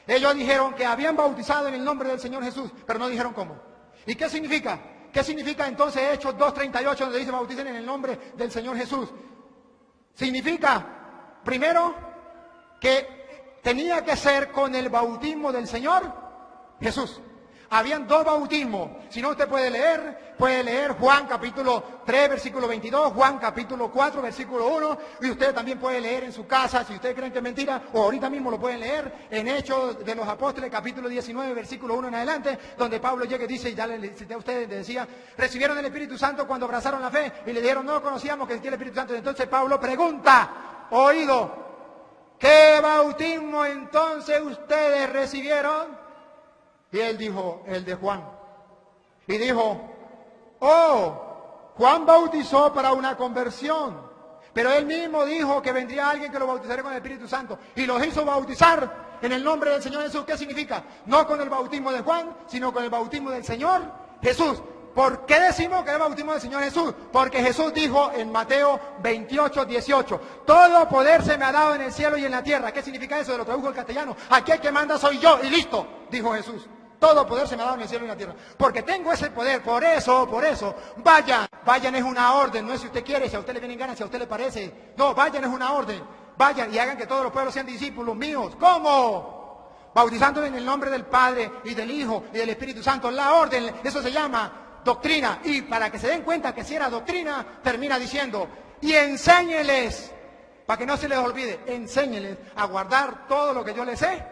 Ellos dijeron que habían bautizado en el nombre del Señor Jesús, pero no dijeron cómo. ¿Y qué significa? ¿Qué significa entonces Hechos 2:38 donde dice bauticen en el nombre del Señor Jesús? Significa, primero, que tenía que ser con el bautismo del Señor Jesús. Habían 2 bautismos. Si no, usted puede leer Juan capítulo 3, versículo 22, Juan capítulo 4, versículo 1, y usted también puede leer en su casa, si ustedes creen que es mentira, o ahorita mismo lo pueden leer, en Hechos de los Apóstoles, capítulo 19, versículo 1 en adelante, donde Pablo llega y dice, ya le cité a ustedes, le decía, recibieron el Espíritu Santo cuando abrazaron la fe, y le dijeron, no conocíamos que existía el Espíritu Santo. Entonces Pablo pregunta, oído, ¿qué bautismo entonces ustedes recibieron? Y él dijo, el de Juan. Y dijo, Juan bautizó para una conversión. Pero él mismo dijo que vendría alguien que lo bautizaría con el Espíritu Santo. Y los hizo bautizar en el nombre del Señor Jesús. ¿Qué significa? No con el bautismo de Juan, sino con el bautismo del Señor Jesús. ¿Por qué decimos que es el bautismo del Señor Jesús? Porque Jesús dijo en Mateo 28, 18, todo poder se me ha dado en el cielo y en la tierra. ¿Qué significa eso? Lo tradujo el castellano. Aquí el que manda soy yo y listo, dijo Jesús. Todo poder se me ha dado en el cielo y en la tierra. Porque tengo ese poder, por eso, vayan es una orden, no es si usted quiere, si a usted le vienen ganas, si a usted le parece. No, vayan es una orden. Vayan y hagan que todos los pueblos sean discípulos míos. ¿Cómo? Bautizándolos en el nombre del Padre y del Hijo y del Espíritu Santo. La orden, eso se llama doctrina. Y para que se den cuenta que si era doctrina, termina diciendo, y enséñeles, para que no se les olvide, enséñeles a guardar todo lo que yo les he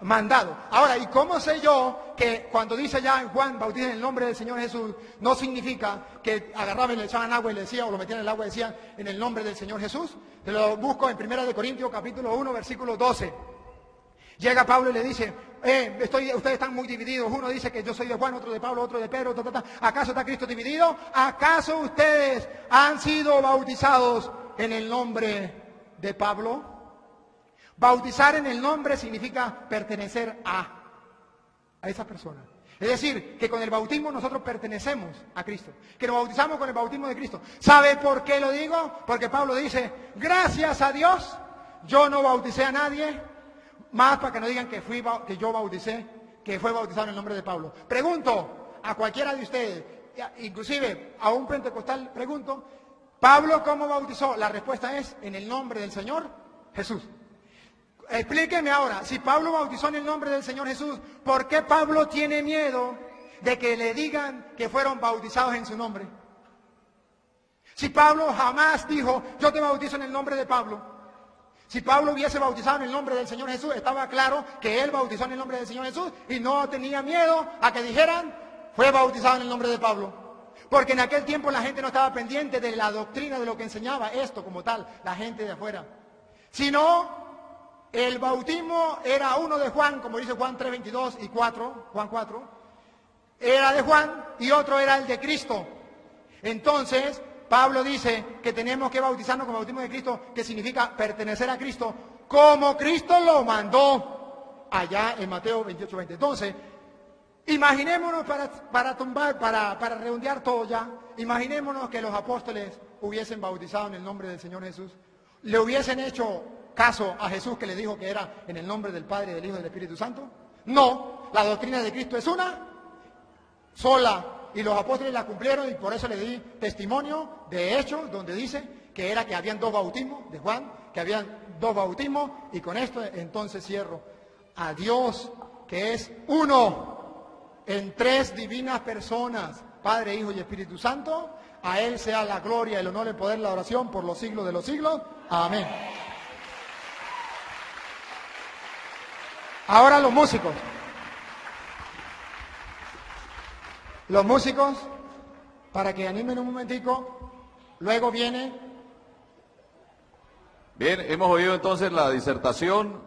mandado. Ahora, ¿y cómo sé yo que cuando dice ya en Juan, bautiza en el nombre del Señor Jesús, no significa que agarraban y le echaban agua y le decían, o lo metían en el agua y decían, en el nombre del Señor Jesús? Te lo busco en 1 Corintios capítulo 1, versículo 12. Llega Pablo y le dice, ustedes están muy divididos. Uno dice que yo soy de Juan, otro de Pablo, otro de Pedro. ¿Acaso está Cristo dividido? ¿Acaso ustedes han sido bautizados en el nombre de Pablo? Bautizar en el nombre significa pertenecer a esa persona. Es decir, que con el bautismo nosotros pertenecemos a Cristo, que nos bautizamos con el bautismo de Cristo. ¿Sabe por qué lo digo? Porque Pablo dice, gracias a Dios, yo no bauticé a nadie, más para que no digan que yo bauticé, que fue bautizado en el nombre de Pablo. Pregunto a cualquiera de ustedes, inclusive a un pentecostal, pregunto, ¿Pablo cómo bautizó? La respuesta es, en el nombre del Señor Jesús. Explíqueme ahora, si Pablo bautizó en el nombre del Señor Jesús, ¿por qué Pablo tiene miedo de que le digan que fueron bautizados en su nombre? Si Pablo jamás dijo, yo te bautizo en el nombre de Pablo. Si Pablo hubiese bautizado en el nombre del Señor Jesús, estaba claro que él bautizó en el nombre del Señor Jesús y no tenía miedo a que dijeran, fue bautizado en el nombre de Pablo. Porque en aquel tiempo la gente no estaba pendiente de la doctrina de lo que enseñaba esto como tal, la gente de afuera. Sino el bautismo era uno de Juan, como dice Juan 3:22 y 4, Juan 4, era de Juan y otro era el de Cristo. Entonces, Pablo dice que tenemos que bautizarnos con el bautismo de Cristo, que significa pertenecer a Cristo, como Cristo lo mandó allá en Mateo 28:20. Entonces, imaginémonos para redondear todo ya, imaginémonos que los apóstoles hubiesen bautizado en el nombre del Señor Jesús, le hubiesen hecho caso a Jesús que le dijo que era en el nombre del Padre, del Hijo y del Espíritu Santo. No, la doctrina de Cristo es una sola y los apóstoles la cumplieron y por eso le di testimonio de Hechos donde dice que era que habían 2 bautismos de Juan, que habían 2 bautismos y con esto entonces cierro. A Dios que es uno en 3 divinas personas, Padre, Hijo y Espíritu Santo, a Él sea la gloria, el honor, el poder, la oración por los siglos de los siglos. Amén. Ahora los músicos. Los músicos, para que animen un momentico, luego viene... Bien, hemos oído entonces la disertación